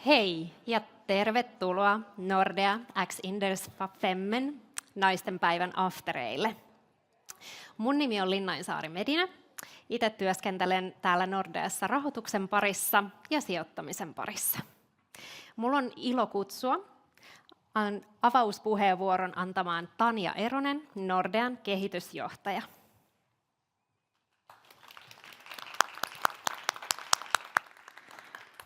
Hei ja tervetuloa Nordea X Inders Femmen naistenpäivän aftereille. Mun nimi on Linnainsaari Medina. Itse työskentelen täällä Nordeassa rahoituksen parissa ja sijoittamisen parissa. Mulla on ilo kutsua avauspuheenvuoron antamaan Tanja Eronen, Nordean kehitysjohtaja.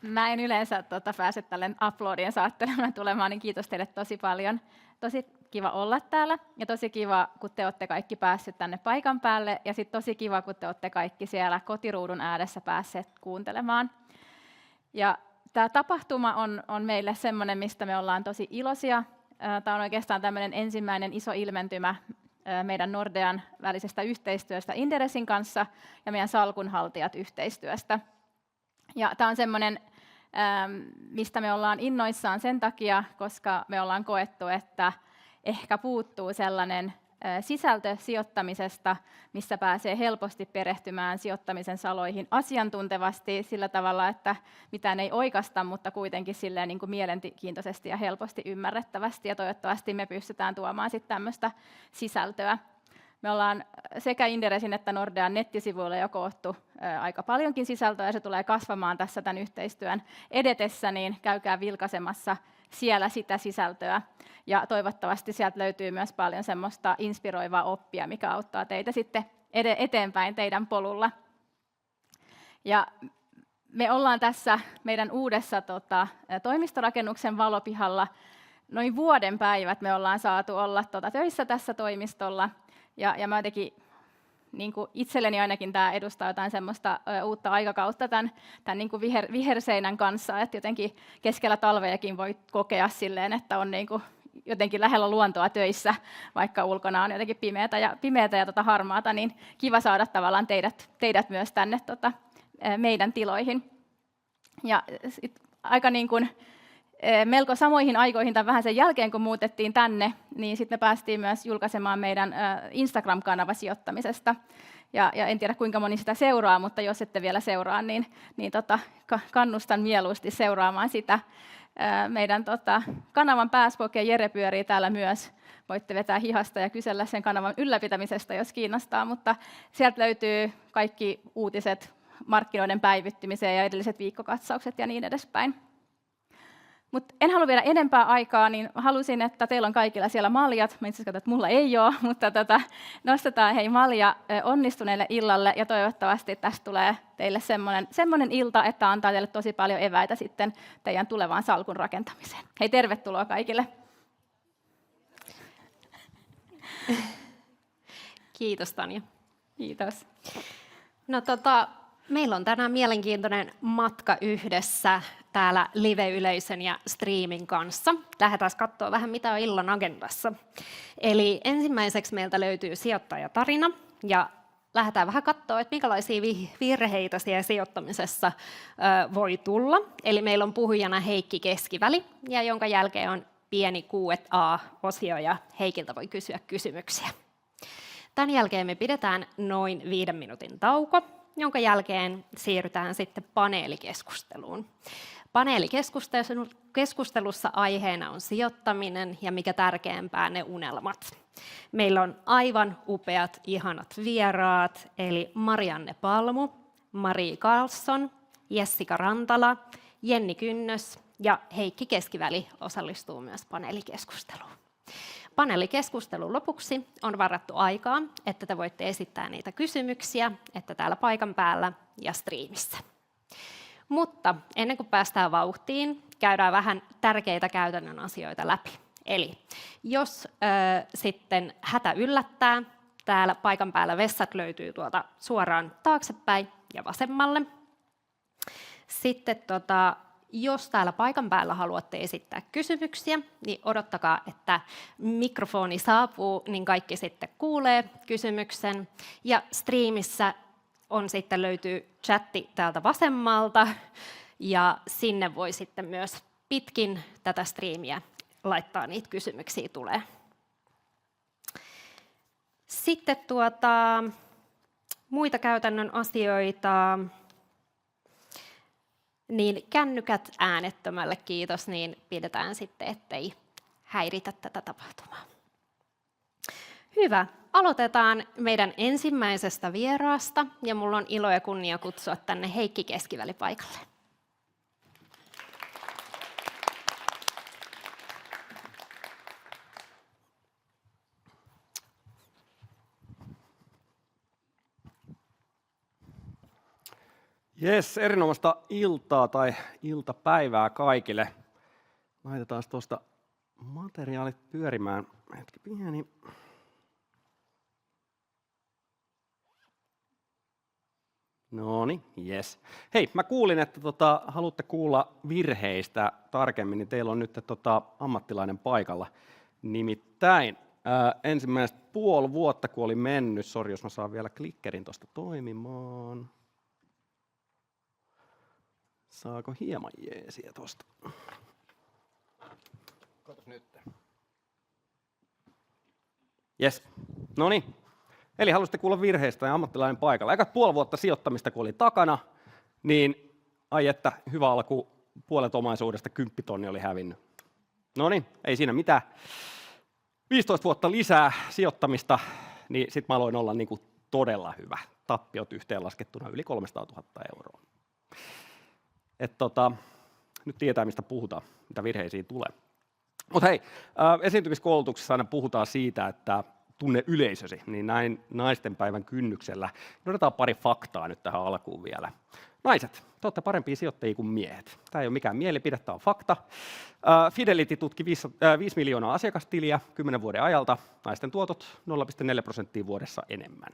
Mä en yleensä pääse tälle aplodien saattelemaan tulemaan, niin kiitos teille tosi paljon. Tosi kiva olla täällä ja tosi kiva, kun te olette kaikki päässeet tänne paikan päälle ja sitten tosi kiva, kun te olette kaikki siellä kotiruudun ääressä päässeet kuuntelemaan. Ja tämä tapahtuma on meille semmoinen, mistä me ollaan tosi iloisia. Tämä on oikeastaan tämmöinen ensimmäinen iso ilmentymä meidän Nordean välisestä yhteistyöstä Inderesin kanssa ja meidän salkunhaltijat yhteistyöstä. Ja tämä on semmoinen, mistä me ollaan innoissaan sen takia, koska me ollaan koettu, että ehkä puuttuu sellainen sisältö sijoittamisesta, missä pääsee helposti perehtymään sijoittamisen saloihin asiantuntevasti sillä tavalla, että mitään ei oikaista, mutta kuitenkin silleen niin kuin mielenkiintoisesti ja helposti ymmärrettävästi. Ja toivottavasti me pystytään tuomaan sitten tämmöistä sisältöä. Me ollaan sekä Inderesin että Nordean nettisivuilla jo koottu aika paljonkin sisältöä, ja se tulee kasvamaan tässä tämän yhteistyön edetessä, niin käykää vilkaisemassa siellä sitä sisältöä. Ja toivottavasti sieltä löytyy myös paljon semmoista inspiroivaa oppia, mikä auttaa teitä sitten eteenpäin teidän polulla. Ja me ollaan tässä meidän uudessa toimistorakennuksen valopihalla noin vuoden päivät me ollaan saatu olla töissä tässä toimistolla. Ja mä jotenkin, niin kuin itselleni ainakin tämä edustaa jotain semmoista uutta aikakautta tämän niin kuin viherseinän kanssa, että jotenkin keskellä talvejakin voi kokea silleen, että on niin kuin jotenkin lähellä luontoa töissä, vaikka ulkona on jotenkin pimeätä ja harmaata, niin kiva saada tavallaan teidät myös tänne meidän tiloihin. Ja aika niin kuin melko samoihin aikoihin tai vähän sen jälkeen, kun muutettiin tänne, niin sitten me päästiin myös julkaisemaan meidän Instagram-kanava sijoittamisesta. Ja en tiedä, kuinka moni sitä seuraa, mutta jos ette vielä seuraa, niin kannustan mieluusti seuraamaan sitä. Meidän kanavan pääspokki Jere pyörii täällä myös. Voitte vetää hihasta ja kysellä sen kanavan ylläpitämisestä, jos kiinnostaa, mutta sieltä löytyy kaikki uutiset, markkinoiden päivittymiseen ja edelliset viikkokatsaukset ja niin edespäin. Mutta en halua vielä enempää aikaa, niin halusin, että teillä on kaikilla siellä maljat. Mä itse asiassa että mulla ei ole, mutta nostetaan hei malja onnistuneelle illalle ja toivottavasti tästä tulee teille semmoinen ilta, että antaa teille tosi paljon eväitä sitten teidän tulevaan salkun rakentamiseen. Hei, tervetuloa kaikille. Kiitos Tanja. Kiitos. No meillä on tänään mielenkiintoinen matka yhdessä täällä live-yleisön ja streamin kanssa. Lähdetään katsoa vähän, mitä on illan agendassa. Eli ensimmäiseksi meiltä löytyy sijoittajatarina, ja lähdetään vähän katsoa, että minkälaisia virheitä siellä sijoittamisessa voi tulla. Eli meillä on puhujana Heikki Keskiväli, ja jonka jälkeen on pieni Q&A-osio, ja Heikiltä voi kysyä kysymyksiä. Tämän jälkeen me pidetään noin 5 minuutin tauko, jonka jälkeen siirrytään sitten paneelikeskusteluun. Paneelikeskustelussa aiheena on sijoittaminen ja mikä tärkeämpää, ne unelmat. Meillä on aivan upeat, ihanat vieraat, eli Marianne Palmu, Marie Karlsson, Jessica Rantala, Jenni Kynnös ja Heikki Keskiväli osallistuu myös paneelikeskusteluun. Paneelikeskustelun lopuksi on varattu aikaa, että te voitte esittää niitä kysymyksiä, että täällä paikan päällä ja striimissä. Mutta ennen kuin päästään vauhtiin, käydään vähän tärkeitä käytännön asioita läpi. Eli jos sitten hätä yllättää, täällä paikan päällä vessat löytyy tuolta suoraan taaksepäin ja vasemmalle. Sitten jos täällä paikan päällä haluatte esittää kysymyksiä, niin odottakaa, että mikrofoni saapuu, niin kaikki sitten kuulee kysymyksen. Ja striimissä sitten löytyy chatti täältä vasemmalta, ja sinne voi sitten myös pitkin tätä striimiä laittaa niitä kysymyksiä tulee. Sitten muita käytännön asioita. niin kännykät äänettömälle, kiitos, niin pidetään sitten, ettei häiritä tätä tapahtumaa. Hyvä. Aloitetaan meidän ensimmäisestä vieraasta, ja mulla on ilo ja kunnia kutsua tänne Heikki Keskiväli paikalle. Jes, erinomaista iltaa tai iltapäivää kaikille. Laitetaan tuosta materiaalit pyörimään. Hetki pieni. Noniin, jes. Hei, mä kuulin, että haluatte kuulla virheistä tarkemmin, niin teillä on nyt ammattilainen paikalla. Nimittäin ensimmäiset puoli vuotta, kun oli mennyt, sori jos mä saan vielä klikkerin tuosta toimimaan. Saako hieman jeesiä tuosta? Katos nyt. Jes, no niin. Eli haluaisitte kuulla virheistä ja ammattilainen paikalla. Ekat puoli vuotta sijoittamista kun oli takana, niin ai että hyvä alku, puolet omaisuudesta 10 000 oli hävinnyt. No niin, ei siinä mitään. 15 vuotta lisää sijoittamista, niin sitten mä aloin olla niin kuin todella hyvä. Tappiot yhteenlaskettuna yli 300 000 euroa. Nyt tietää, mistä puhutaan, mitä virheisiin tulee. Mutta hei, esiintymiskoulutuksessa aina puhutaan siitä, että tunne yleisösi, niin näin naistenpäivän kynnyksellä. Otetaan pari faktaa nyt tähän alkuun vielä. Naiset, te olette parempia sijoittajia kuin miehet. Tämä ei ole mikään mielipide, tämä on fakta. Fidelity tutki 5 miljoonaa asiakastiliä 10 vuoden ajalta. Naisten tuotot 0,4% vuodessa enemmän.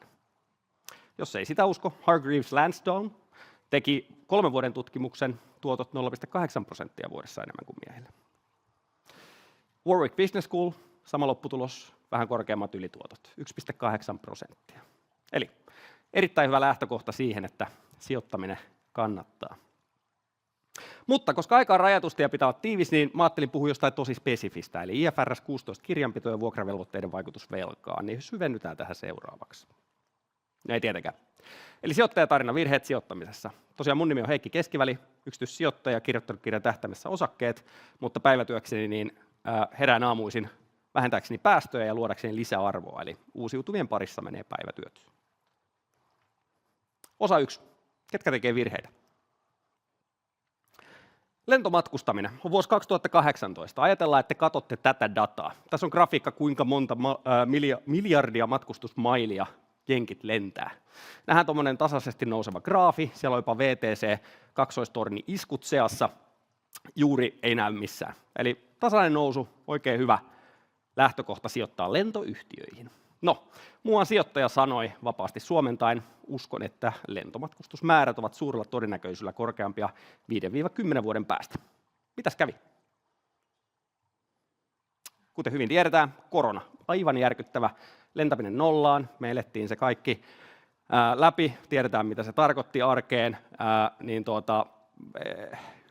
Jos ei sitä usko, Hargreaves Lansdowne teki 3 vuoden tutkimuksen, tuotot 0,8% vuodessa enemmän kuin miehillä. Warwick Business School, sama lopputulos, vähän korkeammat ylituotot, 1,8%. Eli erittäin hyvä lähtökohta siihen, että sijoittaminen kannattaa. Mutta koska aika on rajatusti ja pitää olla tiivis, niin mä ajattelin puhua jostain tosi spesifistä, eli IFRS 16 kirjanpito ja vuokravelvoitteiden vaikutus velkaan, niin syvennytään tähän seuraavaksi. No ei tietenkään. Eli sijoittajatarina virheet sijoittamisessa. Tosiaan mun nimi on Heikki Keskiväli, yksityissijoittaja, kirjoittanut kirjan Tähtäimessä osakkeet, mutta päivätyökseni niin herään aamuisin vähentääkseni päästöjä ja luodakseni lisäarvoa, eli uusiutuvien parissa menee päivätyöt. Osa 1. Ketkä tekee virheitä? Lentomatkustaminen on vuosi 2018. Ajatellaan, että katsotte tätä dataa. Tässä on grafiikka, kuinka monta miljardia matkustusmailia jenkit lentää. Nähdään tuommoinen tasaisesti nouseva graafi. Siellä on jopa VTC, kaksoistorni iskut seassa. Juuri ei näy missään. Eli tasainen nousu, oikein hyvä lähtökohta sijoittaa lentoyhtiöihin. No, muuan sijoittaja sanoi vapaasti suomentaen, uskon, että lentomatkustusmäärät ovat suurella todennäköisyydellä korkeampia 5-10 vuoden päästä. Mitäs kävi? Kuten hyvin tiedetään, korona. Aivan järkyttävä. Lentäminen nollaan. Me elettiin se kaikki läpi. Tiedetään, mitä se tarkoitti arkeen.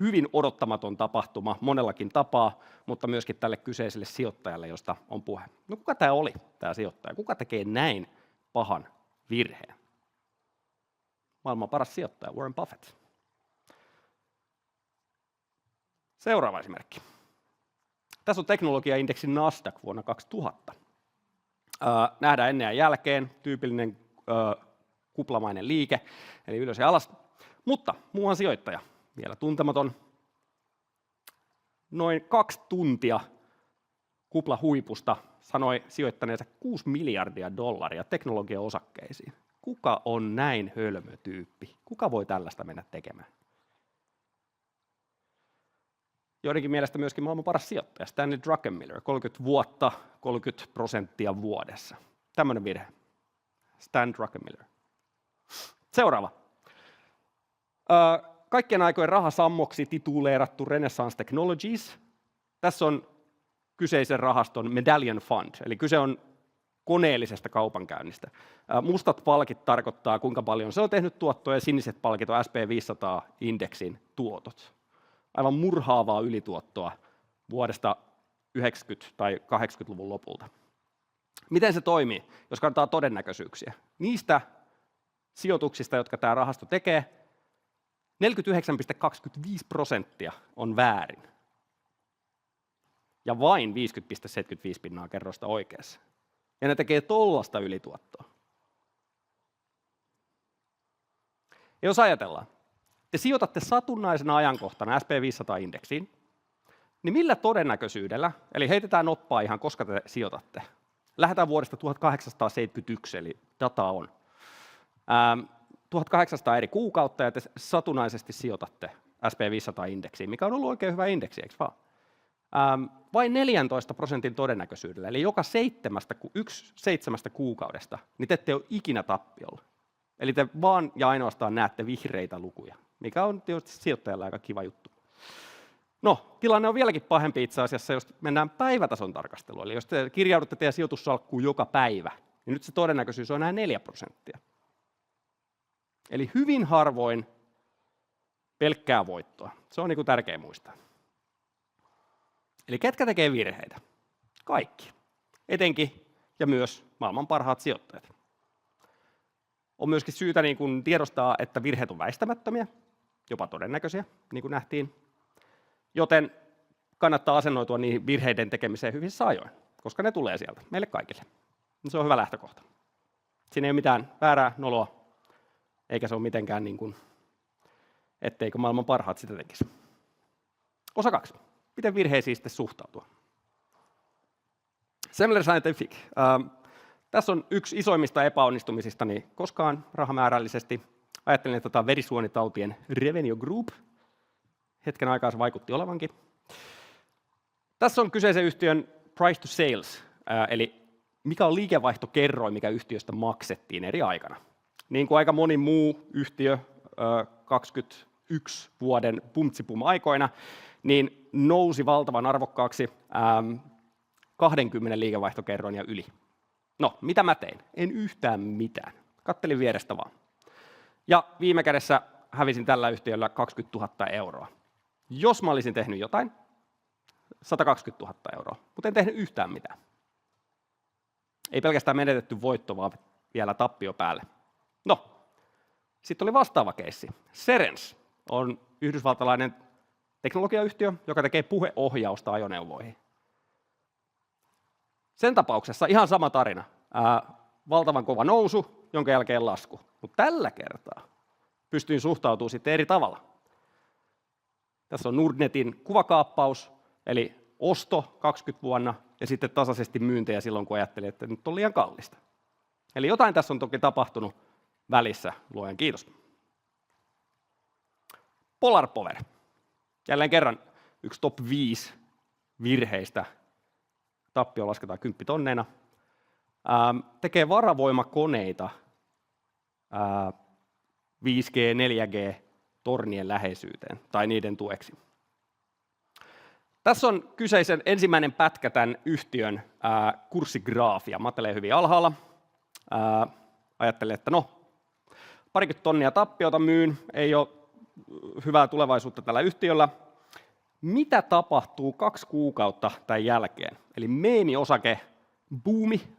Hyvin odottamaton tapahtuma monellakin tapaa, mutta myöskin tälle kyseiselle sijoittajalle, josta on puhe. No kuka tämä oli, tämä sijoittaja? Kuka tekee näin pahan virheen? Maailman paras sijoittaja, Warren Buffett. Seuraava esimerkki. Tässä on teknologiaindeksin Nasdaq vuonna 2000. Nähdään ennen ja jälkeen, tyypillinen kuplamainen liike, eli ylös ja alas. Mutta muuan sijoittaja, vielä tuntematon, noin 2 tuntia kuplahuipusta sanoi sijoittaneensa $6 miljardia teknologiaosakkeisiin. Kuka on näin hölmö tyyppi? Kuka voi tällaista mennä tekemään? Joidenkin mielestä myöskin maailman paras sijoittaja, Stanley Druckenmiller, 30 vuotta, 30% vuodessa. Tämmöinen virhe. Stan Druckenmiller. Seuraava. Kaikkien aikojen rahasammoksi tituleerattu Renaissance Technologies. Tässä on kyseisen rahaston Medallion Fund, eli kyse on koneellisesta kaupankäynnistä. Mustat palkit tarkoittaa, kuinka paljon se on tehnyt tuottoa, ja siniset palkit on SP500-indeksin tuotot. Aivan murhaavaa ylituottoa vuodesta 90- tai 80-luvun lopulta. Miten se toimii, jos katsotaan todennäköisyyksiä? Niistä sijoituksista, jotka tämä rahasto tekee, 49,25% on väärin. Ja vain 50,75% kerroista oikeassa. Ja ne tekee tollasta ylituottoa. Ja jos ajatellaan, te sijoitatte satunnaisena ajankohtana SP500-indeksiin, niin millä todennäköisyydellä, eli heitetään noppaa ihan koska te sijoitatte. Lähdetään vuodesta 1871, eli dataa on. 1800 eri kuukautta ja te satunnaisesti sijoitatte SP500-indeksiin, mikä on ollut oikein hyvä indeksi, eikö vaan? Vain 14% todennäköisyydellä, eli joka 7 kuukaudesta, niin te ette ole ikinä tappiolla. Eli te vaan ja ainoastaan näette vihreitä lukuja, mikä on tietysti sijoittajalle aika kiva juttu. No, tilanne on vieläkin pahempi itse asiassa, jos mennään päivätason tarkasteluun. Eli jos te kirjaudutte teidän sijoitussalkkuun joka päivä, niin nyt se todennäköisyys on enää 4%. Eli hyvin harvoin pelkkää voittoa. Se on niin kuin tärkeä muistaa. Eli ketkä tekee virheitä? Kaikki. Etenkin ja myös maailman parhaat sijoittajat. On myöskin syytä niin kuin tiedostaa, että virheet on väistämättömiä, jopa todennäköisiä, niin kuin nähtiin. Joten kannattaa asennoitua niihin virheiden tekemiseen hyvissä ajoin, koska ne tulee sieltä, meille kaikille. Se on hyvä lähtökohta. Siinä ei ole mitään väärää noloa, eikä se ole mitenkään niin kuin, etteikö maailman parhaat sitä tekisi. Osa 2. Miten virheisiin sitten suhtautua? Semler Scientific. Tässä on yksi isoimmista epäonnistumisistani koskaan rahamäärällisesti. Ajattelin, että tämä verisuonitautien Revenue Group. Hetken aikaa se vaikutti olevankin. Tässä on kyseisen yhtiön price to sales, eli mikä on liikevaihtokerroin, mikä yhtiöstä maksettiin eri aikana. Niin kuin aika moni muu yhtiö 21 vuoden pumtsipum-aikoina, niin nousi valtavan arvokkaaksi 20 liikevaihtokerroin ja yli. No, mitä mä tein? En yhtään mitään. Kattelin vierestä vaan. Ja viime kädessä hävisin tällä yhtiöllä 20 000 euroa. Jos mä olisin tehnyt jotain, 120 000 euroa, mutta en tehnyt yhtään mitään. Ei pelkästään menetetty voitto, vaan vielä tappio päälle. No, sitten oli vastaava keissi. Cerence on yhdysvaltalainen teknologiayhtiö, joka tekee puheohjausta ajoneuvoihin. Sen tapauksessa ihan sama tarina. Valtavan kova nousu, jonka jälkeen lasku. Mutta tällä kertaa pystyin suhtautumaan sitten eri tavalla. Tässä on Nordnetin kuvakaappaus, eli osto 20 vuonna, ja sitten tasaisesti myyntejä silloin, kun ajattelin, että nyt on liian kallista. Eli jotain tässä on toki tapahtunut välissä, luojan kiitos. Polar Power. Jälleen kerran yksi top 5 virheistä. Tappio lasketaan 10 tonneina. Tekee varavoimakoneita 5G, 4G tornien läheisyyteen tai niiden tueksi. Tässä on kyseisen ensimmäinen pätkä tämän yhtiön kurssigraafia. Matelee hyvin alhaalla. Ajattelin, että no, 20 tonnia tappiota myyn, ei ole hyvää tulevaisuutta tällä yhtiöllä. Mitä tapahtuu 2 kuukautta tämän jälkeen? Eli meemi-osake buumi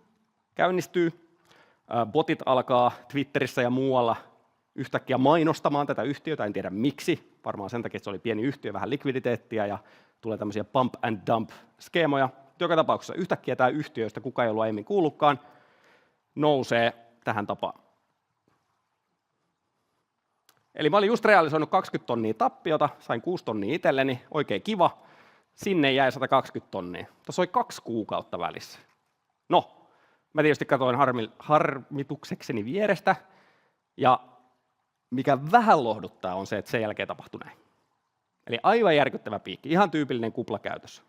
käynnistyy. Botit alkaa Twitterissä ja muualla yhtäkkiä mainostamaan tätä yhtiötä, en tiedä miksi. Varmaan sen takia, että se oli pieni yhtiö, vähän likviditeettiä ja tulee tämmöisiä pump and dump skeemoja. Joka tapauksessa yhtäkkiä tämä yhtiö, josta kukaan ei ollut aiemmin kuullutkaan, nousee tähän tapaan. Eli mä olin just realisoinut 20 tonnia tappiota, sain 6 tonnia itselleni, oikein kiva. Sinne jäi 120 tonnia. Tuossa oli 2 kuukautta välissä. No, mä tietysti katsoin harmituksekseni vierestä, ja mikä vähän lohduttaa on se, että sen jälkeen tapahtui näin. Eli aivan järkyttävä piikki, ihan tyypillinen kuplakäytös.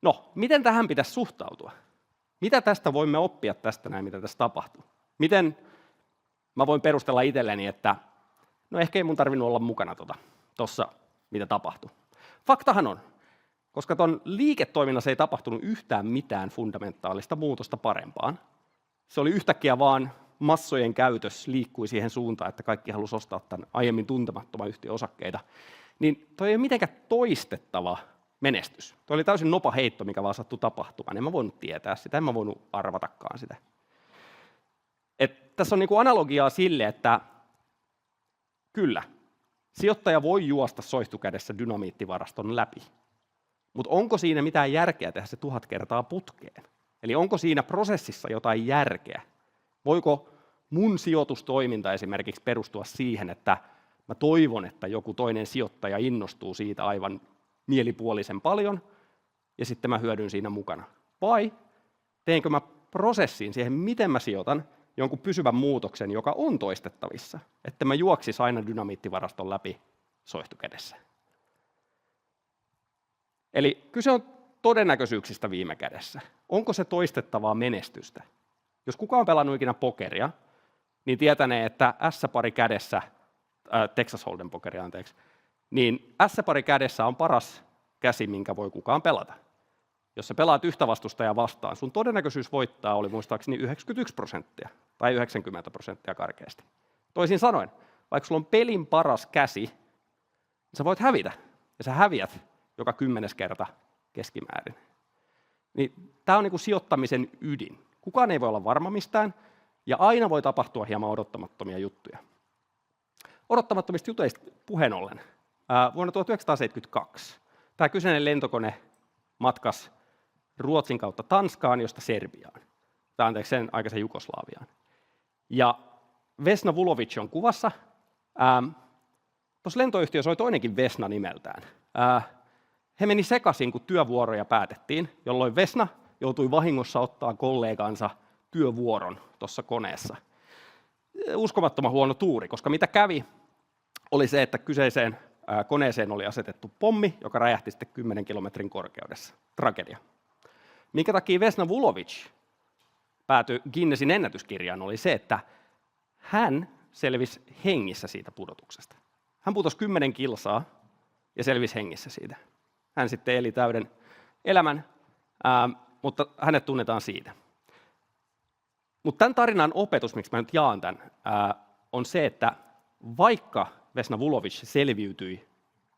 No, miten tähän pitäisi suhtautua? Mitä tästä voimme oppia tästä näin, mitä tässä tapahtuu? Miten mä voin perustella itselleni, että no ehkä ei mun tarvinnut olla mukana tuossa, mitä tapahtui. Faktahan on, koska ton liiketoiminnassa ei tapahtunut yhtään mitään fundamentaalista muutosta parempaan. Se oli yhtäkkiä vaan massojen käytös liikkui siihen suuntaan, että kaikki halusi ostaa tämän aiemmin tuntemattoman yhtiön osakkeita. Niin toi ei ole mitenkään toistettava menestys. Toi oli täysin nopa heitto, mikä vaan sattui tapahtumaan. En mä voinut tietää sitä, en mä voinut arvatakaan sitä. Tässä on niinku analogiaa sille, että kyllä, Sijoittaja voi juosta soihtukädessä dynamiittivaraston läpi, mutta onko siinä mitään järkeä tehdä se 1000 kertaa putkeen? Eli onko siinä prosessissa jotain järkeä? Voiko mun sijoitustoiminta esimerkiksi perustua siihen, että mä toivon, että joku toinen sijoittaja innostuu siitä aivan mielipuolisen paljon, ja sitten mä hyödyn siinä mukana? Vai teenkö mä prosessiin siihen, miten mä sijoitan jonkun pysyvän muutoksen, joka on toistettavissa, että mä juoksis aina dynamiittivaraston läpi soihtukädessä? Eli kyse on todennäköisyyksistä viime kädessä. Onko se toistettavaa menestystä? Jos kukaan on pelannut ikinä pokeria, niin tietänee, että S-pari kädessä, Texas Hold'em pokeria anteeksi, niin S-pari kädessä on paras käsi, minkä voi kukaan pelata. Jos sä pelaat yhtä vastustajaa vastaan, sun todennäköisyys voittaa oli muistaakseni 91% tai 90% karkeasti. Toisin sanoen, vaikka sulla on pelin paras käsi, niin sä voit hävitä, ja sä häviät joka 10. kerta keskimäärin. Niin tämä on niin kuin sijoittamisen ydin. Kukaan ei voi olla varma mistään, ja aina voi tapahtua hieman odottamattomia juttuja. Odottamattomista jutuista puheen ollen. Vuonna 1972 tämä kyseinen lentokone matkasi Ruotsin kautta Tanskaan, josta Serbiaan. Tai anteeksi, sen aikaisen Jugoslaviaan. Ja Vesna Vulovic on kuvassa. Tuossa lentoyhtiössä oli toinenkin Vesna nimeltään. He meni sekaisin, kun työvuoroja päätettiin, jolloin Vesna joutui vahingossa ottaa kollegansa työvuoron tuossa koneessa. Uskomattoman huono tuuri, koska mitä kävi, oli se, että kyseiseen koneeseen oli asetettu pommi, joka räjähti sitten 10 kilometrin korkeudessa. Tragedia. Minkä takia Vesna Vulovic päätyi Guinnessin ennätyskirjaan, oli se, että hän selvisi hengissä siitä pudotuksesta. Hän putosi 10 kilsaa ja selvisi hengissä siitä. Hän sitten eli täyden elämän, mutta hänet tunnetaan siitä. Mutta tämän tarinan opetus, miksi mä nyt jaan tämän, on se, että vaikka Vesna Vulovic selviytyi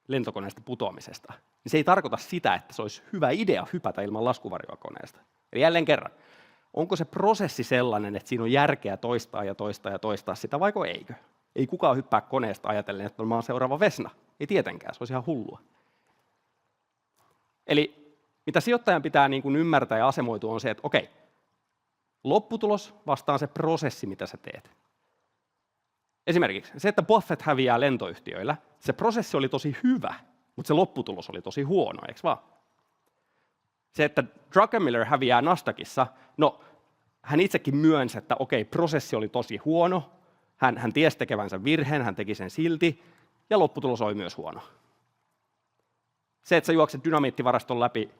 lentokoneesta putoamisesta, niin se ei tarkoita sitä, että se olisi hyvä idea hypätä ilman laskuvarjoa koneesta. Eli jälleen kerran, onko se prosessi sellainen, että siinä on järkeä toistaa ja toistaa ja toistaa sitä, vaiko eikö? Ei kukaan hyppää koneesta ajatellen, että mä oon seuraava Vesna. Ei tietenkään, se olisi ihan hullua. Eli mitä sijoittajan pitää niin kuin ymmärtää ja asemoitua on se, että okei, lopputulos vastaan se prosessi, mitä sä teet. Esimerkiksi se, että Buffett häviää lentoyhtiöillä, se prosessi oli tosi hyvä, mutta se lopputulos oli tosi huono, eikö vaan? Se, että Druckenmiller häviää Nasdaqissa, no hän itsekin myönsi, että okei, prosessi oli tosi huono, hän tiesi tekevänsä virheen, hän teki sen silti, ja lopputulos oli myös huono. Se, että sä juokset dynamiittivaraston läpi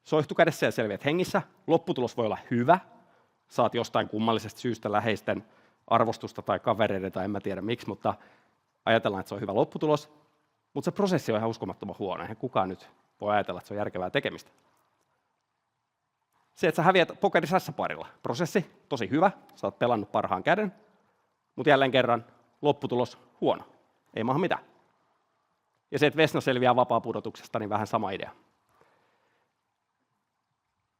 soihtukädessä ja selviät hengissä, lopputulos voi olla hyvä, saat jostain kummallisesta syystä läheisten arvostusta tai kavereiden tai en mä tiedä miksi, mutta ajatellaan, että se on hyvä lopputulos, mutta se prosessi on ihan uskomattoman huono, eihän kukaan nyt voi ajatella, että se on järkevää tekemistä. Se, että sä häviät pokerissa S-parilla, prosessi tosi hyvä, sä oot pelannut parhaan käden, mutta jälleen kerran lopputulos huono, ei maahan mitään. Ja se, että Vesna selviää vapaapudotuksesta, niin vähän sama idea.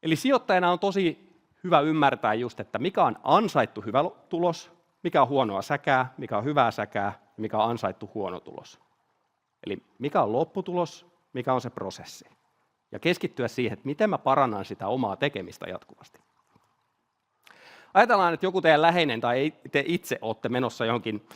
Eli sijoittajana on tosi hyvä ymmärtää just, että mikä on ansaittu hyvä tulos, mikä on huonoa säkää, mikä on hyvää säkää ja mikä on ansaittu huono tulos. Eli mikä on lopputulos, mikä on se prosessi. Ja keskittyä siihen, että miten mä parannan sitä omaa tekemistä jatkuvasti. Ajatellaan, että joku teidän läheinen tai te itse olette menossa johonkin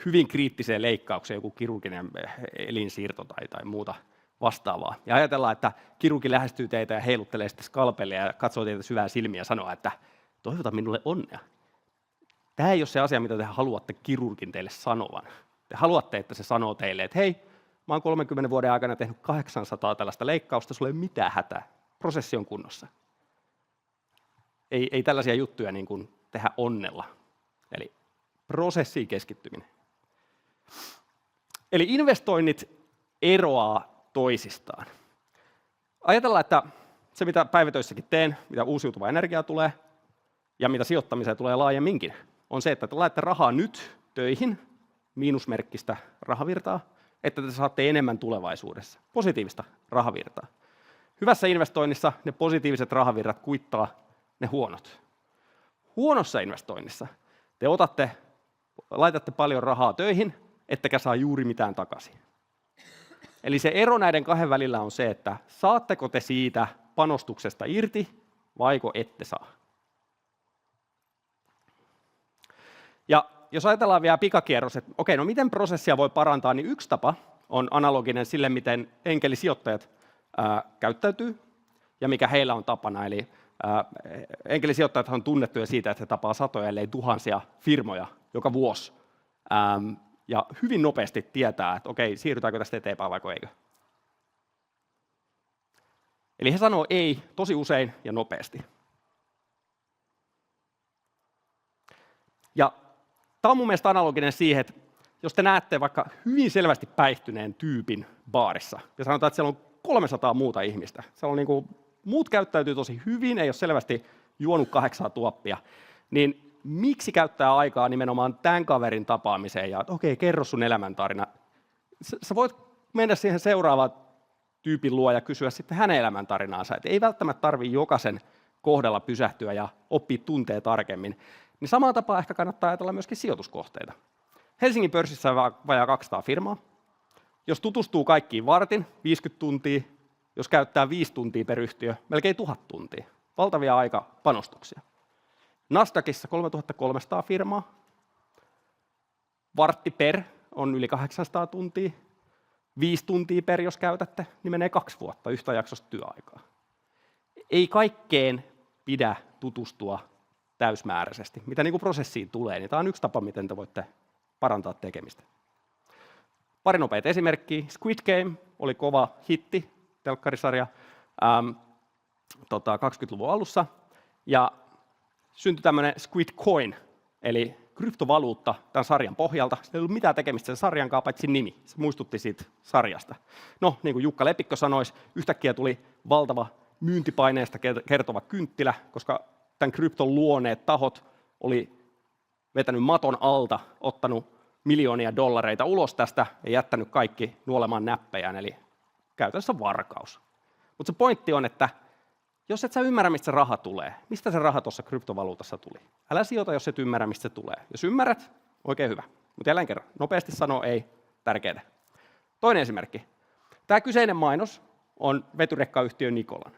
hyvin kriittiseen leikkaukseen, joku kirurginen elinsiirto tai muuta vastaavaa. Ja ajatellaan, että kirurgi lähestyy teitä ja heiluttelee sitä skalpelia ja katsoo teitä syvään silmiä ja sanoo, että toivota minulle onnea. Tämä ei ole se asia, mitä te haluatte kirurgin teille sanovan. Te haluatte, että se sanoo teille, että hei, mä oon 30 vuoden aikana tehnyt 800 tällaista leikkausta, sulla ei ole mitään hätää. Prosessi on kunnossa. Ei tällaisia juttuja niin kuin tehdä onnella. Eli prosessiin keskittyminen. Eli investoinnit eroaa toisistaan. Ajatellaan, että se mitä päivätöissäkin teen, mitä uusiutuvaa energiaa tulee ja mitä sijoittamiseen tulee laajemminkin, on se, että te laitatte rahaa nyt töihin, miinusmerkkistä rahavirtaa, että te saatte enemmän tulevaisuudessa, positiivista rahavirtaa. Hyvässä investoinnissa ne positiiviset rahavirrat kuittaa ne huonot. Huonossa investoinnissa te laitatte paljon rahaa töihin, ettekä saa juuri mitään takaisin. Eli se ero näiden kahden välillä on se, että saatteko te siitä panostuksesta irti vaiko ette saa. Ja jos ajatellaan vielä pikakierros, että okei, no miten prosessia voi parantaa, niin yksi tapa on analoginen sille, miten enkelisijoittajat käyttäytyy ja mikä heillä on tapana. Eli enkelisijoittajat on tunnettuja siitä, että he tapaa satoja, ellei tuhansia firmoja joka vuosi. Ja hyvin nopeasti tietää, että okei, siirrytäänkö tästä eteenpäin vai eikö. Eli he sanoo ei tosi usein ja nopeasti. Ja tämä on mun mielestä analoginen siihen, että jos te näette vaikka hyvin selvästi päihtyneen tyypin baarissa, ja sanotaan, että siellä on 300 muuta ihmistä, siellä on niin kuin, muut käyttäytyy tosi hyvin, ei ole selvästi juonut 8 tuoppia, niin miksi käyttää aikaa nimenomaan tämän kaverin tapaamiseen ja että okei, kerro sun elämäntarina. Sä voit mennä siihen seuraavaan tyypin luo ja kysyä sitten hänen elämäntarinaansa. Et ei välttämättä tarvitse jokaisen kohdalla pysähtyä ja oppia tuntea tarkemmin. Niin samaan tapaan ehkä kannattaa ajatella myöskin sijoituskohteita. Helsingin pörssissä on vajaa 200 firmaa. Jos tutustuu kaikkiin vartin, 50 tuntia, jos käyttää 5 tuntia per yhtiö, melkein 1000 tuntia. Valtavia aikapanostuksia. Nasdaqissa 3300 firmaa. Vartti per on yli 800 tuntia. 5 tuntia per, jos käytätte, niin menee 2 vuotta yhtä jaksosta työaikaa. Ei kaikkeen pidä tutustua täysmääräisesti. Mitä niin kuin prosessiin tulee, niin tämä on yksi tapa, miten te voitte parantaa tekemistä. Pari nopeita esimerkkiä. Squid Game oli kova hitti, telkkarisarja 20-luvun alussa. Ja syntyi tämmöinen Squid Coin, eli kryptovaluutta tämän sarjan pohjalta. Se ei ollut mitään tekemistä sen sarjan kanssa, paitsi nimi. Se muistutti siitä sarjasta. No, niin kuin Jukka Lepikkö sanoisi, yhtäkkiä tuli valtava myyntipaineesta kertova kynttilä, koska tämän krypton luoneet tahot oli vetänyt maton alta, ottanut miljoonia dollareita ulos tästä ja jättänyt kaikki nuolemaan näppejään, eli käytännössä varkaus. Mutta se pointti on, että jos et sä ymmärrä, mistä se raha tulee, mistä se raha tuossa kryptovaluutassa tuli, älä sijoita, jos et ymmärrä, mistä se tulee. Jos ymmärrät, oikein hyvä. Mutta jälleen kerran, nopeasti sanoo ei, tärkeää. Toinen esimerkki. Tämä kyseinen mainos on vetyrekkayhtiö Nikolan.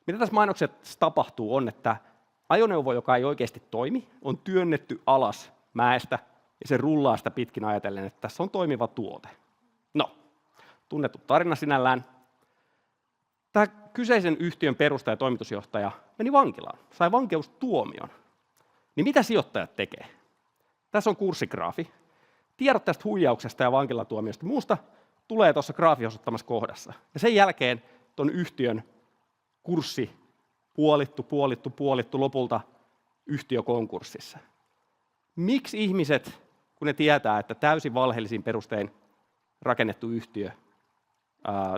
Mitä tässä mainoksessa tapahtuu on, että ajoneuvo, joka ei oikeasti toimi, on työnnetty alas mäestä ja se rullaa sitä pitkin ajatellen, että tässä on toimiva tuote. No, tunnettu tarina sinällään. Tämä kyseisen yhtiön perustaja ja toimitusjohtaja meni vankilaan, sai vankeustuomion. Niin mitä sijoittajat tekee? Tässä on kurssigraafi. Tiedot tästä huijauksesta ja vankilatuomiosta muusta tulee tuossa graafin osoittamassa kohdassa. Ja sen jälkeen tuon yhtiön kurssi puolittu, lopulta yhtiö konkurssissa. Miksi ihmiset, kun ne tietää, että täysin valheellisin perustein rakennettu yhtiö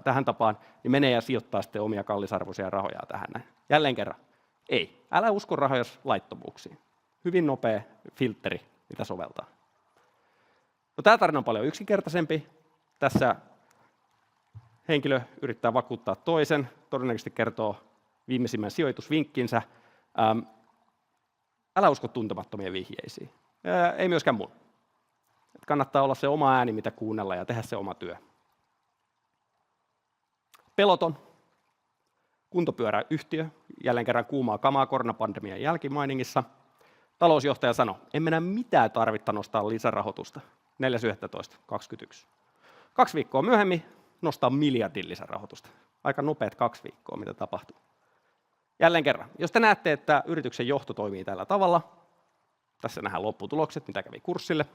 tähän tapaan, niin menee ja sijoittaa sitten omia kallisarvoisia rahoja tähän näin? Jälleen kerran, ei. Älä usko rahoja laittomuuksiin. Hyvin nopea filtteri, mitä soveltaa. No, tämä tarina on paljon yksinkertaisempi. Tässä henkilö yrittää vakuuttaa toisen, todennäköisesti kertoo viimeisimmän sijoitusvinkkinsä. Älä usko tuntemattomien vihjeisiin. Ei myöskään mun. Kannattaa olla se oma ääni, mitä kuunnella ja tehdä se oma työ. Peloton. Kuntopyöräyhtiö. Jälleen kerran kuumaa kamaa koronapandemian jälkimainingissa. Talousjohtaja sanoi, emme näe mitään tarvetta nostaa lisärahoitusta. 4.11.21. 2 viikkoa myöhemmin nostaa miljardin lisärahoitusta. Aika nopeat 2 viikkoa, mitä tapahtuu. Jälleen kerran, jos te näette, että yrityksen johto toimii tällä tavalla, tässä nähdään lopputulokset, mitä kävi kurssille.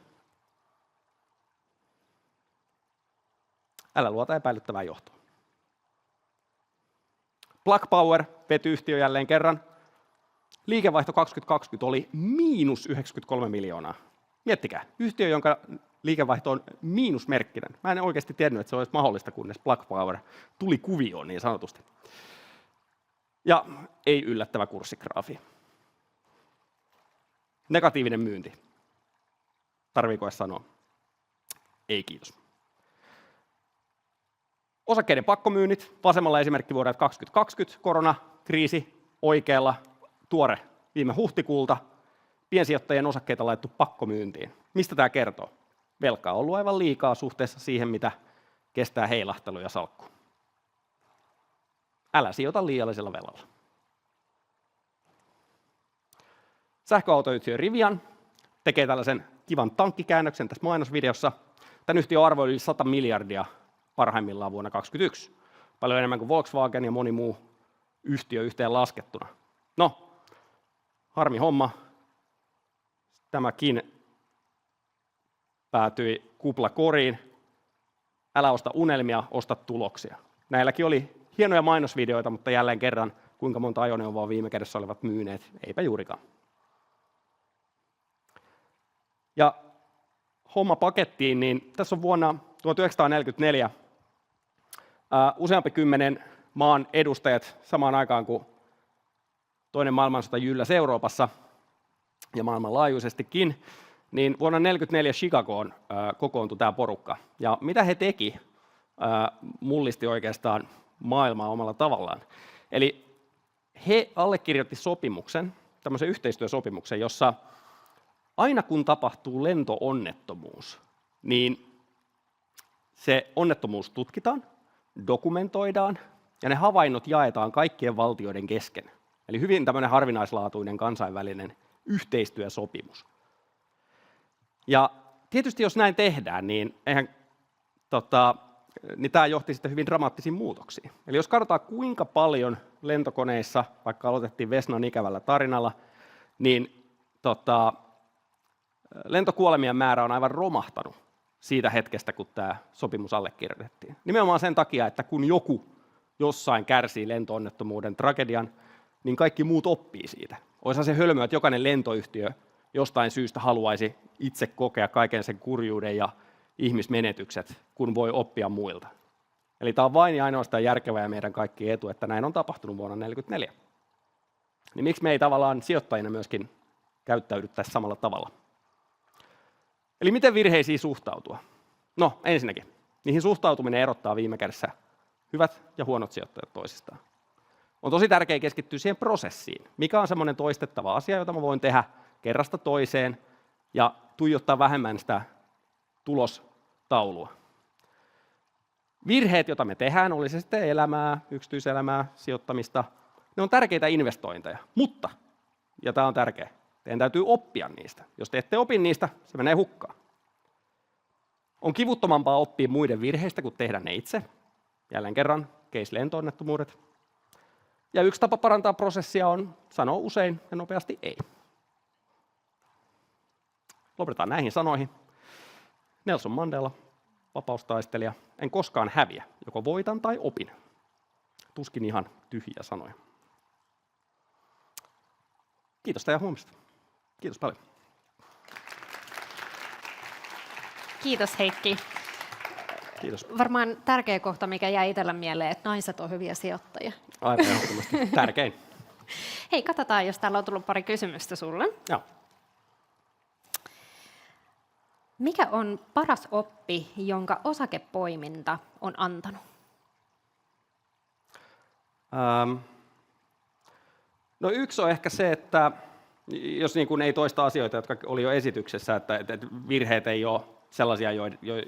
Älä luota epäilyttävää johtoa. Plug Power, vetyyhtiö jälleen kerran. Liikevaihto 2020 oli miinus 93 miljoonaa. Miettikää, yhtiö, jonka liikevaihto on miinusmerkkinen. Mä en oikeasti tiennyt, että se olisi mahdollista, kunnes Plug Power tuli kuvioon niin sanotusti. Ja ei yllättävä kurssigraafi. Negatiivinen myynti. Tarviiko edes sanoa? Ei kiitos. Osakkeiden pakkomyynnit. Vasemmalla esimerkki vuodelta 2020. Koronakriisi oikealla. Tuore viime huhtikuulta. Piensijoittajien osakkeita laitettu pakkomyyntiin. Mistä tämä kertoo? velkaa on ollut aivan liikaa suhteessa siihen, mitä kestää heilahtelu ja salkku. Älä sijoita liiallisella velalla. Sähköautoyhtiö Rivian tekee tällaisen kivan tankkikäännöksen tässä mainosvideossa. Tämän yhtiön arvo oli 100 miljardia parhaimmillaan vuonna 2021. Paljon enemmän kuin Volkswagen ja moni muu yhtiö yhteen laskettuna. No, harmi homma. Tämäkin päätyi kuplakoriin. Älä osta unelmia, osta tuloksia. Näilläkin oli hienoja mainosvideoita, mutta jälleen kerran, kuinka monta ajoneuvoa viime kädessä olivat myyneet, eipä juurikaan. Ja homma pakettiin, niin tässä on vuonna 1944 useampi kymmenen maan edustajat samaan aikaan, kun toinen maailmansota jylläsi Euroopassa ja maailmanlaajuisestikin, niin vuonna 1944 Chicagoon kokoontui tämä porukka. Ja mitä he teki, mullisti oikeastaan maailmaa omalla tavallaan. Eli he allekirjoitti sopimuksen, tämmöisen yhteistyösopimuksen, jossa aina kun tapahtuu lentoonnettomuus, niin se onnettomuus tutkitaan, dokumentoidaan ja ne havainnot jaetaan kaikkien valtioiden kesken. Eli hyvin tämmöinen harvinaislaatuinen kansainvälinen yhteistyösopimus. Ja tietysti jos näin tehdään, niin tämä johti sitten hyvin dramaattisiin muutoksiin. Eli jos katsotaan kuinka paljon lentokoneissa, vaikka aloitettiin Vesnan ikävällä tarinalla, niin lentokuolemien määrä on aivan romahtanut siitä hetkestä, kun tämä sopimus allekirjoitettiin. Nimenomaan sen takia, että kun joku jossain kärsii lentoonnettomuuden tragedian, niin kaikki muut oppii siitä. Olisihan se hölmöä, että jokainen lentoyhtiö jostain syystä haluaisi itse kokea kaiken sen kurjuuden ja ihmismenetykset, kun voi oppia muilta. Eli tämä on vain ja ainoastaan järkevää ja meidän kaikkien etu, että näin on tapahtunut vuonna 1944. Niin miksi me ei tavallaan sijoittajina myöskin käyttäydyttäisi samalla tavalla? Eli miten virheisiin suhtautua? No ensinnäkin, niihin suhtautuminen erottaa viime kädessä hyvät ja huonot sijoittajat toisistaan. On tosi tärkeää keskittyä siihen prosessiin. Mikä on semmoinen toistettava asia, jota mä voin tehdä kerrasta toiseen ja tuijottaa vähemmän sitä tulostaulua. Virheet, joita me tehdään, oli se sitten elämää, yksityiselämää, sijoittamista, ne on tärkeitä investointeja, mutta, ja tämä on tärkeä, teidän täytyy oppia niistä. Jos te ette opi niistä, se menee hukkaan. On kivuttomampaa oppia muiden virheistä kuin tehdä ne itse. Jälleen kerran, case lentoonnettomuudet. Ja yksi tapa parantaa prosessia on sanoa usein ja nopeasti ei. Lopetetaan näihin sanoihin. Nelson Mandela, vapaustaistelija. En koskaan häviä, joko voitan tai opin. Tuskin ihan tyhjiä sanoja. Kiitos teidän huomista. Kiitos paljon. Kiitos Heikki. Kiitos. Varmaan tärkeä kohta, mikä jäi itsellä mieleen, että naiset on hyviä sijoittajia. Aivan ehdottomasti. Tärkein. Hei, katsotaan, jos täällä on tullut pari kysymystä sulle. Joo. Mikä on paras oppi, jonka osakepoiminta on antanut? No yksi on ehkä se, että jos niin kuin ei toista asioita, jotka oli jo esityksessä, että virheet ei ole sellaisia,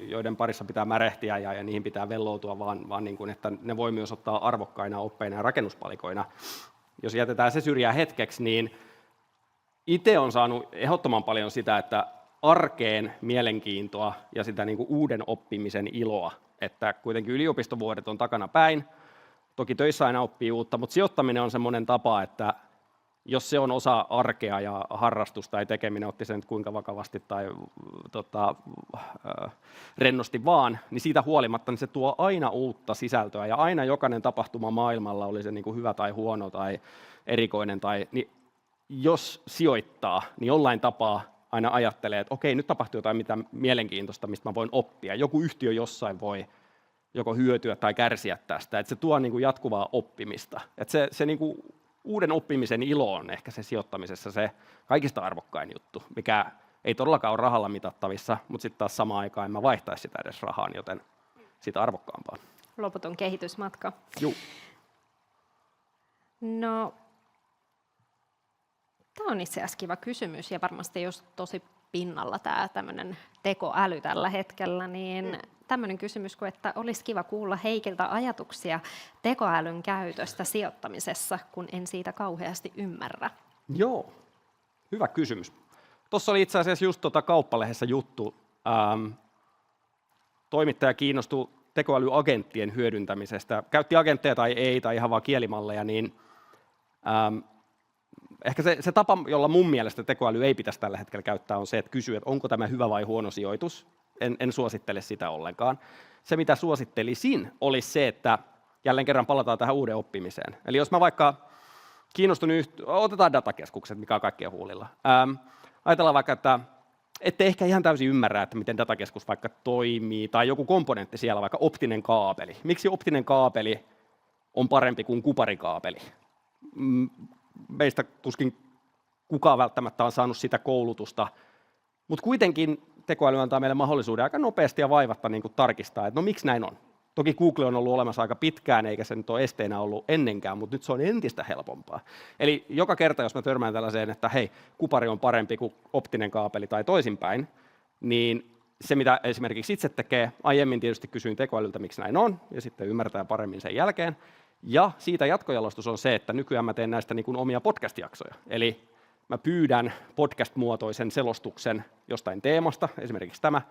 joiden parissa pitää märehtiä ja niihin pitää velloutua, vaan niin kuin, että ne voi myös ottaa arvokkaina oppeina ja rakennuspalikoina. Jos jätetään se syrjään hetkeksi, niin itse olen saanut ehdottoman paljon sitä, että arkeen mielenkiintoa ja sitä niin kuin uuden oppimisen iloa, että kuitenkin yliopistovuodet on takana päin. Toki töissä aina oppii uutta, mutta sijoittaminen on semmoinen tapa, että jos se on osa arkea ja harrastusta tai tekeminen, otti sen kuinka vakavasti tai rennosti vaan, niin siitä huolimatta niin se tuo aina uutta sisältöä ja aina jokainen tapahtuma maailmalla, oli se niin kuin hyvä tai huono tai erikoinen, niin jos sijoittaa, niin jollain tapaa aina ajattelee, että okei, nyt tapahtuu jotain mitä mielenkiintoista, mistä mä voin oppia. Joku yhtiö jossain voi joko hyötyä tai kärsiä tästä, että se tuo niin kuin jatkuvaa oppimista. Että se niin kuin uuden oppimisen ilo on ehkä se sijoittamisessa se kaikista arvokkain juttu, mikä ei todellakaan ole rahalla mitattavissa, mutta sitten taas samaan aikaan en mä vaihtaisi sitä edes rahaan, joten sitä arvokkaampaa. Loputon kehitysmatka. Juu. No, tämä on itse asiassa kiva kysymys ja varmasti just tosi pinnalla tämä tämmöinen tekoäly tällä hetkellä, niin tämmöinen kysymys kuin, että olisi kiva kuulla Heikiltä ajatuksia tekoälyn käytöstä sijoittamisessa, kun en siitä kauheasti ymmärrä. Joo, hyvä kysymys. Tuossa oli itse asiassa just Kauppalehdessä juttu. Toimittaja kiinnostui tekoälyagenttien hyödyntämisestä. Käytti agentteja tai ei, tai ihan vaan kielimalleja, niin ehkä se tapa, jolla mun mielestä tekoäly ei pitäisi tällä hetkellä käyttää, on se, että kysyy, että onko tämä hyvä vai huono sijoitus. En suosittele sitä ollenkaan. Se, mitä suosittelisin, olisi se, että jälleen kerran palataan tähän uuden oppimiseen. Eli jos mä vaikka kiinnostun, otetaan datakeskukset, mikä on kaikkien huulilla. Ajatellaan vaikka, että ette ehkä ihan täysin ymmärrä, että miten datakeskus vaikka toimii, tai joku komponentti siellä, vaikka optinen kaapeli. Miksi optinen kaapeli on parempi kuin kuparikaapeli? Meistä tuskin kukaan välttämättä on saanut sitä koulutusta, mutta kuitenkin tekoäly antaa meille mahdollisuuden aika nopeasti ja vaivatta niin kuin tarkistaa, että no miksi näin on. Toki Google on ollut olemassa aika pitkään, eikä se nyt ole esteenä ollut ennenkään, mutta nyt se on entistä helpompaa. Eli joka kerta, jos mä törmään tällaiseen, että hei, kupari on parempi kuin optinen kaapeli tai toisinpäin, niin se, mitä esimerkiksi itse tekee, aiemmin tietysti kysyin tekoälyltä, miksi näin on, ja sitten ymmärtää paremmin sen jälkeen. Ja siitä jatkojalostus on se, että nykyään mä teen näistä niin kuin omia podcast-jaksoja. Eli mä pyydän podcast-muotoisen selostuksen jostain teemasta, esimerkiksi tämä,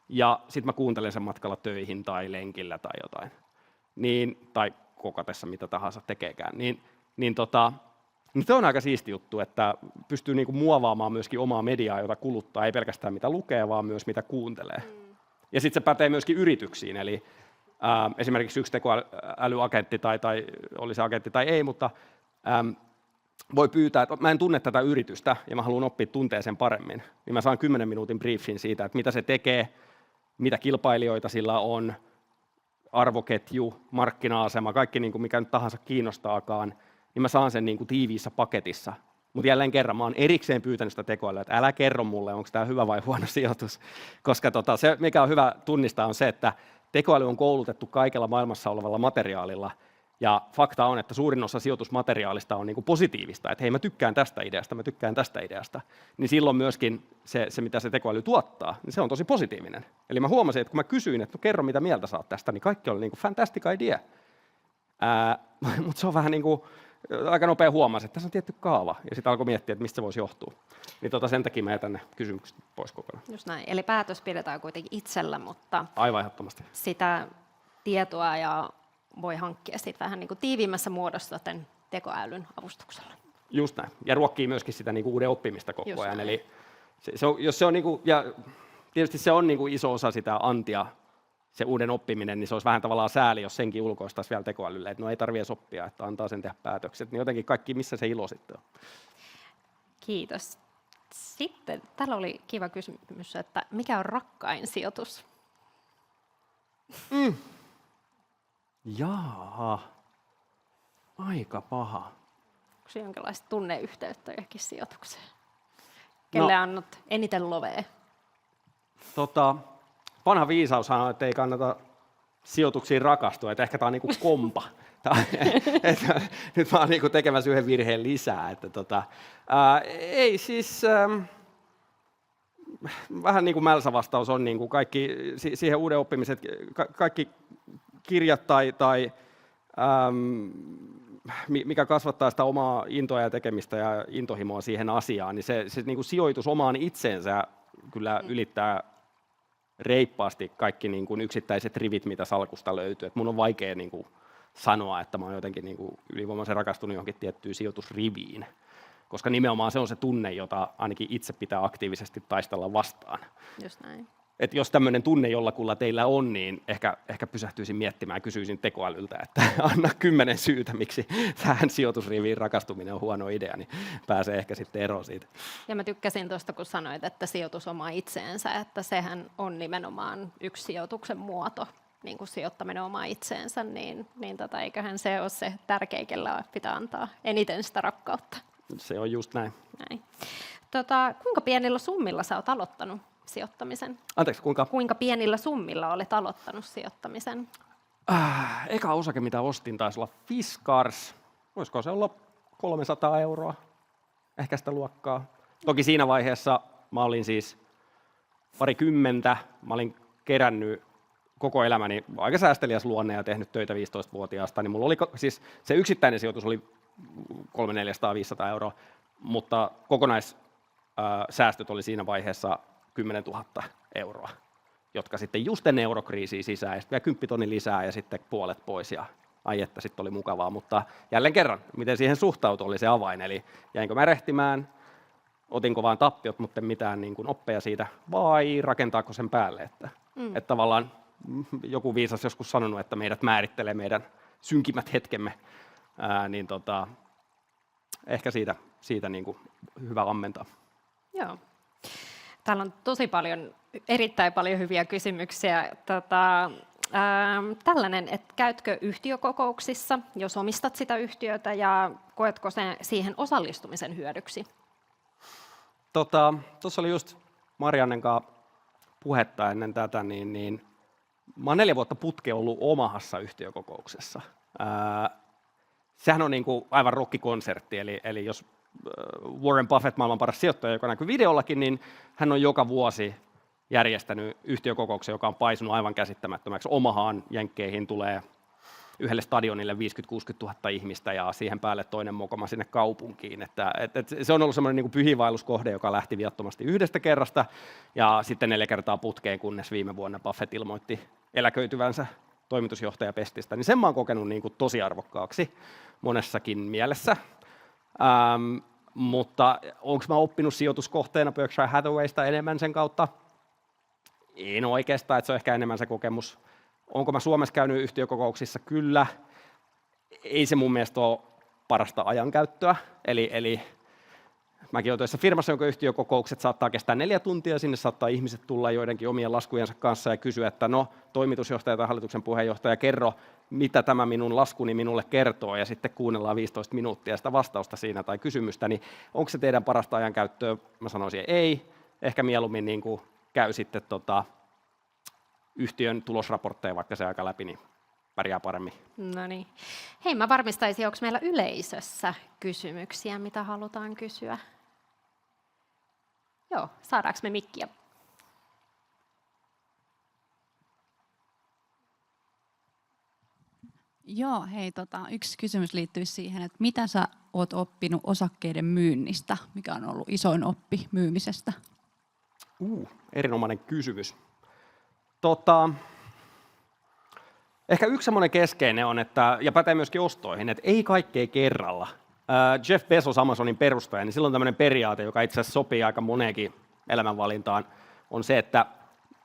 ja sitten mä kuuntelen sen matkalla töihin tai lenkillä tai jotain, tai kokatessa mitä tahansa tekeekään. Niin se on aika siisti juttu, että pystyy niinku muovaamaan myöskin omaa mediaa, jota kuluttaa, ei pelkästään mitä lukee, vaan myös mitä kuuntelee. Ja sitten se pätee myöskin yrityksiin, eli esimerkiksi yksi tekoälyagentti, tai oli se agentti tai ei, mutta voi pyytää, että mä en tunne tätä yritystä ja mä haluan oppia tuntea sen paremmin, niin mä saan 10 minuutin briefin siitä, että mitä se tekee, mitä kilpailijoita sillä on, arvoketju, markkina-asema, kaikki niin kuin mikä nyt tahansa kiinnostaakaan, niin mä saan sen niin kuin tiiviissä paketissa. Mutta jälleen kerran, mä oon erikseen pyytänyt sitä tekoälyä, että älä kerro mulle, onko tämä hyvä vai huono sijoitus, koska se, mikä on hyvä tunnistaa, on se, että tekoäly on koulutettu kaikella maailmassa olevalla materiaalilla, ja fakta on, että suurin osa sijoitusmateriaalista on niin kuin positiivista, että hei, mä tykkään tästä ideasta, niin silloin myöskin se mitä se tekoäly tuottaa, niin se on tosi positiivinen. Eli mä huomasin, että kun mä kysyin, että kerro mitä mieltä sä oot tästä, niin kaikki oli niin kuin fantastic idea. Mutta se on vähän niin kuin, aika nopea huomasi, että tässä on tietty kaava, ja sitten alkoi miettiä, että mistä se voisi johtua. Niin sen takia mä jätän ne kysymykset pois kokonaan. Just näin, eli päätös pidetään kuitenkin itsellä, mutta aivan ehdottomasti. Sitä tietoa ja voi hankkia sitten vähän niin kuin tiiviimmässä muodossa tämän tekoälyn avustuksella. Just näin. Ja ruokkii myöskin sitä niin kuin uuden oppimista koko ajan. Eli jos se on niin kuin, ja tietysti se on niin kuin iso osa sitä antia, se uuden oppiminen, niin se olisi vähän tavallaan sääli, jos senkin ulkoistaisi vielä tekoälylle, että no ei tarvitse oppia, että antaa sen tehdä päätökset. Niin jotenkin kaikki, missä se ilo sitten on. Kiitos. Sitten täällä oli kiva kysymys, että mikä on rakkain sijoitus? Jaa, aika paha. Onko se jonkinlaista tunneyhteyttä johonkin sijoitukseen? Kelle annat eniten lovea? Vanha viisaushan on, että ei kannata sijoituksiin rakastua, että ehkä tämä on niinku kompa. Nyt mä oon niinku tekemässä yhden virheen lisää. Ei siis, vähän niin kuin Mälsä-vastaus on niinku kaikki siihen uuden oppimiset, kaikki kirjat tai mikä kasvattaa sitä omaa intoa ja tekemistä ja intohimoa siihen asiaan, niin se niin kuin sijoitus omaan itseensä kyllä ylittää reippaasti kaikki niin kuin yksittäiset rivit, mitä salkusta löytyy. Et mun on vaikea niin kuin sanoa, että mä oon jotenkin niin kuin ylivoimaisen rakastunut johonkin tiettyyn sijoitusriviin, koska nimenomaan se on se tunne, jota ainakin itse pitää aktiivisesti taistella vastaan. Just näin. Et jos tämmöinen tunne jollakulla teillä on, niin ehkä pysähtyisin miettimään ja kysyisin tekoälyltä, että anna 10 syytä, miksi tähän sijoitusriviin rakastuminen on huono idea, niin pääsee ehkä sitten eroon siitä. Ja mä tykkäsin tuosta, kun sanoit, että sijoitus omaa itseensä, että sehän on nimenomaan yksi sijoituksen muoto, niin kuin sijoittaminen omaa itseensä, niin eiköhän se ole se tärkein, kellä pitää antaa eniten sitä rakkautta. Se on just näin. Kuinka pienillä summilla sä oot aloittanut sijoittamisen? Anteeksi, Kuinka pienillä summilla olet aloittanut sijoittamisen? Eka osake, mitä ostin, taisi olla Fiskars. Voisiko se olla 300 €? Ehkä sitä luokkaa. Toki siinä vaiheessa mä olin siis parikymmentä. Mä olin kerännyt koko elämäni aika säästeliäs luonne ja tehnyt töitä 15-vuotiaasta, niin mulla oli siis se yksittäinen sijoitus oli 300, 400, 500 €, mutta kokonaissäästöt oli siinä vaiheessa 10 000 €, jotka sitten just ennen eurokriisiä sisään, ja sitten vielä 10 000 lisää ja sitten puolet pois, ja ai että sitten oli mukavaa, mutta jälleen kerran, miten siihen suhtautui oli se avain, eli jäinkö mä rehtimään, otinko vaan tappiot, mutta mitään niin kuin oppeja siitä, vai rakentaako sen päälle, että tavallaan joku viisas joskus sanonut, että meidät määrittelee meidän synkimmät hetkemme, niin ehkä siitä niin kuin hyvä ammentaa. Joo. Täällä on tosi paljon, erittäin paljon hyviä kysymyksiä. Tällainen, että käytkö yhtiökokouksissa, jos omistat sitä yhtiötä, ja koetko siihen osallistumisen hyödyksi? Tuossa oli just Mariannen kanssa puhetta ennen tätä, niin mä oon 4 vuotta putkeen ollut Omahassa yhtiökokouksessa. Sehän on niin kuin aivan rockikonsertti, eli jos Warren Buffett, maailman paras sijoittaja, joka näkyy videollakin, niin hän on joka vuosi järjestänyt yhtiökokouksen, joka on paisunut aivan käsittämättömäksi. Omahaan jenkkeihin tulee yhdelle stadionille 50-60 000 ihmistä ja siihen päälle toinen mokoma sinne kaupunkiin. Että se on ollut semmoinen niin kuin pyhiinvaelluskohde, joka lähti viattomasti yhdestä kerrasta ja sitten 4 kertaa putkeen, kunnes viime vuonna Buffett ilmoitti eläköityvänsä toimitusjohtajapestistä. Niin sen mä oon kokenut niin kuin tosi arvokkaaksi monessakin mielessä. Mutta onko mä oppinut sijoituskohteena Berkshire Hathawaysta enemmän sen kautta? En oikeastaan, että se on ehkä enemmän se kokemus. Onko mä Suomessa käynyt yhtiökokouksissa? Kyllä. Ei se mun mielestä ole parasta ajankäyttöä. Eli mäkin olen töissä firmassa, jonka yhtiökokoukset saattaa kestää 4 tuntia. Sinne saattaa ihmiset tulla joidenkin omien laskujensa kanssa ja kysyä, että no, toimitusjohtaja tai hallituksen puheenjohtaja, kerro, mitä tämä minun laskuni minulle kertoo, ja sitten kuunnellaan 15 minuuttia sitä vastausta siinä tai kysymystä, niin onko se teidän parasta ajankäyttöä? Mä sanoisin, ei. Ehkä mieluummin niin kuin käy sitten yhtiön tulosraportteja vaikka se aika läpi, niin pärjää paremmin. No niin. Hei, mä varmistaisin, onko meillä yleisössä kysymyksiä, mitä halutaan kysyä? Joo, saadaanko me mikkiä? Joo, hei, yksi kysymys liittyy siihen, että mitä sä oot oppinut osakkeiden myynnistä, mikä on ollut isoin oppi myymisestä? Erinomainen kysymys. Ehkä yksi semmoinen keskeinen on, ja pätee myöskin ostoihin, että ei kaikkea kerralla. Jeff Bezos, Amazonin perustaja, niin sillä on tämmöinen periaate, joka itse asiassa sopii aika moneenkin elämänvalintaan, on se, että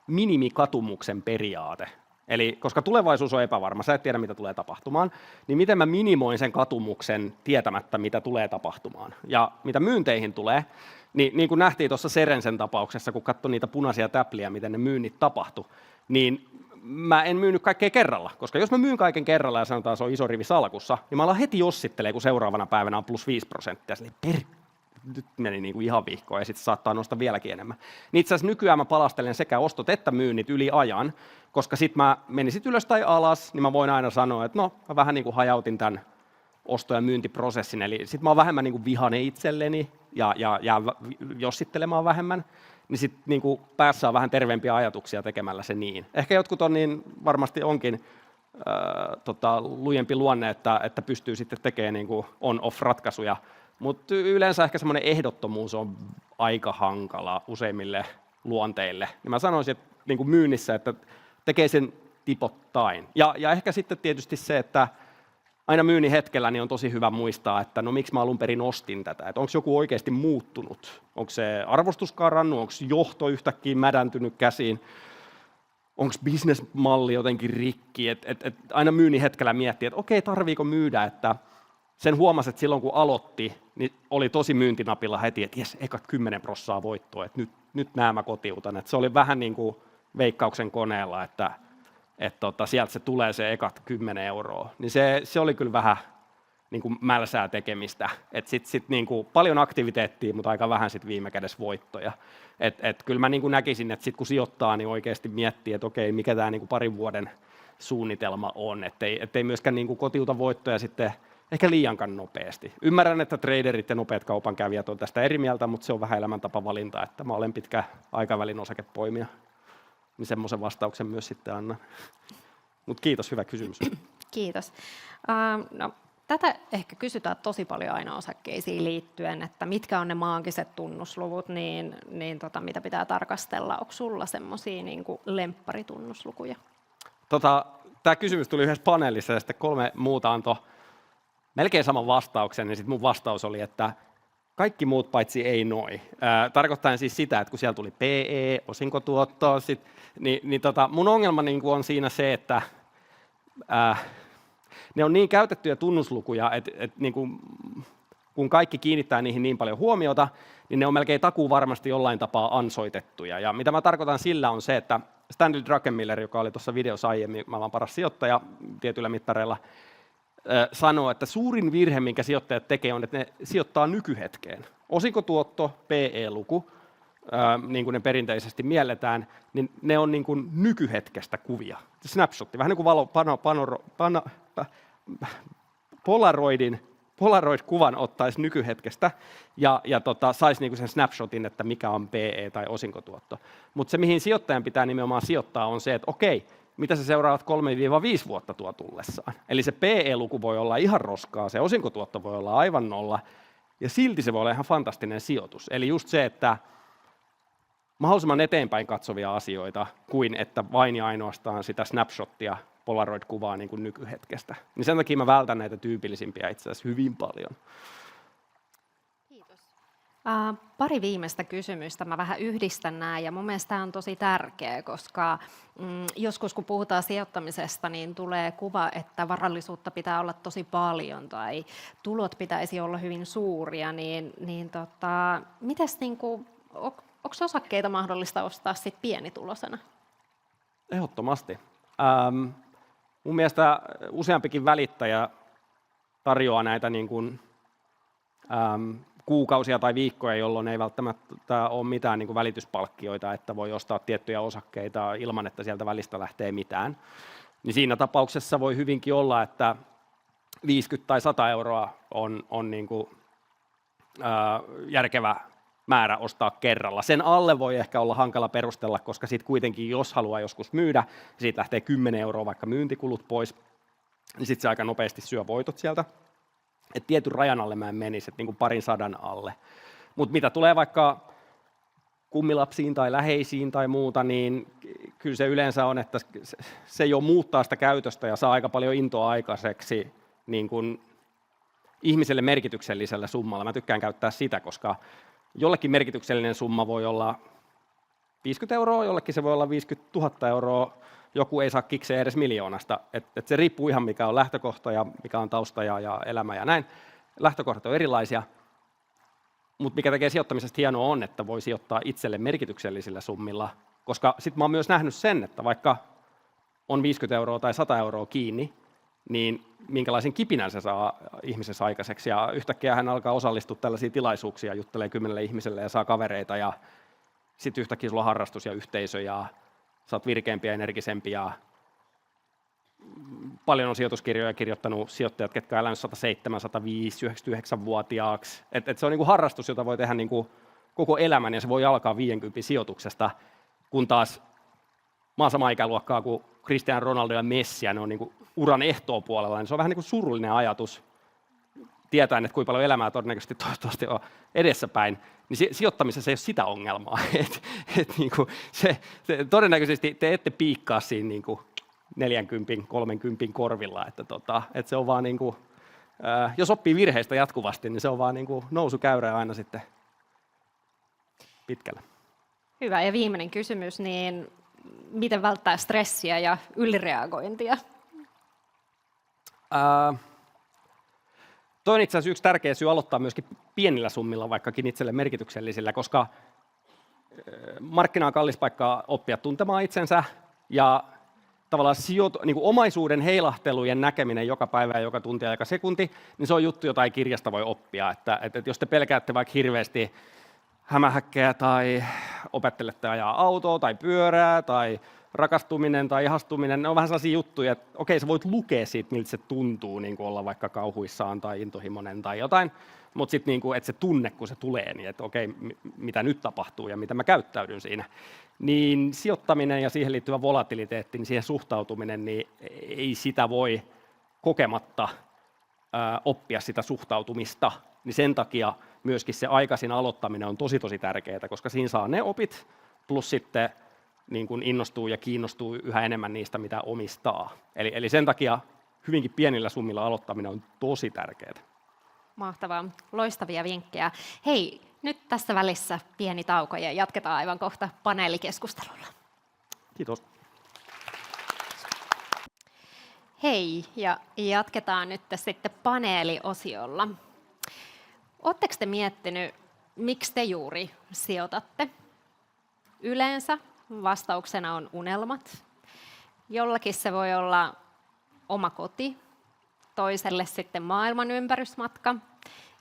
minimikatumuksen periaate. Eli koska tulevaisuus on epävarma, sä et tiedä mitä tulee tapahtumaan, niin miten mä minimoin sen katumuksen tietämättä mitä tulee tapahtumaan. Ja mitä myynteihin tulee, niin kuin nähtiin tuossa Serensen tapauksessa, kun katsoi niitä punaisia täpliä, miten ne myynnit tapahtui, niin mä en myynyt kaikkea kerralla, koska jos mä myyn kaiken kerralla ja sanotaan se on iso rivi salkussa, niin mä alan heti jossittelee, kun seuraavana päivänä on +5%. Nyt meni niin kuin ihan vihkoon ja sitten saattaa nostaa vieläkin enemmän. Niin itse asiassa nykyään mä palastelen sekä ostot että myynnit yli ajan, koska sitten mä menisit ylös tai alas, niin mä voin aina sanoa, että no mä vähän niin kuin hajautin tämän osto- ja myyntiprosessin, eli sitten mä oon vähemmän niin kuin vihainen itselleni ja jossittelemaan vähemmän, niin sitten niin kuin päässä on vähän terveempiä ajatuksia tekemällä se niin. Ehkä jotkut on niin, varmasti onkin lujempi luonne, että pystyy sitten tekemään niin kuin on-off-ratkaisuja, mutta yleensä ehkä semmoinen ehdottomuus on aika hankala useimmille luonteille. Ja mä sanoisin, että niin kuin myynnissä, että tekee sen tipottain. Ja ehkä sitten tietysti se, että aina myynnin hetkellä niin on tosi hyvä muistaa, että no miksi mä alun perin ostin tätä, että onko joku oikeasti muuttunut, onko se arvostus karannut, onko johto yhtäkkiä mädäntynyt käsiin, onko bisnesmalli jotenkin rikki, että aina myynnin hetkellä miettii, että okei, tarviiko myydä, että sen huomasi, että silloin kun aloitti, niin oli tosi myyntinapilla heti, että jes, ekat 10% voittoa, että nyt nämä mä kotiutan, että se oli vähän niin kuin Veikkauksen koneella, että sieltä se tulee se ekat 10 €, niin se oli kyllä vähän niin kuin mälsää tekemistä, että sit niin kuin paljon aktiviteettia, mutta aika vähän sit viime kädessä voittoja. Kyllä mä niin kuin näkisin, että sit kun sijoittaa, niin oikeasti miettii, että okei, mikä tämä niin kuin parin vuoden suunnitelma on, ettei myöskään niin kuin kotiuta voittoja sitten ehkä liiankaan nopeasti. Ymmärrän, että traderit ja nopeat kaupankävijät on tästä eri mieltä, mutta se on vähän elämäntapavalinta, että mä olen pitkä aikavälin osakepoimija. Niin semmoisen vastauksen myös sitten annan. Mutta kiitos, hyvä kysymys. Kiitos. No, tätä ehkä kysytään tosi paljon aina osakkeisiin liittyen, että mitkä on ne maagiset tunnusluvut, mitä pitää tarkastella. Onko sulla semmoisia niin lempparitunnuslukuja? Tämä kysymys tuli yhdessä paneelissa ja sitten 3 muuta antoi melkein saman vastauksen, niin sitten mun vastaus oli, että kaikki muut paitsi ei noi. Tarkoittaen siis sitä, että kun siellä tuli PE, osinkotuotto, mun ongelma niin on siinä se, että ne on niin käytettyjä tunnuslukuja, että niin kun kaikki kiinnittää niihin niin paljon huomiota, niin ne on melkein takuu varmasti jollain tapaa ansoitettuja. Ja mitä mä tarkoitan sillä on se, että Stanley Druckenmiller, joka oli tuossa videossa aiemmin maailman paras sijoittaja tietyillä mittareilla, sanoo, että suurin virhe, minkä sijoittajat tekee, on, että ne sijoittaa nykyhetkeen. Osinkotuotto, PE-luku, niin kuin ne perinteisesti mielletään, niin ne on niin kuin nykyhetkestä kuvia. Snapshotti, vähän niin kuin Polaroid-kuvan ottaisi nykyhetkestä ja saisi niin kuin sen snapshotin, että mikä on PE tai osinkotuotto. Mutta se, mihin sijoittajan pitää nimenomaan sijoittaa, on se, että okei, mitä se seuraavat 3-5 vuotta tuo tullessaan. Eli se PE-luku voi olla ihan roskaa, se osinkotuotto voi olla aivan nolla, ja silti se voi olla ihan fantastinen sijoitus. Eli just se, että mahdollisimman eteenpäin katsovia asioita, kuin että vain ja ainoastaan sitä snapshottia, Polaroid-kuvaa niin kuin nykyhetkestä. Niin sen takia mä vältän näitä tyypillisimpiä itse asiassa hyvin paljon. Pari viimeistä kysymystä, mä vähän yhdistän nämä ja mun mielestä tämä on tosi tärkeä, koska joskus kun puhutaan sijoittamisesta, niin tulee kuva, että varallisuutta pitää olla tosi paljon tai tulot pitäisi olla hyvin suuria, mites onko osakkeita mahdollista ostaa sit pienitulosena? Ehdottomasti. Mun mielestä useampikin välittäjä tarjoaa näitä niin kuin, kuukausia tai viikkoja, jolloin ei välttämättä ole mitään niin kuin välityspalkkioita, että voi ostaa tiettyjä osakkeita ilman, että sieltä välistä lähtee mitään. Niin siinä tapauksessa voi hyvinkin olla, että 50 tai 100 euroa on niin kuin, järkevä määrä ostaa kerralla. Sen alle voi ehkä olla hankala perustella, koska sitten kuitenkin, jos haluaa joskus myydä, siitä lähtee 10 euroa vaikka myyntikulut pois, niin sitten se aika nopeasti syö voitot sieltä. Et tietyn rajan alle mä en menisi, että niin kuin 200 alle. Mutta mitä tulee vaikka kummilapsiin tai läheisiin tai muuta, niin kyllä se yleensä on, että se jo muuttaa sitä käytöstä ja saa aika paljon intoa aikaiseksi niin kuin ihmiselle merkityksellisellä summalla. Mä tykkään käyttää sitä, koska jollekin merkityksellinen summa voi olla 50 euroa, jollekin se voi olla 50 000 euroa, joku ei saa kikseä edes miljoonasta. Et se riippuu ihan mikä on lähtökohta ja mikä on tausta ja elämä ja näin. Lähtökohdat on erilaisia, mutta mikä tekee sijoittamisesta hienoa on, että voi sijoittaa itselle merkityksellisillä summilla, koska sitten mä oon myös nähnyt sen, että vaikka on 50 euroa tai 100 euroa kiinni, niin minkälaisen kipinän se saa ihmisessä aikaiseksi. Ja yhtäkkiä hän alkaa osallistua tällaisiin tilaisuuksia, juttelee 10 ihmiselle ja saa kavereita. Ja sitten yhtäkkiä sulla on harrastus ja yhteisö ja sä oot virkeämpi ja energisempi. Ja paljon on sijoituskirjoja kirjoittanut sijoittajat, ketkä on elänyt 107, 105, 99-vuotiaaksi. Et se on niinku harrastus, jota voi tehdä niinku koko elämän ja se voi alkaa 50 sijoituksesta, kun taas mä oon samaa ikäluokkaa kuin Cristiano Ronaldo ja Messi, ja ne on niinku uran ehtoopuolella, niin se on vähän niin kuin surullinen ajatus, tietäen, että kuinka paljon elämää todennäköisesti toivottavasti on edessäpäin, niin sijoittamisessa ei ole sitä ongelmaa. Niinku todennäköisesti te ette piikkaa siinä niinku 40, 30 korvilla, että se on vaan niinku, jos oppii virheistä jatkuvasti, niin se on vaan niinku nousukäyrä aina sitten pitkällä. Hyvä, ja viimeinen kysymys, niin miten välttää stressiä ja ylireagointia? Toi on itse asiassa yksi tärkeä syy aloittaa myöskin pienillä summilla, vaikkakin itselle merkityksellisillä, koska markkina on kallis paikka oppia tuntemaan itsensä ja tavallaan niin kuin omaisuuden heilahtelujen näkeminen joka päivä ja joka tunti ja joka sekunti, niin se on juttu, jota ei kirjasta voi oppia. Että jos te pelkäätte vaikka hirveästi hämähäkkejä tai opettelette ajaa autoa tai pyörää tai rakastuminen tai ihastuminen, ne on vähän sellaisia juttuja, että okei, sä voit lukea siitä, miltä se tuntuu niin kuin olla vaikka kauhuissaan tai intohimoinen tai jotain, mutta sitten niin kuin, että se tunne, kun se tulee, niin että okei, mitä nyt tapahtuu ja mitä mä käyttäydyn siinä, niin sijoittaminen ja siihen liittyvä volatiliteetti, niin siihen suhtautuminen, niin ei sitä voi kokematta oppia sitä suhtautumista, niin sen takia myöskin se aikaisin aloittaminen on tosi tärkeää, koska siinä saa ne opit, plus sitten niin kuin innostuu ja kiinnostuu yhä enemmän niistä, mitä omistaa. Eli sen takia hyvinkin pienillä summilla aloittaminen on tosi tärkeää. Mahtavaa, loistavia vinkkejä. Hei, nyt tässä välissä pieni tauko ja jatketaan aivan kohta paneelikeskustelulla. Kiitos. Hei, ja jatketaan nyt sitten paneeliosiolla. Oletteko te miettinyt, miksi te juuri sijoitatte? Yleensä vastauksena on unelmat. Jollakin se voi olla oma koti, toiselle sitten maailman ympärysmatka.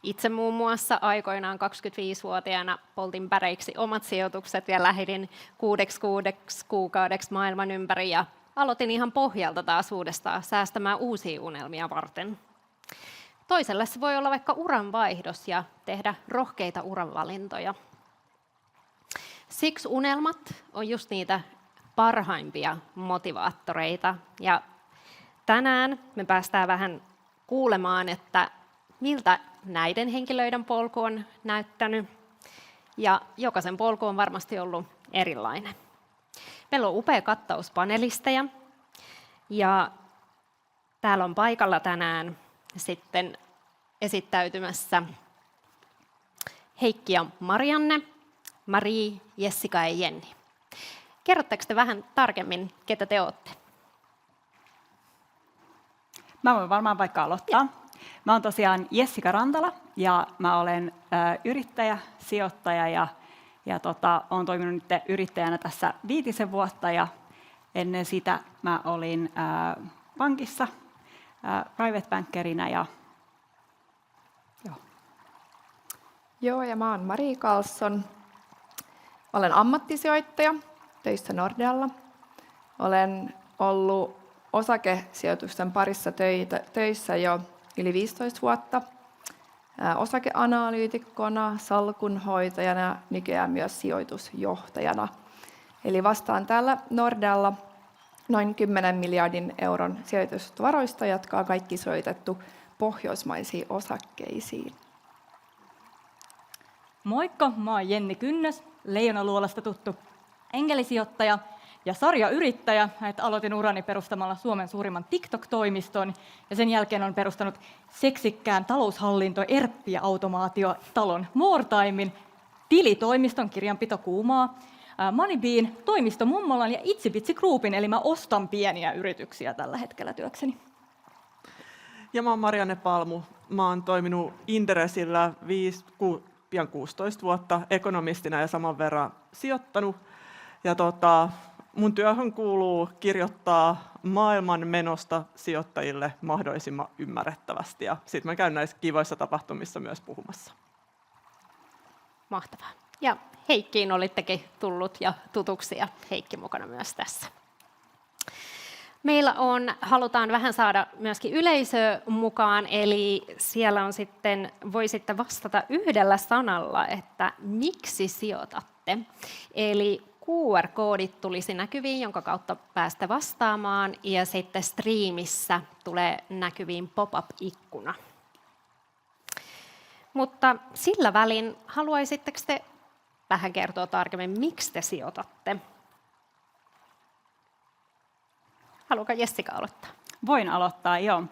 Itse muun muassa aikoinaan 25-vuotiaana poltin päreiksi omat sijoitukset ja lähdin 6 kuukaudeksi maailman ympäri ja aloitin ihan pohjalta taas uudestaan säästämään uusia unelmia varten. Toiselle se voi olla vaikka uranvaihdos ja tehdä rohkeita uranvalintoja. Siksi unelmat on just niitä parhaimpia motivaattoreita. Ja tänään me päästään vähän kuulemaan, että miltä näiden henkilöiden polku on näyttänyt. Ja jokaisen polku on varmasti ollut erilainen. Meillä on upea kattaus panelisteja. Ja täällä on paikalla tänään sitten esittäytymässä Heikki ja Marianne, Marie, Jessica ja Jenni. Kerrotteko te vähän tarkemmin, ketä te olette? Mä voin varmaan vaikka aloittaa. Mä oon tosiaan Jessica Rantala ja mä olen yrittäjä, sijoittaja ja oon toiminut nyt yrittäjänä tässä 5 vuotta ja ennen sitä mä olin pankissa private bankerina ja Joo, ja mä oon Marie Karlsson. Olen ammattisijoittaja töissä Nordealla. Olen ollut osakesijoitusten parissa töissä jo yli 15 vuotta. Osakeanalyytikkona, salkunhoitajana, nykyään myös sijoitusjohtajana. Eli vastaan täällä Nordealla noin 10 miljardin euron sijoitusvaroista, jotka on kaikki sijoitettu pohjoismaisiin osakkeisiin. Moikka, mä oon Jenni Kynnös, Leijonaluolasta tuttu enkelisijoittaja ja sarjayrittäjä. Aloitin urani perustamalla Suomen suurimman TikTok-toimiston ja sen jälkeen on perustanut seksikkään taloushallinto ERP-automaatiotalon Moretimen, tilitoimiston Kirjanpito Kuumaa, Moneybean, toimisto Mummolan ja Itsibitsi Groupin, eli mä ostan pieniä yrityksiä tällä hetkellä työkseni. Ja mä oon Marianne Palmu. Mä oon toiminut Inderesillä pian 16 vuotta ekonomistina ja saman verran sijoittanut. Ja mun työhön kuuluu kirjoittaa maailman menosta sijoittajille mahdollisimman ymmärrettävästi. Ja sitten mä käyn näissä kivoissa tapahtumissa myös puhumassa. Mahtavaa. Ja Heikkiin olittekin tullut ja tutuksi ja Heikki mukana myös tässä. Meillä halutaan vähän saada myöskin yleisö mukaan, eli siellä on voi sitten vastata yhdellä sanalla, että miksi sijoitatte. Eli QR-koodit tulisi näkyviin, jonka kautta päästä vastaamaan, ja sitten striimissä tulee näkyviin pop-up-ikkuna. Mutta sillä välin haluaisitteko te vähän kertoa tarkemmin, miksi te sijoitatte? Haluatko Jessica aloittaa? Voin aloittaa, joo.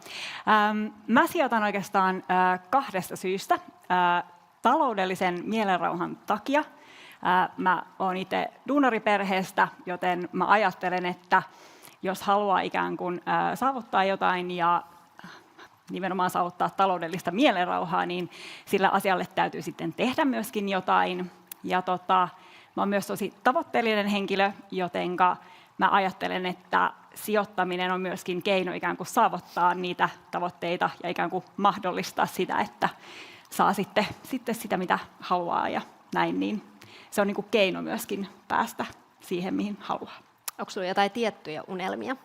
Mä sijoitan oikeastaan 2 syystä. Taloudellisen mielenrauhan takia. Mä oon itse duunariperheestä, joten mä ajattelen, että jos haluaa ikään kuin saavuttaa jotain ja nimenomaan saavuttaa taloudellista mielenrauhaa, niin sillä asialle täytyy sitten tehdä myöskin jotain. Ja mä oon myös tosi tavoitteellinen henkilö, jotenka mä ajattelen, että sijoittaminen on myöskin keino ikään kuin saavuttaa niitä tavoitteita ja ikään kuin mahdollistaa sitä, että saa sitten sitä, mitä haluaa ja näin. Niin se on niin kuin keino myöskin päästä siihen, mihin haluaa. Onko sinulla jotain tiettyjä unelmia?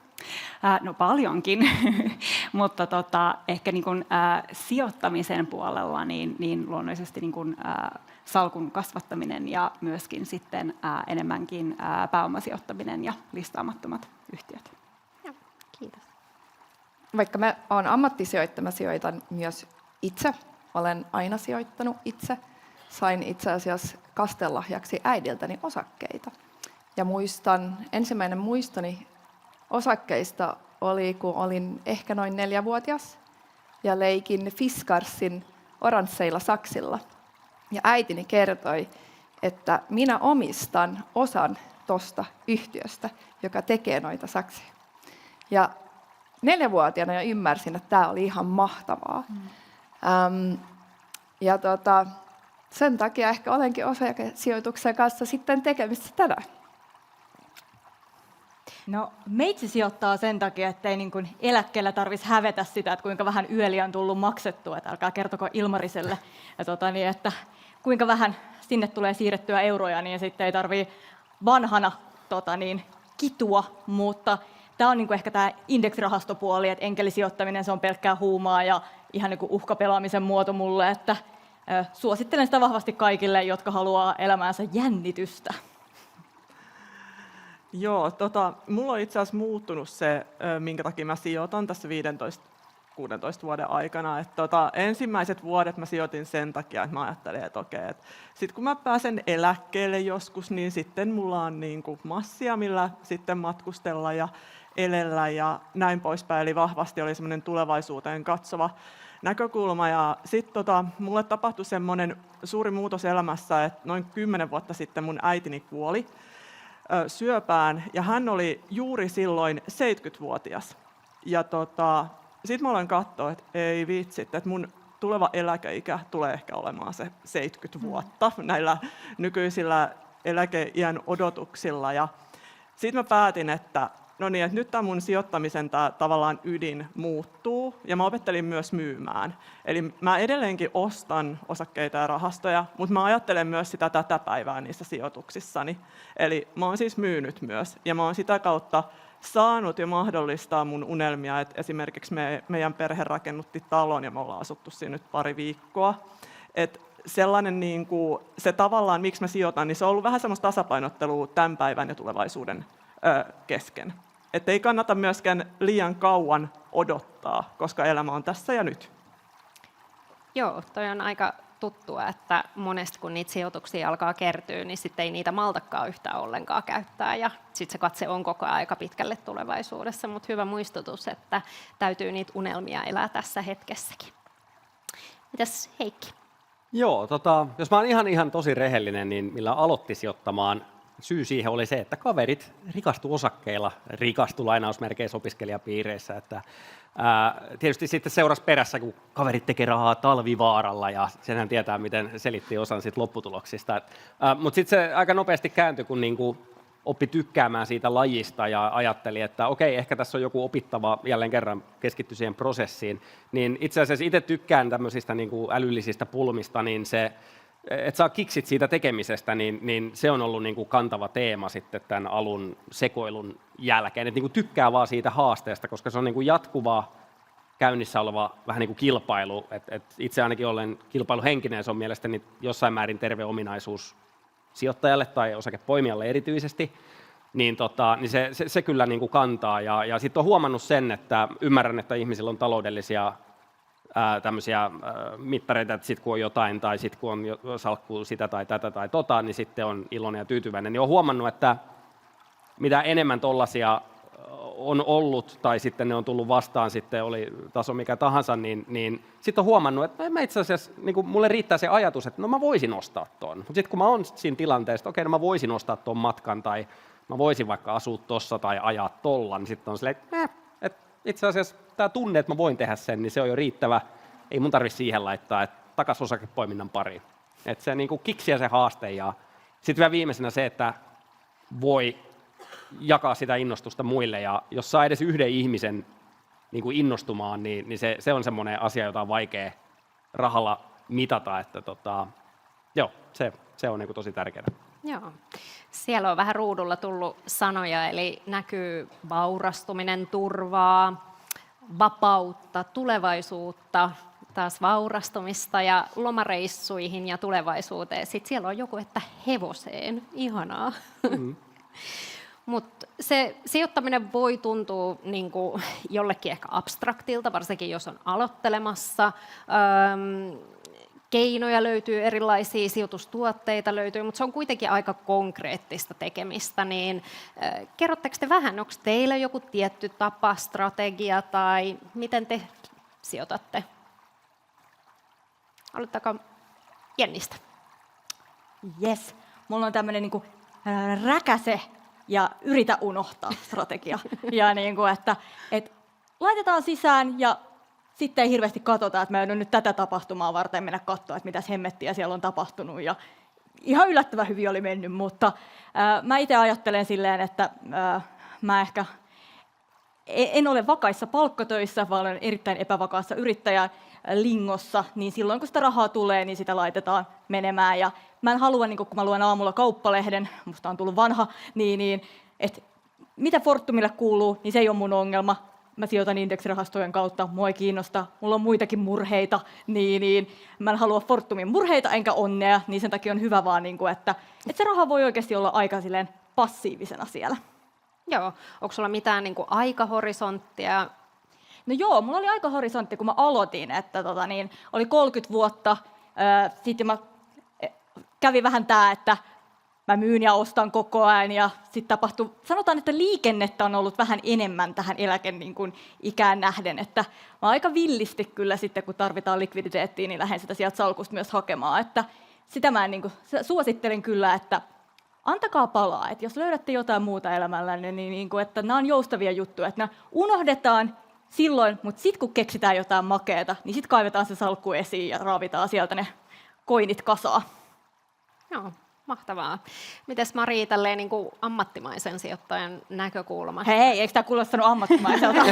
No paljonkin, mutta ehkä niin kuin, sijoittamisen puolella niin luonnollisesti niin kuin, salkun kasvattaminen ja myöskin sitten enemmänkin pääomasijoittaminen ja listaamattomat yhtiöt. Joo, kiitos. Vaikka mä oon ammattisijoittaja, mä sijoitan myös itse. Olen aina sijoittanut itse. Sain itse asiassa kastellahjaksi äidiltäni osakkeita. Ja ensimmäinen muistoni osakkeista oli, kun olin ehkä noin 4-vuotias ja leikin Fiskarsin oransseilla saksilla. Ja äitini kertoi, että minä omistan osan tuosta yhtiöstä, joka tekee noita sakseja. Ja 4-vuotiaana jo ymmärsin, että tämä oli ihan mahtavaa. Sen takia ehkä olenkin osakesijoituksen kanssa sitten tekemisissä tänään. No, meitsi sijoittaa sen takia, ettei niin kuin eläkkeellä tarvitsisi hävetä sitä, että kuinka vähän yöliä on tullut maksettua. Että älkää kertoko Ilmariselle, että kuinka vähän sinne tulee siirrettyä euroja, niin sitten ei tarvitse vanhana kitua. Mutta tämä on niin kuin ehkä tämä indeksirahastopuoli, että enkelisijoittaminen se on pelkkää huumaa ja ihan niin kuin uhkapelaamisen muoto mulle, että suosittelen sitä vahvasti kaikille, jotka haluaa elämäänsä jännitystä. Joo, mulla on itse asiassa muuttunut se, minkä takia mä sijoitan tässä 15-16 vuoden aikana. Ensimmäiset vuodet mä sijoitin sen takia, että mä ajattelin, että okei, sitten kun mä pääsen eläkkeelle joskus, niin sitten mulla on niin kuin massia, millä sitten matkustella ja elellä ja näin poispäin. Eli vahvasti oli semmoinen tulevaisuuteen katsova näkökulma. Ja sitten mulle tapahtui semmoinen suuri muutos elämässä, että noin 10 vuotta sitten mun äitini kuoli syöpään, ja hän oli juuri silloin 70-vuotias. Ja sitten mä aloin katsoa, että ei vitsit, että mun tuleva eläkeikä tulee ehkä olemaan se 70 vuotta näillä nykyisillä eläkeiän odotuksilla. Ja sitten mä päätin, että no niin, että nyt tämä mun sijoittamisen tavallaan ydin muuttuu, ja mä opettelin myös myymään. Eli mä edelleenkin ostan osakkeita ja rahastoja, mutta mä ajattelen myös sitä tätä päivää niissä sijoituksissani. Eli mä oon siis myynyt myös, ja mä oon sitä kautta saanut jo mahdollistaa mun unelmia, että esimerkiksi meidän perhe rakennutti talon, ja me ollaan asuttu siinä nyt pari viikkoa. Et sellainen, niin kuin, se tavallaan, miksi mä sijoitan, niin se on ollut vähän semmoista tasapainottelua tämän päivän ja tulevaisuuden kesken. Että ei kannata myöskään liian kauan odottaa, koska elämä on tässä ja nyt. Joo, toi on aika tuttua, että monesti kun niitä sijoituksia alkaa kertyä, niin sitten ei niitä maltakaan yhtään ollenkaan käyttää. Ja sitten se katse on koko ajan aika pitkälle tulevaisuudessa, mutta hyvä muistutus, että täytyy niitä unelmia elää tässä hetkessäkin. Mitäs Heikki? Joo, jos mä oon ihan tosi rehellinen, niin millä aloitti sijoittamaan, syy siihen oli se, että kaverit rikastu osakkeilla, rikastu lainausmerkeissä opiskelijapiireissä. Että, tietysti sitten seurasi perässä, kun kaverit teki rahaa Talvivaaralla, ja senhän tietää, miten selitti osan sit lopputuloksista. Mutta sitten se aika nopeasti kääntyi, kun niinku oppi tykkäämään siitä lajista ja ajatteli, että okei, ehkä tässä on joku opittava, jälleen kerran keskittyi siihen prosessiin. Niin itse asiassa itse tykkään tämmöisistä niinku älyllisistä pulmista, niin se, että saa kiksit siitä tekemisestä, niin se on ollut niin kuin kantava teema sitten tämän alun sekoilun jälkeen. Että niin kuin tykkää vaan siitä haasteesta, koska se on niin kuin jatkuvaa käynnissä oleva vähän niin kuin kilpailu. Et itse ainakin olen kilpailuhenkinen, se on mielestäni jossain määrin terve ominaisuus sijoittajalle tai osakepoimijalle erityisesti. Niin se kyllä niin kuin kantaa. Ja sitten on huomannut sen, että ymmärrän, että ihmisillä on taloudellisia tämmöisiä mittareita, että sitten kun on jotain tai sitten kun on salkkuu sitä tai tätä tai niin sitten on iloinen ja tyytyväinen. Niin olen huomannut, että mitä enemmän tollaisia on ollut tai sitten ne on tullut vastaan, sitten oli taso mikä tahansa, niin sitten on huomannut, että mä itse asiassa, niin kuin mulle riittää se ajatus, että no mä voisin ostaa ton. Mutta sitten kun mä oon siinä tilanteessa, että okei, no mä voisin ostaa ton matkan tai mä voisin vaikka asua tossa tai ajaa tolla, niin sitten on silleen, että itse asiassa tämä tunne, että mä voin tehdä sen, niin se on jo riittävä. Ei mun tarvitse siihen laittaa, että takaisin osakepoiminnan pariin. Että se niin kuin kiksiä se haaste. Ja sitten vielä viimeisenä se, että voi jakaa sitä innostusta muille. Ja jos saa edes yhden ihmisen niin kuin innostumaan, niin se on semmoinen asia, jota on vaikea rahalla mitata. Että joo, se on niin kuin tosi tärkeää. Joo. Siellä on vähän ruudulla tullut sanoja, eli näkyy vaurastuminen, turvaa, vapautta, tulevaisuutta, taas vaurastumista ja lomareissuihin ja tulevaisuuteen. Sitten siellä on joku, että hevoseen. Ihanaa. Mutta se sijoittaminen voi tuntua niin kuin jollekin ehkä abstraktilta, varsinkin jos on aloittelemassa. Keinoja löytyy, erilaisia sijoitustuotteita löytyy, mutta se on kuitenkin aika konkreettista tekemistä. Niin, kerrotteko te vähän, onko teillä joku tietty tapa, strategia tai miten te sijoitatte? Aloittakaa Jennistä. Yes. Mulla on tämmöinen niinku räkäse ja yritä unohtaa strategia. Ja niinku, että laitetaan sisään ja sitten ei hirveästi katsota, että mä en ole nyt tätä tapahtumaa varten mennä katsoa, että mitäs hemmettiä siellä on tapahtunut. Ja ihan yllättävän hyvin oli mennyt, mutta mä itse ajattelen silleen, että mä ehkä en ole vakaissa palkkatöissä, vaan olen erittäin epävakaassa yrittäjälingossa, niin silloin kun sitä rahaa tulee, niin sitä laitetaan menemään. Ja mä en halua, niin kun mä luen aamulla Kauppalehden, musta on tullut vanha, niin että mitä Fortumille kuuluu, niin se ei ole mun ongelma. Mä sijoitan indeksirahastojen kautta, mua ei kiinnosta, mulla on muitakin murheita, niin mä en halua Fortumin murheita enkä onnea, niin sen takia on hyvä vaan, että se raha voi oikeasti olla aika silleen passiivisena siellä. Joo, onko sulla mitään niin kuin aikahorisonttia? No joo, mulla oli aikahorisontti, kun mä aloitin, että oli 30 vuotta, sitten mä kävi vähän tää, että mä myyn ja ostan koko ajan ja sitten tapahtui, sanotaan, että liikennettä on ollut vähän enemmän tähän ikään nähden, että mä aika villisti kyllä sitten, kun tarvitaan likviditeettiä, niin lähden sitä sieltä salkusta myös hakemaan, että sitä mä suosittelen kyllä, että antakaa palaa, että jos löydätte jotain muuta elämällänne, niin että nämä on joustavia juttuja, että nämä unohdetaan silloin, mutta sitten kun keksitään jotain makeata, niin sitten kaivetaan se salkku esiin ja raavitaan sieltä ne koinit kasaa. Joo, mahtavaa. Mites Mari, tälleen niin kuin ammattimaisen sijoittajan näkökulmasta? Hei, eikö tämä kuulostanut ammattimaiselta?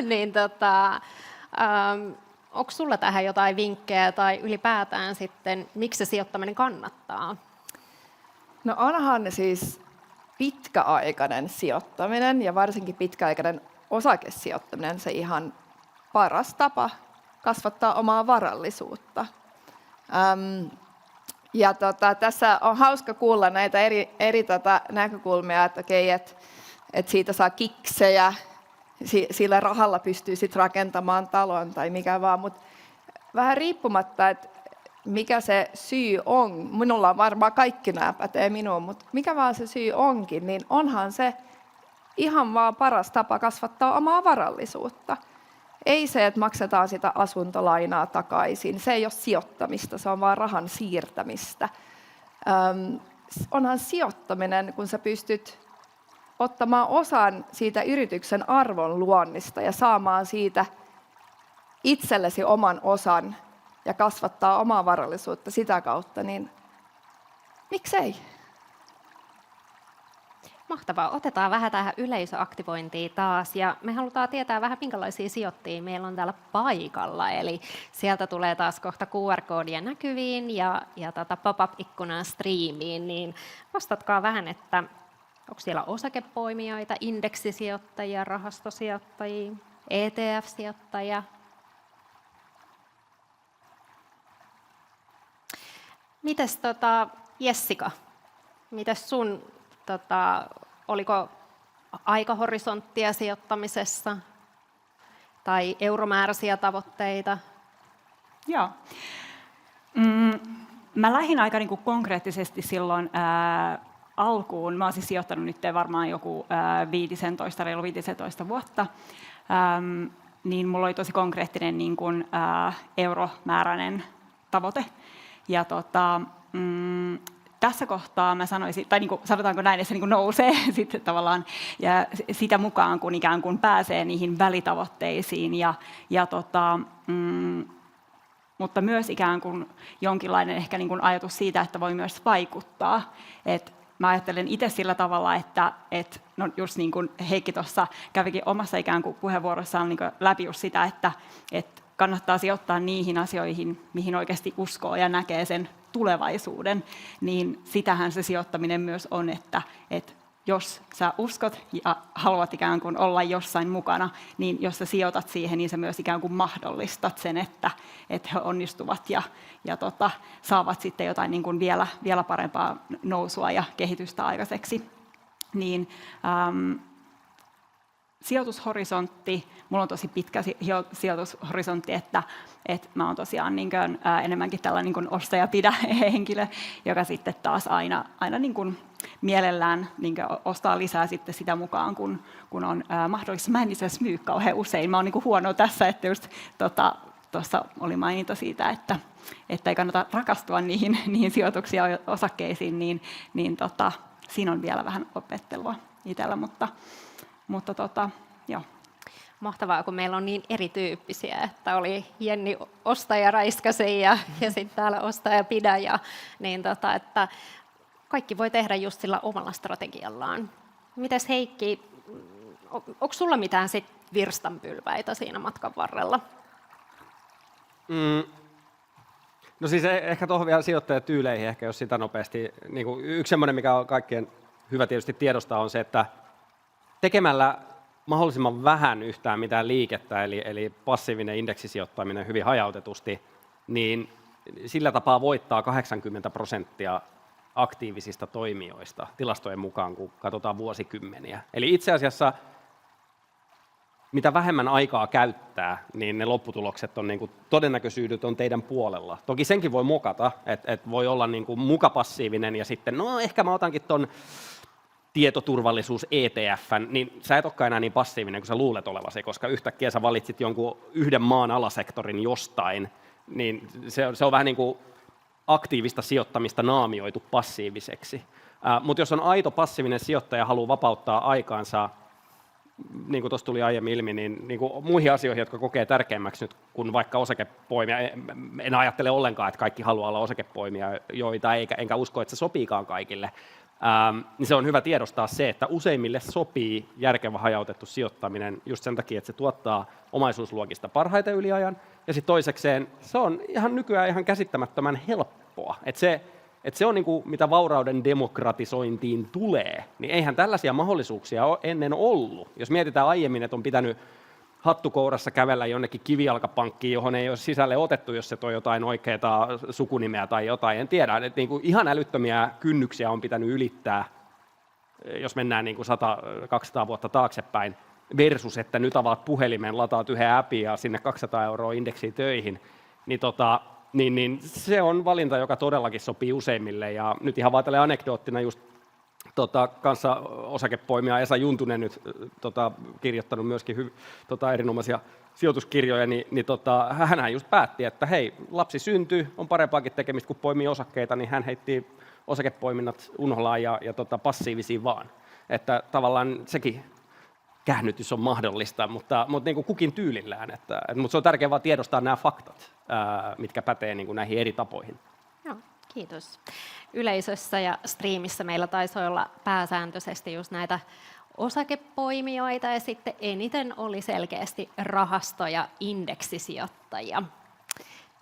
Niin, onko sulla tähän jotain vinkkejä tai ylipäätään sitten, miksi se sijoittaminen kannattaa? No onhan siis pitkäaikainen sijoittaminen ja varsinkin pitkäaikainen osakesijoittaminen se ihan paras tapa kasvattaa omaa varallisuutta. Tässä on hauska kuulla näitä eri näkökulmia, että okei, et siitä saa kiksejä, sillä rahalla pystyy sit rakentamaan talon tai mikä vaan, mutta vähän riippumatta, että mikä se syy on, minulla on varmaan kaikki nämä pätee minuun, mutta mikä vaan se syy onkin, niin onhan se ihan vaan paras tapa kasvattaa omaa varallisuutta. Ei se, että maksetaan sitä asuntolainaa takaisin, se ei ole sijoittamista, se on vaan rahan siirtämistä. Onhan sijoittaminen, kun sä pystyt ottamaan osan siitä yrityksen arvon luonnista ja saamaan siitä itsellesi oman osan ja kasvattaa omaa varallisuutta sitä kautta, niin miksei? Mahtavaa. Otetaan vähän tähän yleisöaktivointiin taas ja me halutaan tietää vähän minkälaisia sijoittajia meillä on täällä paikalla. Eli sieltä tulee taas kohta QR-koodia näkyviin ja pop-up-ikkunaa striimiin, niin vastatkaa vähän, että onko siellä osakepoimijoita, indeksisijoittajia, rahastosijoittajia, ETF-sijoittajia? Mites Jessica, mites sun, oliko aikahorisonttia sijoittamisessa tai euromääräisiä tavoitteita? Joo. Mä lähdin aika konkreettisesti silloin alkuun. Mä oon siis sijoittanut nyt varmaan joku 15 vuotta. Niin mulla oli tosi konkreettinen euromääräinen tavoite. Ja tässä kohtaa mä sanoisin, tai sanotaanko näin, että se nousee sitten tavallaan ja sitä mukaan, kun ikään kuin pääsee niihin välitavoitteisiin. Mutta myös ikään kuin jonkinlainen ehkä ajatus siitä, että voi myös vaikuttaa. Mä ajattelen itse sillä tavalla, että no just niin kuin Heikki tuossa kävikin omassa ikään kuin puheenvuorossaan läpi just sitä, että kannattaa sijoittaa niihin asioihin, mihin oikeasti uskoo ja näkee sen tulevaisuuden, niin sitähän se sijoittaminen myös on, että jos sä uskot ja haluat ikään kuin olla jossain mukana, niin jos sä sijoitat siihen, niin sä myös ikään kuin mahdollistat sen, että he onnistuvat ja saavat sitten jotain niin kuin vielä parempaa nousua ja kehitystä aikaiseksi. Niin, sijoitushorisontti, mulla on tosi pitkä sijoitushorisontti, että mä oon tosiaan niin kuin, enemmänkin tällainen niin kuin osta-ja-pidä-henkilö, joka sitten taas aina niin kuin mielellään niin kuin ostaa lisää sitten sitä mukaan, kun on mahdollista. Mä en itse asiassa myy kauhean usein, mä oon niin kuin huono tässä, että just tuossa oli maininta siitä, että ei kannata rakastua niihin sijoituksiin ja osakkeisiin, niin siinä on vielä vähän opettelua itsellä, mutta joo. Mahtavaa, kun meillä on niin erityyppisiä, että oli Jenni ostaja raiskasi ja sitten täällä ostaja pidä, niin että kaikki voi tehdä just sillä omalla strategiallaan. Mites Heikki, onko sulla mitään sit virstanpylväitä siinä matkan varrella? No siis ehkä tuohon vielä sijoittajatyyleihin, ehkä jos sitä nopeasti. Niin kuin yksi semmoinen, mikä on kaikkien hyvä tietysti tiedostaa, on se, että tekemällä mahdollisimman vähän yhtään mitään liikettä, eli passiivinen indeksisijoittaminen hyvin hajautetusti, niin sillä tapaa voittaa 80% aktiivisista toimijoista tilastojen mukaan, kun katsotaan vuosikymmeniä. Eli itse asiassa mitä vähemmän aikaa käyttää, niin ne lopputulokset on, niin kuin, todennäköisyydet on teidän puolella. Toki senkin voi mokata, että voi olla niin kuin muka passiivinen ja sitten, no ehkä mä otankin ton tietoturvallisuus ETF:n, niin sä et olekaan enää niin passiivinen kuin sä luulet olevasi, koska yhtäkkiä sä valitsit jonkun yhden maan alasektorin jostain, niin se on vähän niin kuin aktiivista sijoittamista naamioitu passiiviseksi. Mutta jos on aito passiivinen sijoittaja ja haluaa vapauttaa aikaansa, niin kuin tuossa tuli aiemmin ilmi, niin kuin muihin asioihin, jotka kokee tärkeämmäksi nyt kuin vaikka osakepoimia, en ajattele ollenkaan, että kaikki haluaa olla osakepoimia, joita enkä usko, että se sopiikaan kaikille, niin se on hyvä tiedostaa se, että useimmille sopii järkevä hajautettu sijoittaminen just sen takia, että se tuottaa omaisuusluokista parhaiten yli ajan, ja sitten toisekseen se on ihan nykyään ihan käsittämättömän helppoa, että se on niin kuin, mitä vaurauden demokratisointiin tulee, niin eihän tällaisia mahdollisuuksia ole ennen ollut. Jos mietitään aiemmin, että on pitänyt hattukourassa kävellä jonnekin kivijalkapankkiin, johon ei ole sisälle otettu, jos se toi jotain oikeaa sukunimeä tai jotain, en tiedä. Että niin kuin ihan älyttömiä kynnyksiä on pitänyt ylittää, jos mennään niin kuin 100-200 vuotta taaksepäin, versus, että nyt avaat puhelimen, lataat yhden appin ja sinne 200 € indeksiin töihin, niin se on valinta, joka todellakin sopii useimmille. Ja nyt ihan vaan tälle anekdoottina just kanssa osakepoimija Esa Juntunen nyt kirjoittanut myöskin erinomaisia sijoituskirjoja, niin hänhän just päätti, että hei, lapsi syntyy, on parempaakin tekemistä kuin poimii osakkeita, niin hän heitti osakepoiminnat unholaan ja passiivisiin vaan. Että tavallaan sekin käännytys on mahdollista, mutta niin kuin kukin tyylillään. Mutta se on tärkeää vaan tiedostaa nämä faktat, mitkä pätee niin kuin näihin eri tapoihin. Joo, kiitos. Yleisössä ja striimissä meillä taisi olla pääsääntöisesti just näitä osakepoimijoita ja sitten eniten oli selkeästi rahasto- ja indeksisijoittajia.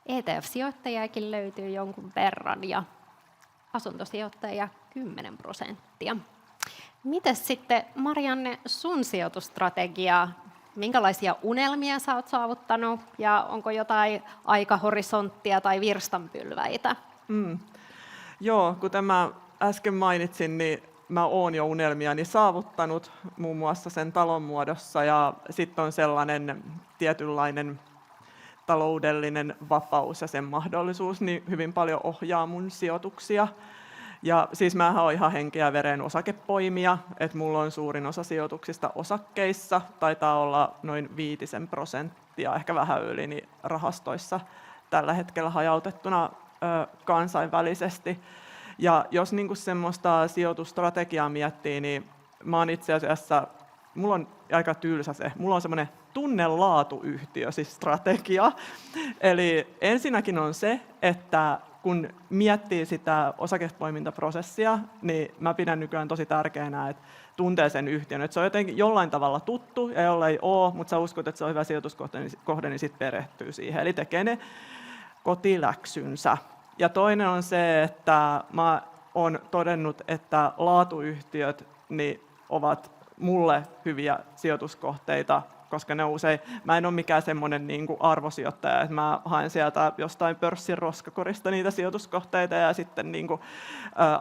ETF-sijoittajiakin löytyy jonkun verran ja asuntosijoittajia 10%. Mites sitten, Marianne, sun sijoitusstrategia? Minkälaisia unelmia sä oot saavuttanut ja onko jotain aikahorisonttia tai virstanpylväitä? Joo, kuten mä äsken mainitsin, niin mä oon jo unelmiani saavuttanut muun muassa sen talon muodossa ja sitten on sellainen tietynlainen taloudellinen vapaus ja sen mahdollisuus niin hyvin paljon ohjaa mun sijoituksia. Ja siis mähän olen ihan henkeä ja veren osakepoimija, että mulla on suurin osa sijoituksista osakkeissa, taitaa olla noin 5%, ehkä vähän yli, niin rahastoissa tällä hetkellä hajautettuna kansainvälisesti. Ja jos niin semmoista sijoitusstrategiaa miettii, niin mä oon itse asiassa mulla on aika tylsä se. Mulla on semmoinen tunnelaatuyhtiö, siis strategia. Eli ensinnäkin on se, että kun miettii sitä osakepoimintaprosessia, niin mä pidän nykyään tosi tärkeänä, että tuntee sen yhtiön. Että se on jotenkin jollain tavalla tuttu, ja jollei ole, mutta sä uskot, että se on hyvä sijoituskohde, niin sitten perehtyy siihen. Eli tekee ne kotiläksynsä. Ja toinen on se, että mä oon todennut, että laatuyhtiöt niin ovat mulle hyviä sijoituskohteita, koska ne usein, mä en ole mikään semmoinen niin kuin arvosijoittaja, että mä haen sieltä jostain pörssin roskakorista niitä sijoituskohteita ja sitten niin kuin,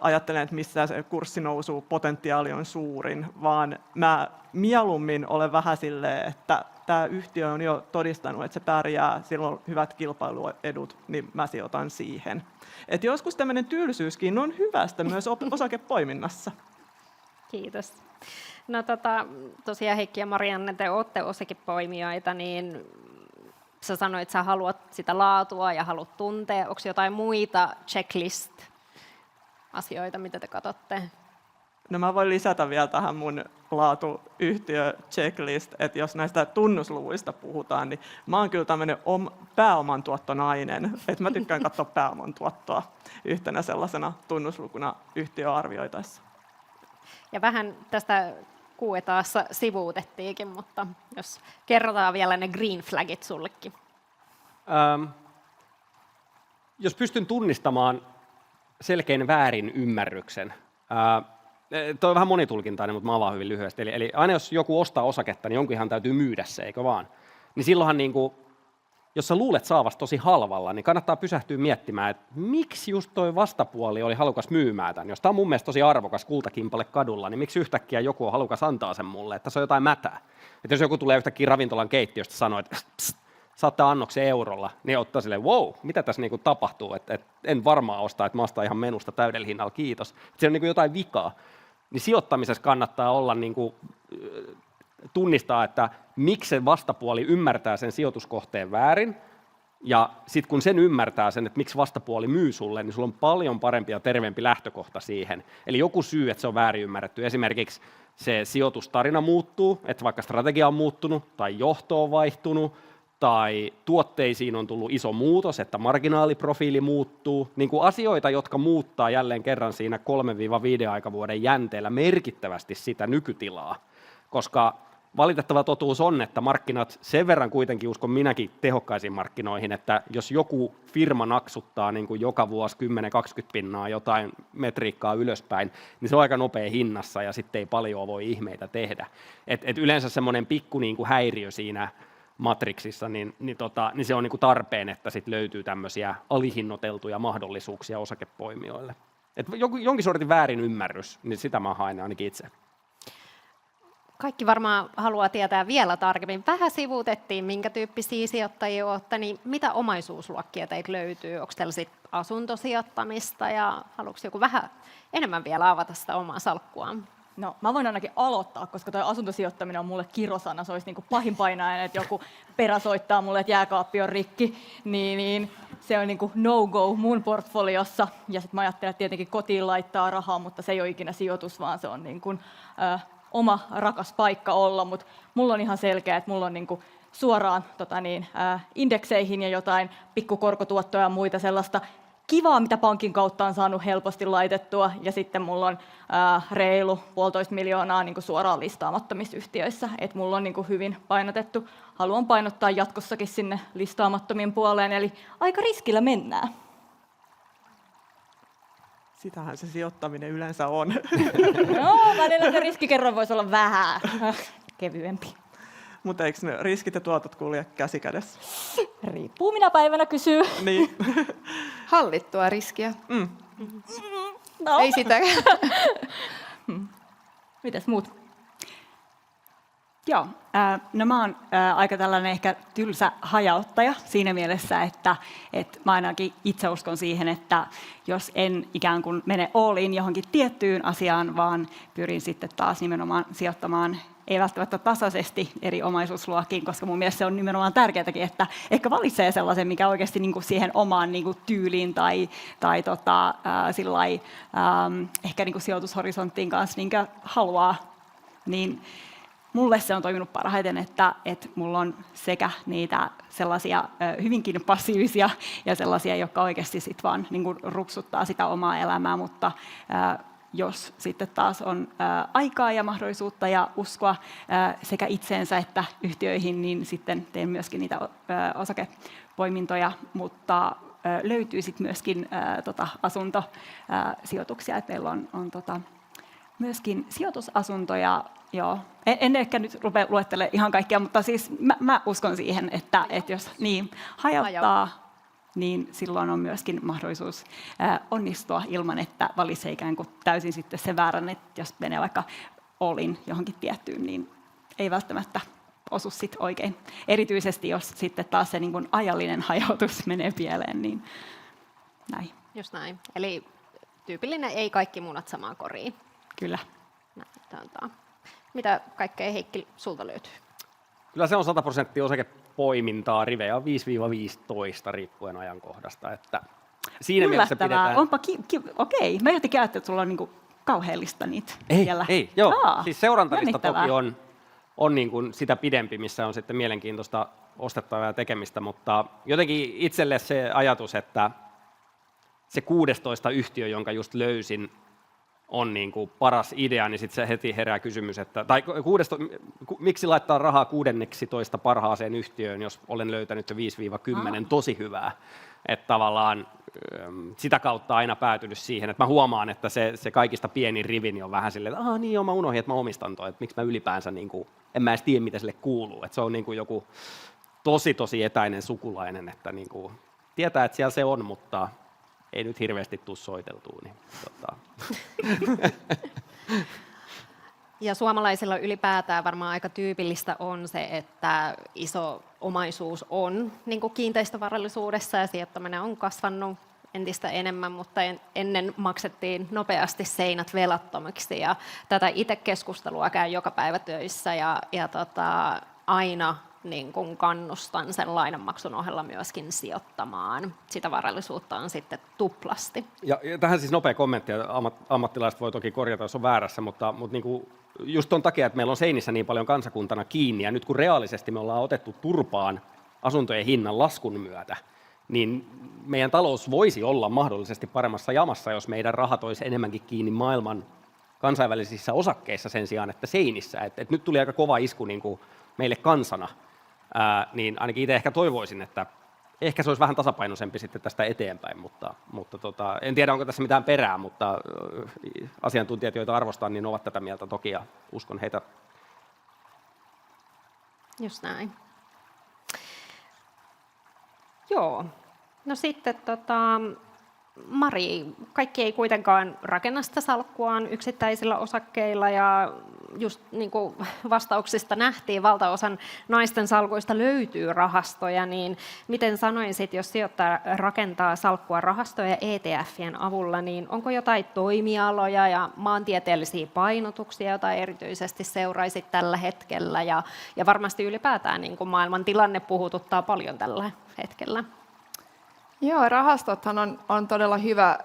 ajattelen, että missä se kurssinousu potentiaali on suurin, vaan mä mieluummin olen vähän silleen, että tämä yhtiö on jo todistanut, että se pärjää, sillä on hyvät kilpailuedut, niin mä sijoitan siihen. Et joskus tämmöinen tylsyyskin on hyvästä myös osakepoiminnassa. Kiitos. No tosiaan Heikki ja Marianne, te olette osakepoimijoita, niin sä sanoit, että sä haluat sitä laatua ja haluat tuntea. Onko jotain muita checklist-asioita, mitä te katsotte? No mä voin lisätä vielä tähän mun laatuyhtiö checklist, että jos näistä tunnusluvuista puhutaan, niin mä oon kyllä tämmöinen pääomantuottonainen, että mä tykkään katsoa pääomantuottoa yhtenä sellaisena tunnuslukuna yhtiöarvioitaessa. Ja vähän tästä Q&A:ssa sivuutettiinkin, mutta jos kerrotaan vielä ne green flagit sullekin. Jos pystyn tunnistamaan selkeän väärin ymmärryksen, tuo on vähän monitulkintainen, mutta mä avaan hyvin lyhyesti. Eli aina jos joku ostaa osaketta, niin jonkun ihan täytyy myydä se, eikö vaan? Niin silloinhan, niin kuin, jos sä luulet saavasi tosi halvalla, niin kannattaa pysähtyä miettimään, että miksi just toi vastapuoli oli halukas myymään tämän. Jos tämä on mun mielestä tosi arvokas kultakimpale kadulla, niin miksi yhtäkkiä joku on halukas antaa sen mulle, että se on jotain mätää? Että jos joku tulee yhtäkkiä ravintolan keittiöstä ja sanoo, että saatte annoksen eurolla, niin ottaa silleen, wow, mitä tässä niinku tapahtuu, että en varmaan ostaa, että mä ostan ihan menusta täydellä hinnalla, kiitos. Että siellä on niinku jotain vikaa. Niin sijoittamisessa kannattaa olla niinku, tunnistaa, että miksi se vastapuoli ymmärtää sen sijoituskohteen väärin, ja sitten kun sen ymmärtää sen, että miksi vastapuoli myy sulle, niin sulla on paljon parempi ja terveempi lähtökohta siihen. Eli joku syy, että se on väärin ymmärretty. Esimerkiksi se sijoitustarina muuttuu, että vaikka strategia on muuttunut, tai johto on vaihtunut, tai tuotteisiin on tullut iso muutos, että marginaaliprofiili muuttuu, niin kuin asioita, jotka muuttaa jälleen kerran siinä 3-5 aikavuoden jänteellä merkittävästi sitä nykytilaa, koska valitettava totuus on, että markkinat sen verran kuitenkin uskon minäkin tehokkaisiin markkinoihin, että jos joku firma naksuttaa niin kuin joka vuosi 10-20% jotain metriikkaa ylöspäin, niin se on aika nopea hinnassa ja sitten ei paljon voi ihmeitä tehdä. Et yleensä semmoinen pikku niin kuin häiriö siinä matriksissa, niin se on niin kuin tarpeen, että sit löytyy tämmöisiä alihinnoiteltuja mahdollisuuksia osakepoimijoille. Et jonkin sortin väärin ymmärrys, niin sitä mä haen ainakin itse. Kaikki varmaan haluaa tietää vielä tarkemmin. Vähän sivuutettiin, minkä tyyppisiä sijoittajia olette, niin mitä omaisuusluokkia teitä löytyy? Onko teillä sit asuntosijoittamista ja haluatko joku vähän enemmän vielä avata sitä omaa salkkuaan? No, mä voin ainakin aloittaa, koska tuo asuntosijoittaminen on mulle kirosana. Se olisi niin kuin pahinpainainen, että joku peräsoittaa mulle, että jääkaappi on rikki. Niin se on niin kuin no-go mun portfoliossa. Ja sitten mä ajattelen, että tietenkin kotiin laittaa rahaa, mutta se ei ole ikinä sijoitus, vaan se on niin kuin, oma rakas paikka olla. Mutta mulla on ihan selkeä, että mulla on niin kuin suoraan indekseihin ja jotain pikkukorkotuottoja ja muita sellaista kivaa, mitä pankin kautta on saanut helposti laitettua, ja sitten mulla on reilu 1,5 miljoonaa niin kuin suoraan listaamattomissa yhtiöissä, että mulla on niin kuin hyvin painotettu. Haluan painottaa jatkossakin sinne listaamattomin puoleen, eli aika riskillä mennään. Sitähän se sijoittaminen yleensä on. No, välillä se riskikerroin voisi olla vähän kevyempi. Mutta eikö ne riskit ja tuotot kulje käsi kädessä? Riippuu minä päivänä kysyy. Niin. Hallittua riskiä. No. Ei sitä. Mitäs muut? Joo, no mä oon aika tällainen ehkä tylsä hajauttaja siinä mielessä, että mä ainakin itse uskon siihen, että jos en ikään kuin mene all in johonkin tiettyyn asiaan, vaan pyrin sitten taas nimenomaan sijoittamaan ei välttämättä tasaisesti eri omaisuusluokkiin, koska mun mielestä se on nimenomaan tärkeätäkin, että ehkä valitsee sellaisen, mikä oikeasti niin kuin siihen omaan niin kuin tyyliin tai ehkä niin kuin sijoitushorisonttiin kanssa niin kuin haluaa. Niin mulle se on toiminut parhaiten, että mulla on sekä niitä sellaisia hyvinkin passiivisia ja sellaisia, jotka oikeasti sit vaan niin kuin ruksuttaa sitä omaa elämää, mutta jos sitten taas on aikaa ja mahdollisuutta ja uskoa sekä itseensä että yhtiöihin, niin sitten teen myöskin niitä osakepoimintoja, mutta löytyy sitten myöskin asuntosijoituksia, että meillä on myöskin sijoitusasuntoja. Joo. En ehkä nyt rupea luettelemaan ihan kaikkea, mutta siis mä uskon siihen, että jos niin hajauttaa, niin silloin on myöskin mahdollisuus onnistua ilman, että valitsee ikään kuin täysin sitten se väärän, että jos menee vaikka olin johonkin tiettyyn, niin ei välttämättä osu sit oikein. Erityisesti jos sitten taas se niin kuin ajallinen hajautus menee pieleen, niin näin. Just näin. Eli tyypillinen ei kaikki munat samaan koriin. Kyllä. Mitä kaikkea, Heikki, sulta löytyy? Kyllä se on 100% osakepoimintaa, rivejä on 5-15 riippuen ajankohdasta. Että siinä mielessä pidetään... Onpa okei. Mä jotenkin ajattelin, että sulla on niinku kauheellista niitä vielä. Ei, joo. Siis seurantalista toki on niin kuin sitä pidempi, missä on sitten mielenkiintoista ostettavaa ja tekemistä, mutta jotenkin itselle se ajatus, että se 16 yhtiö, jonka just löysin, on niin kuin paras idea, niin sitten se heti herää kysymys, että miksi laittaa rahaa 16 parhaaseen yhtiöön, jos olen löytänyt jo 5-10 tosi hyvää. Että tavallaan sitä kautta aina päätynyt siihen, että mä huomaan, että se kaikista pienin rivini on vähän silleen, että niin joo, mä unohdin, että mä omistan toi, että miksi mä ylipäänsä, niin kuin, en mä edes tiedä, mitä sille kuuluu. Että se on niin kuin joku tosi etäinen sukulainen, että niin kuin, tietää, että siellä se on, mutta ei nyt hirveästi tule soiteltua. Niin, Ja suomalaisilla ylipäätään varmaan aika tyypillistä on se, että iso omaisuus on niin kuin kiinteistövarallisuudessa ja sijoittaminen on kasvanut entistä enemmän, mutta ennen maksettiin nopeasti seinät velattomiksi ja tätä itse keskustelua käyn joka päivä töissä ja aina niin kuin kannustan sen lainanmaksun ohella myöskin sijoittamaan. Sitä varallisuutta on sitten tuplasti. Ja tähän siis nopea kommentti, ammattilaiset voi toki korjata, jos on väärässä, mutta niin kuin just ton takia, että meillä on seinissä niin paljon kansakuntana kiinni, ja nyt kun reaalisesti me ollaan otettu turpaan asuntojen hinnan laskun myötä, niin meidän talous voisi olla mahdollisesti paremmassa jamassa, jos meidän rahat olisi enemmänkin kiinni maailman kansainvälisissä osakkeissa sen sijaan, että seinissä. Et nyt tuli aika kova isku niin kuin meille kansana, niin ainakin itse ehkä toivoisin, että ehkä se olisi vähän tasapainoisempi sitten tästä eteenpäin, mutta en tiedä, onko tässä mitään perää, mutta asiantuntijat, joita arvostan, niin ovat tätä mieltä toki ja uskon heitä. Just näin. Joo. No sitten Mari, kaikki ei kuitenkaan rakenna sitä salkkuaan yksittäisillä osakkeilla ja just niin kuin vastauksista nähtiin, valtaosan naisten salkuista löytyy rahastoja, niin miten sanoisit, jos sijoittaja rakentaa salkkua rahastoja ETFien avulla, niin onko jotain toimialoja ja maantieteellisiä painotuksia, joita erityisesti seuraisit tällä hetkellä ja varmasti ylipäätään niin kuin maailman tilanne puhututtaa paljon tällä hetkellä? Joo, rahastothan on todella hyvä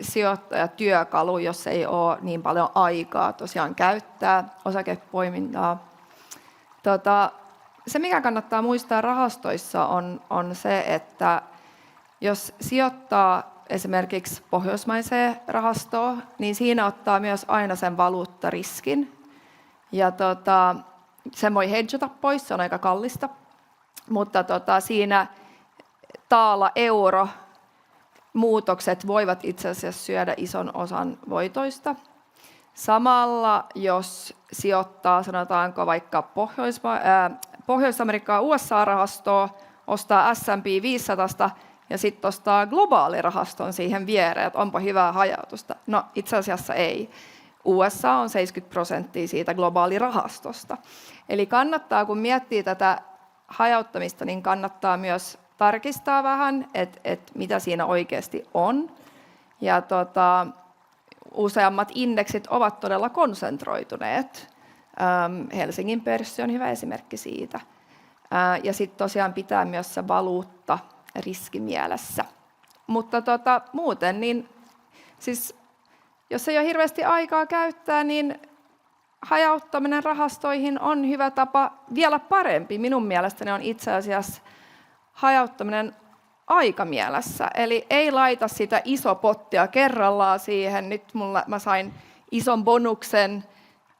sijoittajatyökalu, jos ei ole niin paljon aikaa tosiaan käyttää osakepoimintaa. Se, mikä kannattaa muistaa rahastoissa, on se, että jos sijoittaa esimerkiksi pohjoismaiseen rahastoon, niin siinä ottaa myös aina sen valuuttariskin. Ja sen voi hedgata pois, se on aika kallista, mutta siinä taala euro muutokset voivat itse asiassa syödä ison osan voitoista. Samalla, jos sijoittaa, sanotaanko vaikka Pohjois-Amerikkaa USA-rahastoa, ostaa S&P 500 ja sitten ostaa globaalirahaston siihen viereen, että onpa hyvää hajautusta. No itse asiassa ei. USA on 70% siitä globaalirahastosta. Eli kannattaa, kun miettii tätä hajauttamista, niin kannattaa myös tarkistaa vähän, että mitä siinä oikeasti on. Ja useammat indeksit ovat todella konsentroituneet. Helsingin pörssi on hyvä esimerkki siitä. Ja sitten tosiaan pitää myös se valuutta riski mielessä. Mutta muuten, niin siis, jos ei ole hirveästi aikaa käyttää, niin hajauttaminen rahastoihin on hyvä tapa. Vielä parempi minun mielestäni on itse asiassa hajauttaminen aikamielessä. Eli ei laita sitä iso pottia kerrallaan siihen. Nyt mä sain ison bonuksen.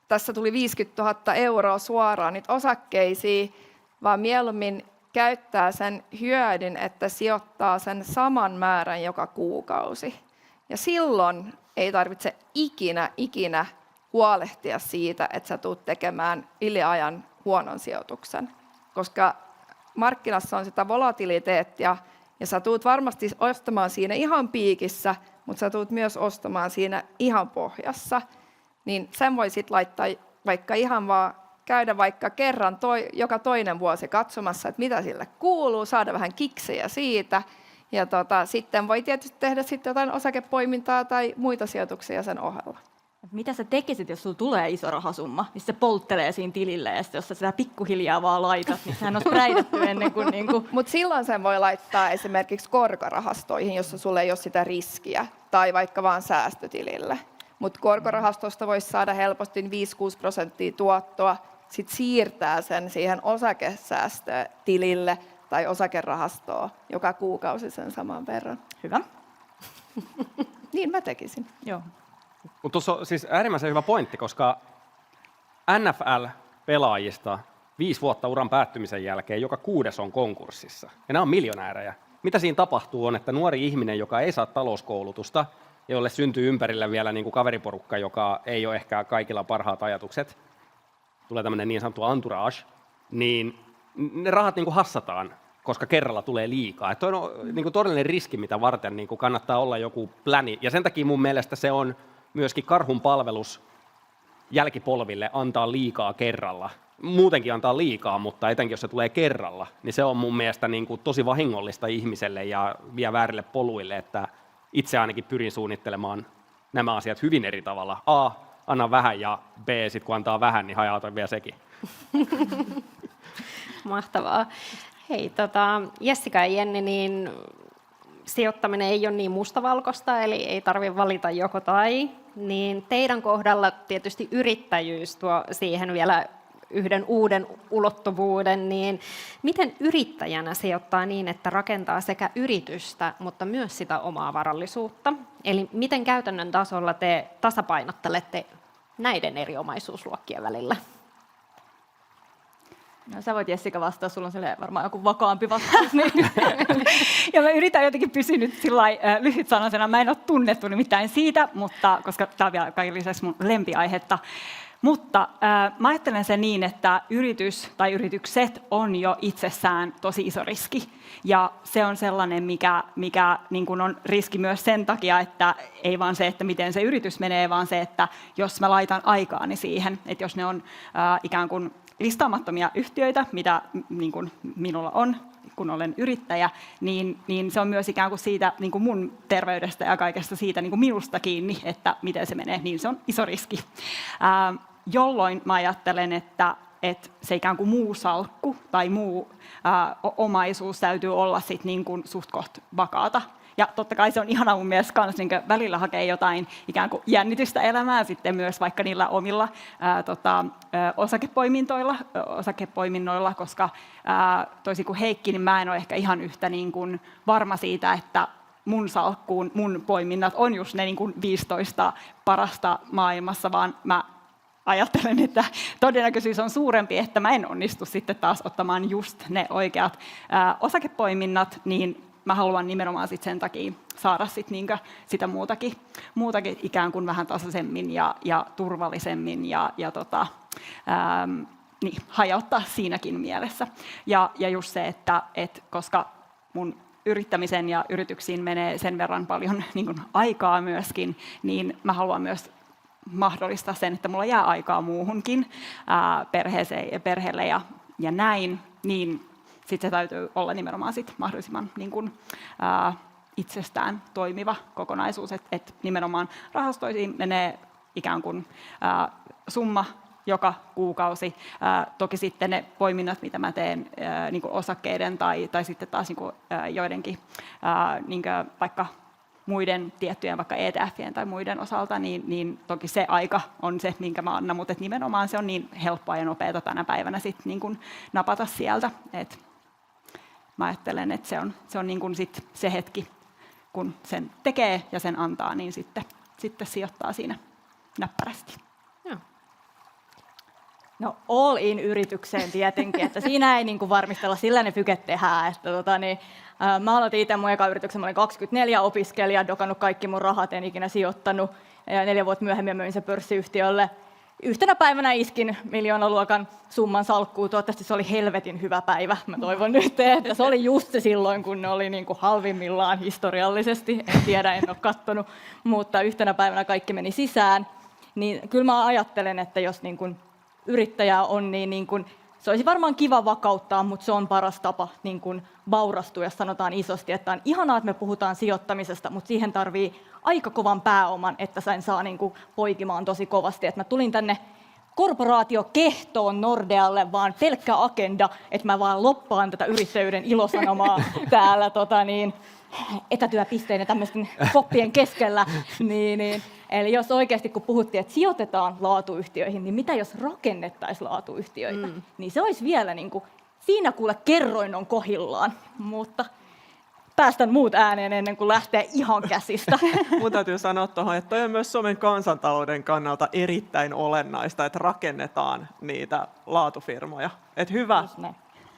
Tässä tuli 50 000 euroa suoraan niitä osakkeisiin, vaan mieluummin käyttää sen hyödyn, että sijoittaa sen saman määrän joka kuukausi. Ja silloin ei tarvitse ikinä huolehtia siitä, että sä tulet tekemään yliajan huonon sijoituksen. Koska markkinassa on sitä volatiliteettia, ja sä tulet varmasti ostamaan siinä ihan piikissä, mutta sä tulet myös ostamaan siinä ihan pohjassa. Niin sen voi sitten laittaa vaikka ihan vaan käydä vaikka kerran joka toinen vuosi katsomassa, että mitä sille kuuluu, saada vähän kiksejä siitä. Ja sitten voi tietysti tehdä sitten jotain osakepoimintaa tai muita sijoituksia sen ohella. Mitä sä tekisit, jos sulla tulee iso rahasumma, niin se polttelee siinä tilille, ja jos sä sitä pikkuhiljaa vaan laitat, niin sehän on spräidätty ennen kuin... Mutta silloin sen voi laittaa esimerkiksi korkorahastoihin, jossa sulla ei ole sitä riskiä, tai vaikka vaan säästötilille. Mutta korkorahastosta voisi saada helposti 5-6% tuottoa, sitten siirtää sen siihen osakesäästötilille tai osakerahastoon joka kuukausi sen saman verran. Hyvä. Niin mä tekisin. Joo. Mutta tuossa on siis äärimmäisen hyvä pointti, koska NFL-pelaajista 5 vuotta uran päättymisen jälkeen joka 6 on konkurssissa. Ja nämä on miljonäärejä. Mitä siinä tapahtuu on, että nuori ihminen, joka ei saa talouskoulutusta, jolle syntyy ympärillä vielä niin kuin kaveriporukka, joka ei ole ehkä kaikilla parhaat ajatukset, tulee tämmöinen niin sanottu entourage, niin ne rahat niin kuin hassataan, koska kerralla tulee liikaa. Että on niin kuin todellinen riski, mitä varten niin kuin kannattaa olla joku pläni. Ja sen takia mun mielestä se on myöskin karhun palvelus jälkipolville antaa liikaa kerralla. Muutenkin antaa liikaa, mutta etenkin jos se tulee kerralla, niin se on mun mielestä niin kuin tosi vahingollista ihmiselle ja vie väärille poluille, että itse ainakin pyrin suunnittelemaan nämä asiat hyvin eri tavalla. A, anna vähän, ja B, sit kun antaa vähän, niin hajautan vielä sekin. Mahtavaa. Hei, Jessica ja Jenni, niin sijoittaminen ei ole niin mustavalkoista, eli ei tarvitse valita joko tai. Niin teidän kohdalla tietysti yrittäjyys tuo siihen vielä yhden uuden ulottuvuuden, niin miten yrittäjänä sijoittaa niin, että rakentaa sekä yritystä, mutta myös sitä omaa varallisuutta? Eli miten käytännön tasolla te tasapainottelette näiden eri omaisuusluokkien välillä? No, sä voit, Jessica, vastaa, sulla on varmaan joku vakaampi vastaus. Niin. Ja mä yritän jotenkin pysyä nyt lyhytsanaisena. Mä en ole tunnettu nimittäin siitä, mutta, koska tämä on vielä kaiken lisäksi mun lempiaihetta. Mutta mä ajattelen sen niin, että yritys tai yritykset on jo itsessään tosi iso riski. Ja se on sellainen, mikä niin kuin on riski myös sen takia, että ei vaan se, että miten se yritys menee, vaan se, että jos mä laitan aikaani siihen, että jos ne on ikään kuin listaamattomia yhtiöitä, mitä niin kuin minulla on, kun olen yrittäjä, niin se on myös ikään kuin siitä niin kuin mun terveydestä ja kaikesta siitä niin kuin minusta kiinni, että miten se menee, niin se on iso riski. Jolloin mä ajattelen, että se ikään kuin muu salkku tai muu omaisuus täytyy olla sit niin kuin suht koht vakaata. Ja totta kai se on ihana mun mielestä kans niin välillä hakea jotain ikään kuin jännitystä elämään sitten myös vaikka niillä omilla osakepoiminnoilla, koska toisin kuin Heikki, niin mä en ole ehkä ihan yhtä niin kuin varma siitä, että mun salkkuun, mun poiminnat on just ne niin kuin 15 parasta maailmassa, vaan mä ajattelen, että todennäköisyys on suurempi, että mä en onnistu sitten taas ottamaan just ne oikeat osakepoiminnat, niin mä haluan nimenomaan sit sen takia saada sit niinkö sitä muutakin ikään kuin vähän tasaisemmin ja turvallisemmin ja hajauttaa siinäkin mielessä. Ja just se, että koska mun yrittämisen ja yrityksiin menee sen verran paljon niin kuin aikaa myöskin, niin mä haluan myös mahdollistaa sen, että mulla jää aikaa muuhunkin perheelle ja näin, niin sitten se täytyy olla nimenomaan sit mahdollisimman niin kuin, itsestään toimiva kokonaisuus, että nimenomaan rahastoihin menee ikään kuin summa joka kuukausi. Toki sitten ne poiminnat, mitä mä teen niin kuin osakkeiden tai sitten taas niin kuin joidenkin niin kuin vaikka muiden tiettyjen vaikka ETFien tai muiden osalta, niin toki se aika on se, minkä mä annan, mutta nimenomaan se on niin helppoa ja nopeata tänä päivänä sit niin kun napata sieltä. Et mä ajattelen, että se on niin kun sit se hetki, kun sen tekee ja sen antaa, niin sitten sijoittaa siinä näppärästi. Joo. No all in yritykseen tietenkin, että siinä ei niin kuin varmistella, sillä ne fyket tehdään. Että mä aloitin itse mun eka yrityksen, mä olin 24 opiskelija, dokannut kaikki mun rahat, en ikinä sijoittanut. Ja 4 vuotta myöhemmin möin sen pörssiyhtiölle. Yhtenä päivänä iskin miljoonaluokan summan salkkuun. Toivottavasti se oli helvetin hyvä päivä. Mä toivon nyt, että se oli just se silloin, kun ne oli niin kuin halvimmillaan historiallisesti. En tiedä, en ole katsonut, mutta yhtenä päivänä kaikki meni sisään. Niin kyllä mä ajattelen, että jos niin kuin yrittäjää on, niin kuin, se olisi varmaan kiva vakauttaa, mutta se on paras tapa niin kuin vaurastua, jos sanotaan isosti, että on ihanaa, että me puhutaan sijoittamisesta, mutta siihen tarvii aika kovan pääoman, että sen saa niin kuin poikimaan tosi kovasti. Että mä tulin tänne korporaatiokehtoon Nordealle, vaan pelkkä agenda, että mä vaan loppaan tätä yrittäjyyden ilosanomaa täällä etätyöpisteen ja tämmöisten koppien keskellä. Eli jos oikeasti kun puhuttiin, että sijoitetaan laatuyhtiöihin, niin mitä jos rakennettaisiin laatuyhtiöitä? Niin se olisi vielä niin kuin, siinä kuule kerroin on kohillaan, mutta päästän muut ääneen ennen kuin lähtee ihan käsistä. Mun täytyy sanoa tuohon, että toi on myös Suomen kansantalouden kannalta erittäin olennaista, että rakennetaan niitä laatufirmoja. Että hyvä,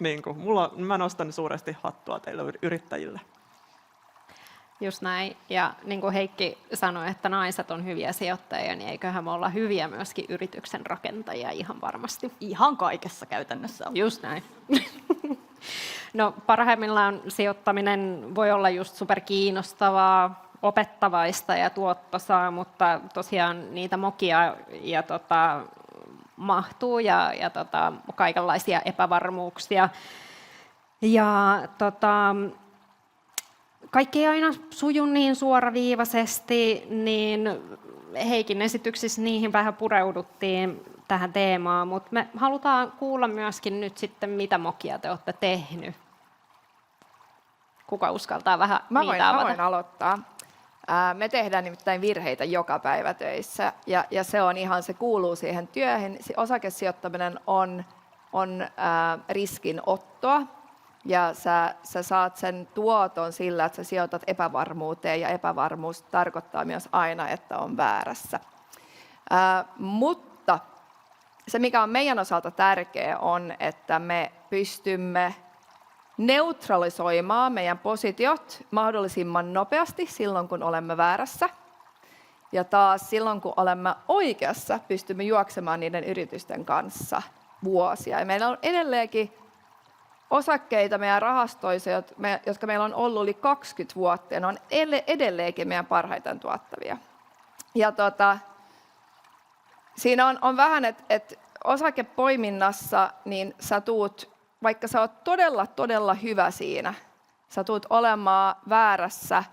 niin kuin, mä nostan suuresti hattua teille yrittäjille. Just näin. Ja niin kuin Heikki sanoi, että naiset on hyviä sijoittajia, niin eiköhän me olla hyviä myöskin yrityksen rakentajia ihan varmasti. Ihan kaikessa käytännössä on. Just näin. No parhaimmillaan sijoittaminen voi olla just superkiinnostavaa, opettavaista ja tuottosaa, mutta tosiaan niitä mokia ja mahtuu ja kaikenlaisia epävarmuuksia. Ja kaikki ei aina suju niin suoraviivaisesti, niin Heikin esityksissä niihin vähän pureuduttiin tähän teemaan, mutta me halutaan kuulla myöskin nyt sitten, mitä mokia te olette tehnyt. Kuka uskaltaa vähän niitä avata? Mä voin aloittaa. Me tehdään nimittäin virheitä joka päivä töissä, ja se on ihan, se kuuluu siihen työhön. Osakesijoittaminen on riskinottoa. Ja sä saat sen tuoton sillä, että sä sijoitat epävarmuuteen, ja epävarmuus tarkoittaa myös aina, että on väärässä. Mutta se, mikä on meidän osalta tärkeää, on, että me pystymme neutralisoimaan meidän positiot mahdollisimman nopeasti silloin, kun olemme väärässä. Ja taas silloin, kun olemme oikeassa, pystymme juoksemaan niiden yritysten kanssa vuosia. Ja meillä on edelleenkin osakkeita meidän rahastoissa, jotka meillä on ollut yli 20 vuotta, ja ne on edelleenkin meidän parhaiten tuottavia. Ja siinä on vähän, että osakepoiminnassa, niin sä tuut, vaikka sä oot todella hyvä siinä, sä tuut olemaan väärässä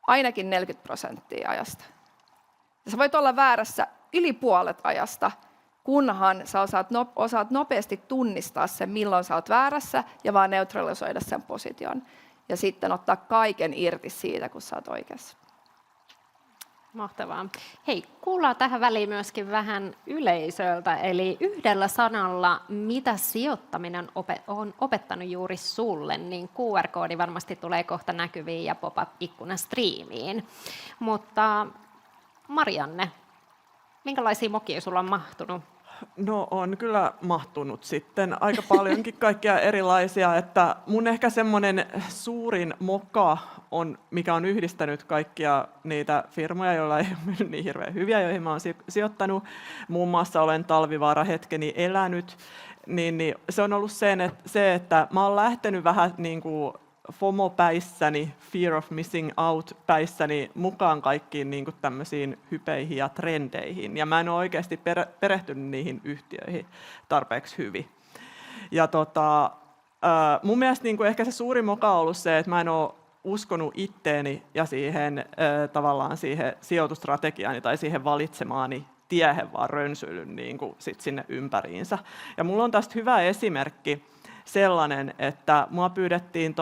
ainakin 40% ajasta. Ja sä voit olla väärässä yli puolet ajasta, kunhan sä osaat nopeasti tunnistaa sen, milloin sä oot väärässä, ja vaan neutralisoida sen position. Ja sitten ottaa kaiken irti siitä, kun sä oot oikeassa. Mahtavaa. Hei, kuullaan tähän väliin myöskin vähän yleisöltä, eli yhdellä sanalla, mitä sijoittaminen on opettanut juuri sulle, niin QR-koodi varmasti tulee kohta näkyviin ja pop-up-ikkuna striimiin. Mutta Marianne, minkälaisia mokia sulla on mahtunut? No on kyllä mahtunut sitten aika paljonkin kaikkia erilaisia, että mun ehkä semmoinen suurin moka on, mikä on yhdistänyt kaikkia niitä firmoja, joilla ei ole niin hirveän hyviä, joihin mä oon sijoittanut. Muun muassa olen Talvivaara-hetkeni elänyt, niin se on ollut se, että mä oon lähtenyt vähän niin kuin FOMO-päissäni, Fear of Missing Out-päissäni mukaan kaikkiin niin kuin tämmöisiin hypeihin ja trendeihin. Ja mä en ole oikeasti perehtynyt niihin yhtiöihin tarpeeksi hyvin. Ja mun mielestä niin kuin ehkä se suuri moka on ollut se, että mä en ole uskonut itteeni ja siihen tavallaan siihen sijoitustrategiaani tai siihen valitsemaani tiehen, vaan rönsyilyn niin kuin sit sinne ympäriinsä. Ja mulla on tästä hyvä esimerkki sellainen, että mua pyydettiin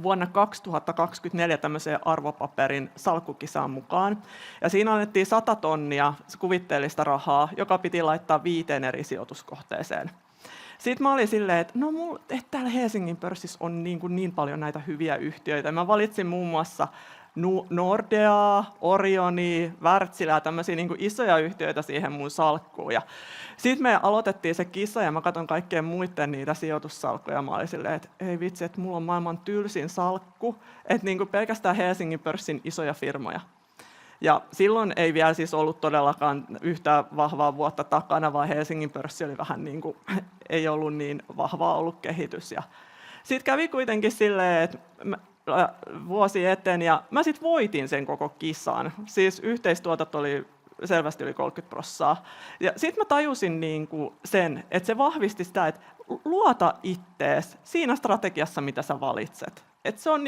vuonna 2024 tämmöiseen arvopaperin salkkukisaan mukaan. Ja siinä annettiin 100 tonnia kuvitteellista rahaa, joka piti laittaa 5 eri sijoituskohteeseen. Sitten mä olin silleen, että täällä Helsingin pörssissä on niin paljon näitä hyviä yhtiöitä. Mä valitsin muun muassa Nordeaa, Orionia, Wärtsilää, tämmöisiä isoja yhtiöitä siihen mun salkkuun. Sitten me aloitettiin se kisa ja mä katson kaikkien muiden niitä sijoitussalkkuja. Mä olin silleen, että ei vitsi, että mulla on maailman tylsin salkku, että pelkästään Helsingin pörssin isoja firmoja. Ja silloin ei vielä siis ollut todellakaan yhtä vahvaa vuotta takana, vaan Helsingin pörssi oli vähän ei ollut niin vahvaa ollut kehitys. Sitten kävi kuitenkin silleen, että vuosi eteen ja mä sitten voitin sen koko kisan. Siis yhteistuotot oli selvästi yli 30%. Ja sitten mä tajusin sen, että se vahvisti sitä, että luota ittees siinä strategiassa, mitä sä valitset. Että se on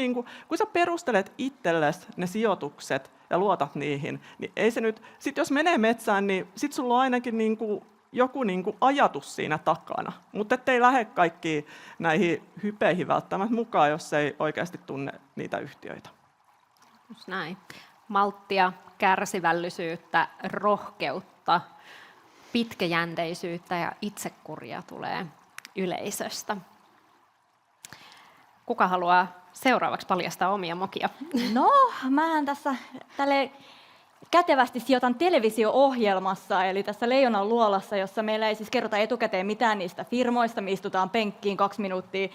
kun sä perustelet itsellesi ne sijoitukset ja luotat niihin, niin ei se nyt, sit jos menee metsään, niin sit sulla on ainakin joku ajatus siinä takana. Mutta ettei lähde kaikkiin näihin hypeihin välttämättä mukaan, jos ei oikeasti tunne niitä yhtiöitä. Just näin. Malttia, kärsivällisyyttä, rohkeutta, pitkäjänteisyyttä ja itsekuria tulee yleisöstä. Kuka haluaa seuraavaksi paljastaa omia mokia? No, mähän tässä kätevästi sijoitan televisio-ohjelmassa, eli tässä Leijonan luolassa, jossa meillä ei siis kerrota etukäteen mitään niistä firmoista. Me istutaan penkkiin 2 minuuttia,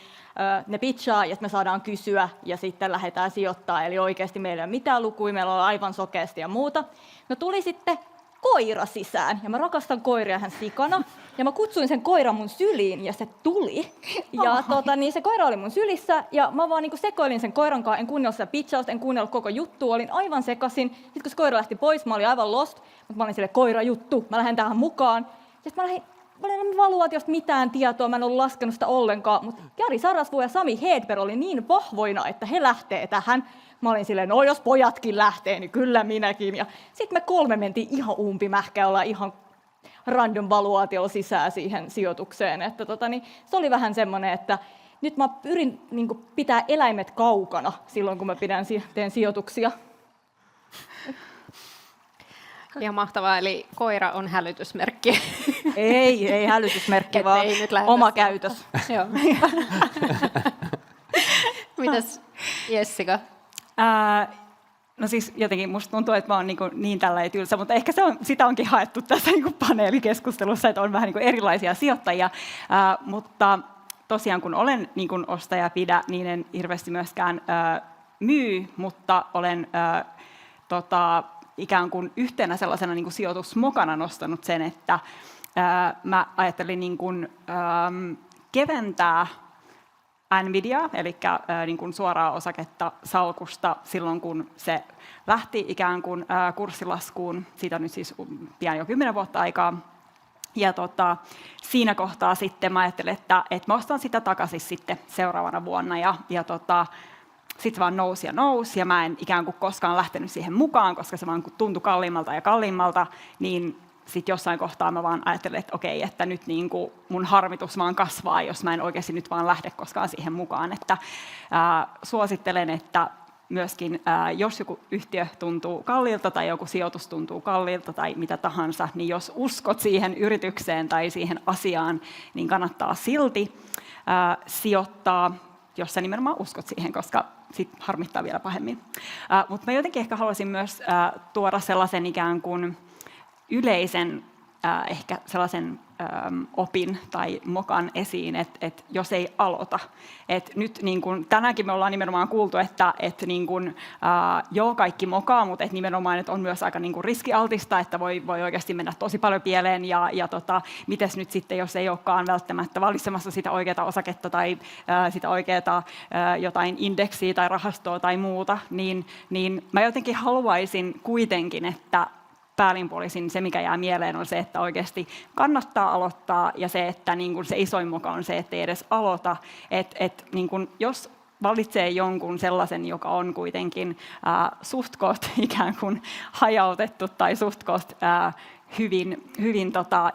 ne pitchaa ja me saadaan kysyä ja sitten lähdetään sijoittaa. Eli oikeasti meillä ei ole mitään lukuja, meillä on aivan sokeasti ja muuta. No tuli sitten koira sisään ja mä rakastan koiria ihan sikana ja mä kutsuin sen koiran mun syliin ja se tuli. Ja niin se koira oli mun sylissä ja mä vaan sekoilin sen koiran kanssa, en kuunnellut sitä pitchausta, en kuunnellut koko juttua, olin aivan sekasin. Sitten kun se koira lähti pois, mä olin aivan lost, mutta mä olin silleen, koira juttu, mä lähden tähän mukaan. Sitten mä olin valuaatiosta mitään tietoa, mä en ollut laskenut sitä ollenkaan, mutta Jari Sarasvuo ja Sami Hedberg oli niin vahvoina, että he lähtee tähän. Mä olin silleen, no jos pojatkin lähtee, niin kyllä minäkin. Ja sitten me 3 mentiin ihan umpimähkä, ollaan ihan random valuaatiolla sisään siihen sijoitukseen. Että se oli vähän semmoinen, että nyt mä pyrin pitää eläimet kaukana silloin, kun mä teen sijoituksia. Ja mahtavaa, eli koira on hälytysmerkki. Ei hälytysmerkki, vaan ei nyt oma käytös. Joo. Mitäs Jessica? No siis jotenkin musta tuntuu, että mä oon niin tällainen tylsä, mutta ehkä sitä onkin haettu tässä paneelikeskustelussa, että on vähän erilaisia sijoittajia. Mutta tosiaan kun olen ostaja pidä, niin en hirveästi myöskään myy, mutta olen ikään kuin yhtenä sellaisena sijoitusmokana nostanut sen, että mä ajattelin keventää Nvidia, eli suoraa osaketta salkusta silloin, kun se lähti ikään kuin kurssilaskuun. Siitä on nyt siis pian jo 10 vuotta aikaa. Ja siinä kohtaa sitten mä ajattelin, että mä ostan sitä takaisin sitten seuraavana vuonna. Sitten se vaan nousi ja mä en ikään kuin koskaan lähtenyt siihen mukaan, koska se vaan tuntui kalliimmalta ja kalliimmalta, niin sitten jossain kohtaa mä vaan ajattelin, että okei, että nyt mun harmitus vaan kasvaa, jos mä en oikeasti nyt vaan lähde koskaan siihen mukaan. Että suosittelen, että myöskin jos joku yhtiö tuntuu kalliilta tai joku sijoitus tuntuu kalliilta tai mitä tahansa, niin jos uskot siihen yritykseen tai siihen asiaan, niin kannattaa silti sijoittaa, jos sä nimenomaan uskot siihen, koska sit harmittaa vielä pahemmin. Mutta mä jotenkin ehkä haluaisin myös tuoda sellaisen ikään kuin yleisen ehkä sellaisen opin tai mokan esiin, että jos ei aloita. Et nyt tänäänkin me ollaan nimenomaan kuultu, että joo, kaikki mokaa, mutta nimenomaan että on myös aika riskialtista, että voi oikeasti mennä tosi paljon pieleen. Mites nyt sitten, jos ei olekaan välttämättä valitsemassa sitä oikeaa osaketta tai sitä oikeaa jotain indeksiä tai rahastoa tai muuta, niin mä jotenkin haluaisin kuitenkin, että päällinpuolisin se, mikä jää mieleen, on se, että oikeasti kannattaa aloittaa ja se, että se isoin moka on se, että ei edes aloita. Jos valitsee jonkun sellaisen, joka on kuitenkin suht koht ikään kuin hajautettu tai suht koht hyvin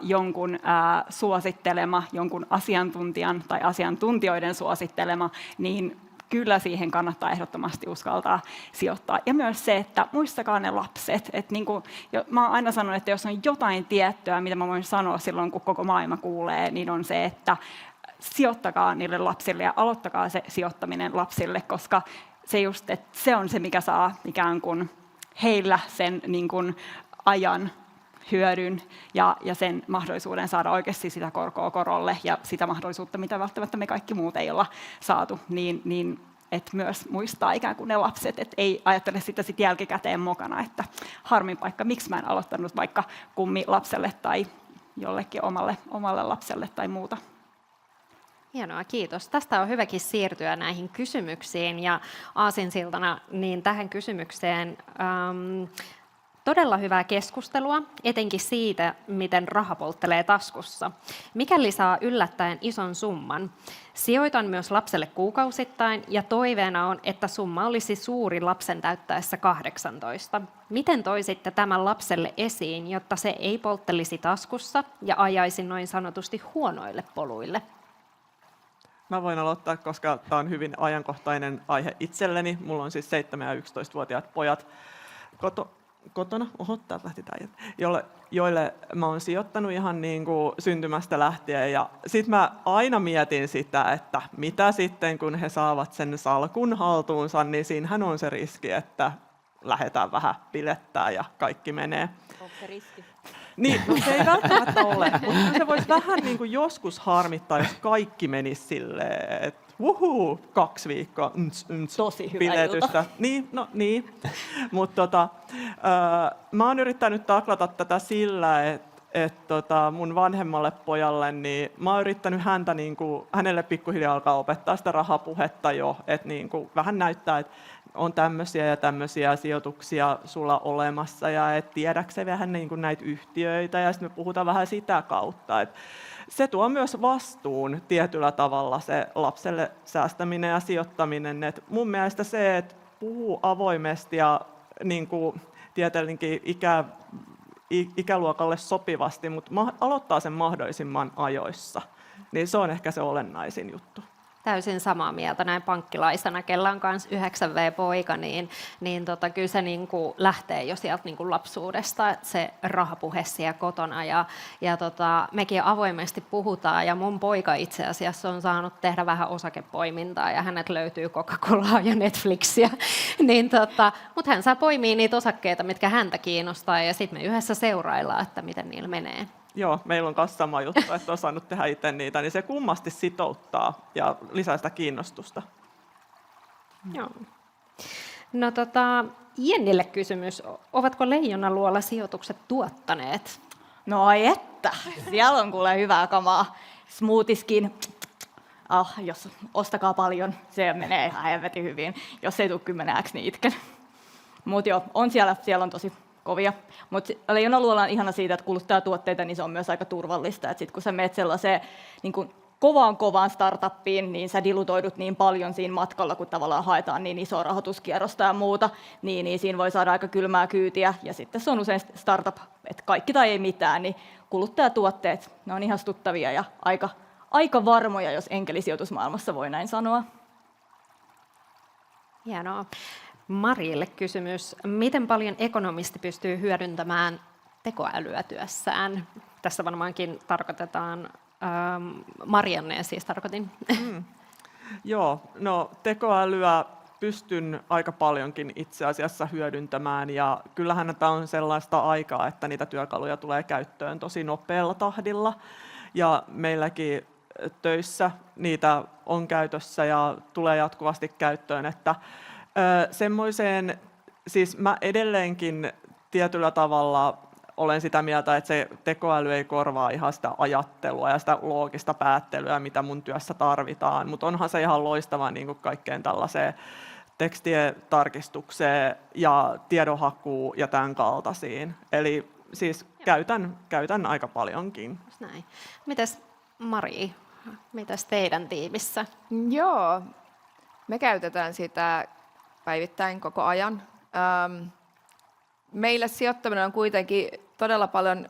jonkun suosittelema, jonkun asiantuntijan tai asiantuntijoiden suosittelema, niin kyllä siihen kannattaa ehdottomasti uskaltaa sijoittaa. Ja myös se, että muistakaa ne lapset. Et niin kuin, mä oon aina sanonut, että jos on jotain tiettyä, mitä mä voin sanoa silloin, kun koko maailma kuulee, niin on se, että sijoittakaa niille lapsille ja aloittakaa se sijoittaminen lapsille, koska se just, että se on se, mikä saa ikään kuin heillä sen niin kuin ajan hyödyn ja sen mahdollisuuden saada oikeasti sitä korkoa korolle ja sitä mahdollisuutta, mitä välttämättä me kaikki muut ei olla saatu, niin että myös muistaa ikään kuin ne lapset, että ei ajattele sitä sit jälkikäteen mokana, että harmin paikka, miksi mä en aloittanut vaikka kummilapselle tai jollekin omalle lapselle tai muuta. Hienoa, kiitos. Tästä on hyväkin siirtyä näihin kysymyksiin ja aasinsiltana niin tähän kysymykseen todella hyvää keskustelua, etenkin siitä, miten raha polttelee taskussa. Mikäli saa yllättäen ison summan, sijoitan myös lapselle kuukausittain ja toiveena on, että summa olisi suuri lapsen täyttäessä 18. Miten toisitte tämän lapselle esiin, jotta se ei polttelisi taskussa ja ajaisi noin sanotusti huonoille poluille? Mä voin aloittaa, koska tämä on hyvin ajankohtainen aihe itselleni. Mulla on siis 7- ja 11-vuotiaat pojat kotona, täältä lähti tämä, joille mä oon sijoittanut ihan niin kuin syntymästä lähtien. Ja sitten mä aina mietin sitä, että mitä sitten, kun he saavat sen salkun haltuunsa, niin siinähän on se riski, että lähdetään vähän bilettää ja kaikki menee. Onko se riski? Niin, no se ei välttämättä ole, mutta se voisi vähän niin kuin joskus harmittaa, jos kaikki menisi silleen, että 2 viikkoa Tosi hyvä biletystä. ilta. Niin. Mutta mä oon yrittänyt taklata tätä sillä, että mun vanhemmalle pojalle, niin mä oon yrittänyt hänelle pikkuhiljaa alkaa opettaa sitä rahapuhetta jo, että niin kuin vähän näyttää, että on tämmöisiä ja tämmöisiä sijoituksia sulla olemassa ja et tiedäksä vähän niin kuin näitä yhtiöitä ja sitten me puhutaan vähän sitä kautta. Et se tuo myös vastuun tietyllä tavalla se lapselle säästäminen ja sijoittaminen. Et mun mielestä se, että puhuu avoimesti ja niin kuin tietenkin ikäluokalle sopivasti, mutta aloittaa sen mahdollisimman ajoissa, niin se on ehkä se olennaisin juttu. Täysin samaa mieltä näin pankkilaisena, kellä on myös 9V-poika, niin kyllä se niin kuin lähtee jo sieltä niin kuin lapsuudesta, että se rahapuhe siellä kotona. Mekin avoimesti puhutaan, ja mun poika itse asiassa on saanut tehdä vähän osakepoimintaa, ja hänet löytyy Coca-Colaa ja Netflixiä. Mutta hän saa poimia niitä osakkeita, mitkä häntä kiinnostaa, ja sitten me yhdessä seuraillaan, että miten niillä menee. Joo, meillä on myös sama juttu, että on saanut tehdä itse niitä, niin se kummasti sitouttaa ja lisää sitä kiinnostusta. Joo. No Jennille kysymys. Ovatko Leijonaluola sijoitukset tuottaneet? No ai että, siellä on kuule hyvää kamaa. Smoothiskin, jos ostakaa paljon, se menee ihan helvetin hyvin. Jos ei tule 10x, niin itken. Mutta joo, siellä on tosi kovia. Mutta Leijonaluola on ihana siitä, että kuluttaa tuotteita, niin se on myös aika turvallista. Et sit kun sä menet sellaiseen niin kun kovaan startuppiin, niin sä dilutoidut niin paljon siinä matkalla, kun tavallaan haetaan niin isoa rahoituskierrosta ja muuta, niin siinä voi saada aika kylmää kyytiä. Ja sitten se on usein startup, että kaikki tai ei mitään, niin kuluttajatuotteet, ne on ihastuttavia ja aika varmoja, jos enkelisijoitusmaailmassa voi näin sanoa. Hienoa. Marille kysymys. Miten paljon ekonomisti pystyy hyödyntämään tekoälyä työssään? Tässä varmaankin tarkoitetaan, Mariannea siis tarkoitin. Joo, no tekoälyä pystyn aika paljonkin itse asiassa hyödyntämään ja kyllähän tämä on sellaista aikaa, että niitä työkaluja tulee käyttöön tosi nopealla tahdilla ja meilläkin töissä niitä on käytössä ja tulee jatkuvasti käyttöön, että semmoiseen, siis mä edelleenkin tietyllä tavalla olen sitä mieltä, että se tekoäly ei korvaa ihan sitä ajattelua ja sitä loogista päättelyä, mitä mun työssä tarvitaan, mutta onhan se ihan loistava niin kuin kaikkeen tällaiseen tekstien tarkistukseen ja tiedonhakuun ja tämän kaltaisiin. Eli siis käytän aika paljonkin. Näin. Mites Mari, mitäs teidän tiimissä? Joo, me käytetään sitä päivittäin koko ajan. Meille sijoittaminen on kuitenkin todella paljon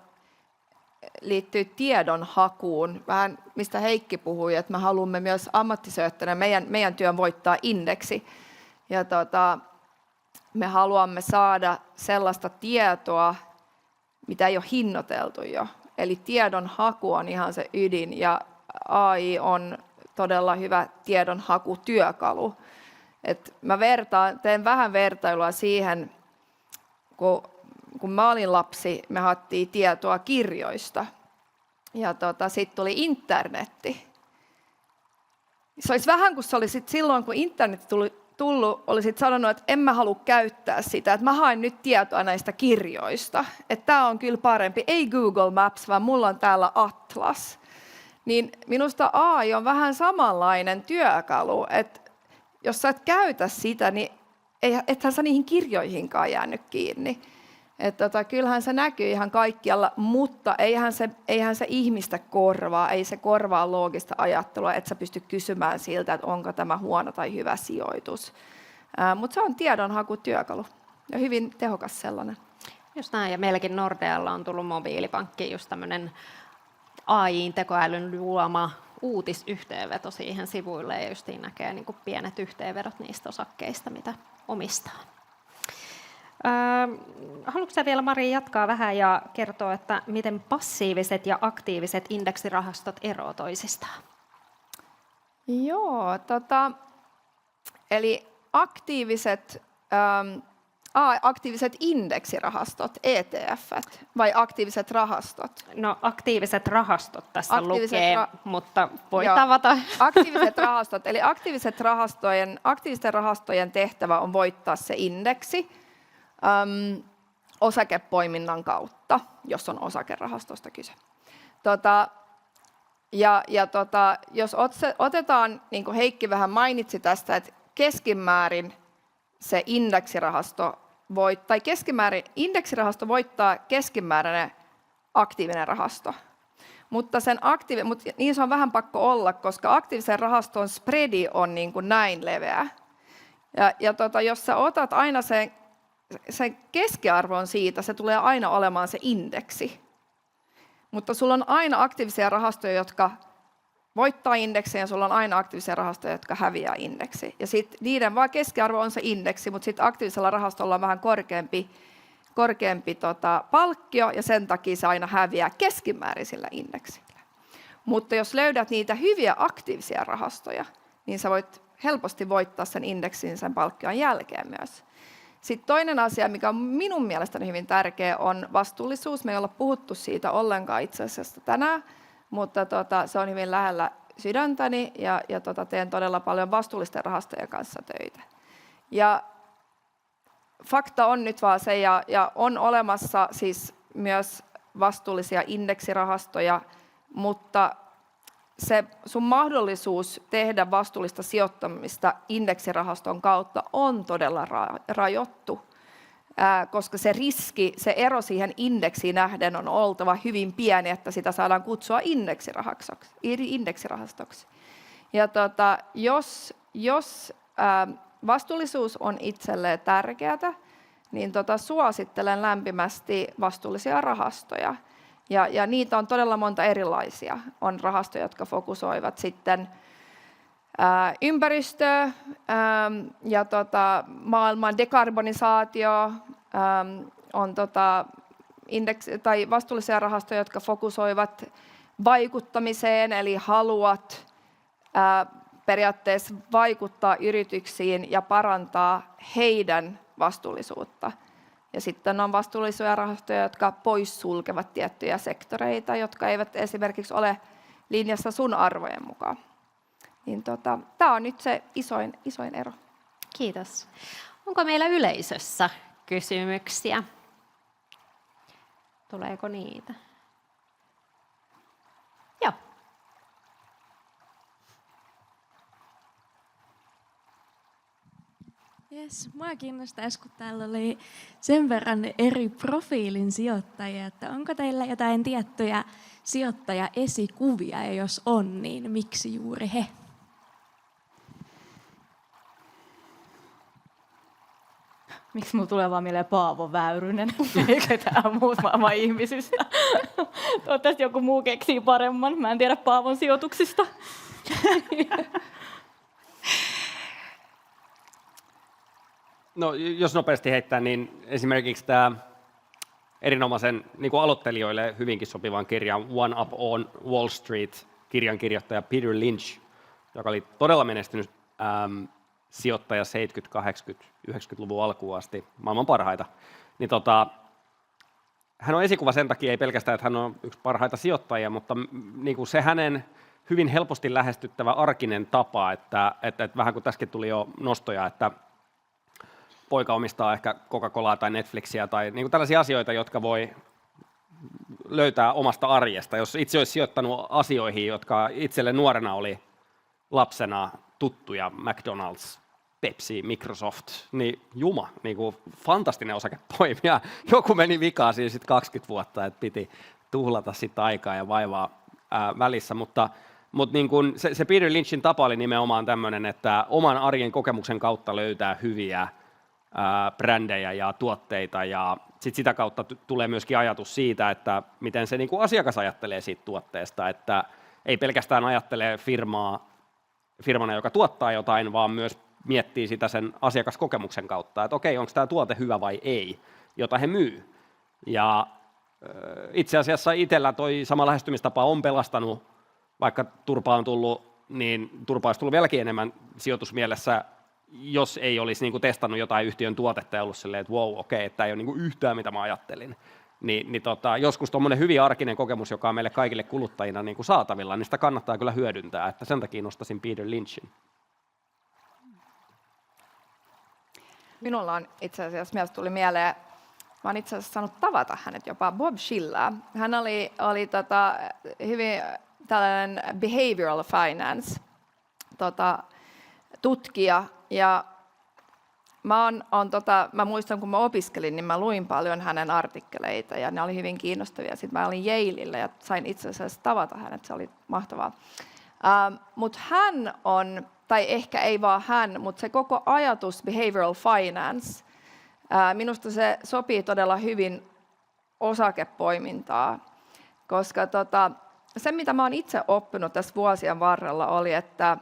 liittyy tiedonhakuun. Vähän mistä Heikki puhui, että me haluamme myös ammattisijoittajana meidän työn voittaa indeksi. Ja me haluamme saada sellaista tietoa, mitä ei ole hinnoiteltu jo. Eli tiedonhaku on ihan se ydin ja AI on todella hyvä tiedonhakutyökalu. Teen vähän vertailua siihen, kun mä olin lapsi, me haettiin tietoa kirjoista ja sitten tuli internetti. Se olisi vähän kuin se oli silloin, kun internet tullut, olisit sanonut, että en mä halua käyttää sitä, että mä haen nyt tietoa näistä kirjoista, että tämä on kyllä parempi, ei Google Maps, vaan mulla on täällä Atlas. Niin minusta AI on vähän samanlainen työkalu, että jos sä et käytä sitä, niin ethän sä niihin kirjoihinkaan jäänyt kiinni. Kyllähän se näkyy ihan kaikkialla, mutta eihän se ihmistä korvaa, ei se korvaa loogista ajattelua, että sä pysty kysymään siltä, että onko tämä huono tai hyvä sijoitus. Mutta se on tiedonhakutyökalu ja hyvin tehokas sellainen. Just näin, ja meilläkin Nordealla on tullut mobiilipankki, just tämmöinen AI-tekoälyn luoma uutisyhteenveto siihen sivuille, ja justiin näkee niin kuin pienet yhteenvedot niistä osakkeista, mitä omistaa. Haluatko vielä, Mari, jatkaa vähän ja kertoa, että miten passiiviset ja aktiiviset indeksirahastot eroavat toisistaan? Joo, eli aktiiviset indeksirahastot, ETF:t, vai aktiiviset rahastot? No, aktiiviset rahastot tässä lukee, mutta voi tavata. Aktiiviset rahastot, eli aktiivisten rahastojen tehtävä on voittaa se indeksi osakepoiminnan kautta, jos on osakerahastosta kyse. Jos otetaan, niin kuin Heikki vähän mainitsi tästä, että keskimäärin se indeksirahasto voittaa keskimääräinen aktiivinen rahasto. Mutta niin se on vähän pakko olla, koska aktiivisen rahaston spreadi on niin kuin näin leveä. Jos sä otat aina sen keskiarvon siitä, se tulee aina olemaan se indeksi. Mutta sulla on aina aktiivisia rahastoja, jotka voittaa indeksiä, ja sulla on aina aktiivisia rahastoja, jotka häviää indeksi. Ja sitten niiden vaan keskiarvo on se indeksi, mutta sitten aktiivisella rahastolla on vähän korkeampi palkkio, ja sen takia se aina häviää keskimäärin sillä indeksillä. Mutta jos löydät niitä hyviä aktiivisia rahastoja, niin sä voit helposti voittaa sen indeksin sen palkkion jälkeen myös. Sitten toinen asia, mikä on minun mielestäni hyvin tärkeä, on vastuullisuus. Me ei olla puhuttu siitä ollenkaan itse asiassa tänään, mutta se on hyvin lähellä sydäntäni ja teen todella paljon vastuullisten rahastojen kanssa töitä. Ja fakta on nyt vaan se, ja on olemassa siis myös vastuullisia indeksirahastoja, mutta se sun mahdollisuus tehdä vastuullista sijoittamista indeksirahaston kautta on todella rajoittu, koska se riski, se ero siihen indeksiin nähden on oltava hyvin pieni, että sitä saadaan kutsua indeksirahastoksi. Ja jos vastuullisuus on itselleen tärkeää, niin suosittelen lämpimästi vastuullisia rahastoja. Ja niitä on todella monta erilaisia. On rahastoja, jotka fokusoivat sitten ympäristöä ja maailman dekarbonisaatio. On tai vastuullisia rahastoja, jotka fokusoivat vaikuttamiseen, eli haluat periaatteessa vaikuttaa yrityksiin ja parantaa heidän vastuullisuutta. Ja sitten on vastuullisia rahastoja, jotka poissulkevat tiettyjä sektoreita, jotka eivät esimerkiksi ole linjassa sun arvojen mukaan. Niin tämä on nyt se isoin ero. Kiitos. Onko meillä yleisössä kysymyksiä? Tuleeko niitä? Joo. Jes, mua kiinnostaisi, kun täällä oli sen verran eri profiilin sijoittajia, että onko teillä jotain tiettyjä sijoittajaesikuvia, ja jos on, niin miksi juuri he? Miksi mulla tulee vaan mieleen Paavo Väyrynen, eikä tämä muut maailman ihmisistä. Toivottavasti joku muu keksii paremman. Mä en tiedä Paavon sijoituksista. No, jos nopeasti heittää, niin esimerkiksi tämä erinomaisen niin kuin aloittelijoille hyvinkin sopivan kirjan One Up on Wall Street -kirjan kirjoittaja Peter Lynch, joka oli todella menestynyt sijoittaja 70-, 80-, 90-luvun alkuun asti, maailman parhaita. Niin hän on esikuva sen takia, ei pelkästään, että hän on yksi parhaita sijoittajia, mutta niin kuin se hänen hyvin helposti lähestyttävä arkinen tapa, että vähän kuin tässäkin tuli jo nostoja, että poika omistaa ehkä Coca-Colaa tai Netflixiä tai niin kuin tällaisia asioita, jotka voi löytää omasta arjesta. Jos itse olisi sijoittanut asioihin, jotka itselle nuorena oli lapsena tuttuja, McDonald's, Pepsi, Microsoft, niin niin kuin fantastinen osakepoimija. Joku meni vikaan siinä sitten 20 vuotta, että piti tuhlata sitä aikaa ja vaivaa välissä, mutta niin kuin se Peter Lynchin tapa oli nimenomaan tämmöinen, että oman arjen kokemuksen kautta löytää hyviä brändejä ja tuotteita, ja sitä kautta tulee myöskin ajatus siitä, että miten se niin kuin asiakas ajattelee siitä tuotteesta, että ei pelkästään ajattele firmana, joka tuottaa jotain, vaan myös miettii sitä sen asiakaskokemuksen kautta, että okei, onko tämä tuote hyvä vai ei, jota he myy. Ja itse asiassa itsellä toi sama lähestymistapa on pelastanut, vaikka turpa on tullut, niin turpa olisi tullut vieläkin enemmän sijoitusmielessä, jos ei olisi niin kuin testannut jotain yhtiön tuotetta ja ollut silleen, että wow, okei, että tämä ei ole niin kuin yhtään mitä mä ajattelin. Joskus tuommoinen hyvin arkinen kokemus, joka on meille kaikille kuluttajina niin kuin saatavilla, niin sitä kannattaa kyllä hyödyntää, että sen takia nostaisin Peter Lynchin. Minulla on itse asiassa myös tuli mieleen, mä oon itse asiassa saanut tavata hänet jopa, Bob Shiller. Hän oli hyvin tällainen behavioral finance tutkija, ja mä muistan, kun mä opiskelin, niin mä luin paljon hänen artikkeleita, ja ne oli hyvin kiinnostavia. Sitten mä olin Yaleillä ja sain itse asiassa tavata hänet, se oli mahtavaa. Mutta hän on, tai ehkä ei vaan hän, mutta se koko ajatus behavioral finance, minusta se sopii todella hyvin osakepoimintaa, koska se, mitä mä oon itse oppinut tässä vuosien varrella, oli, että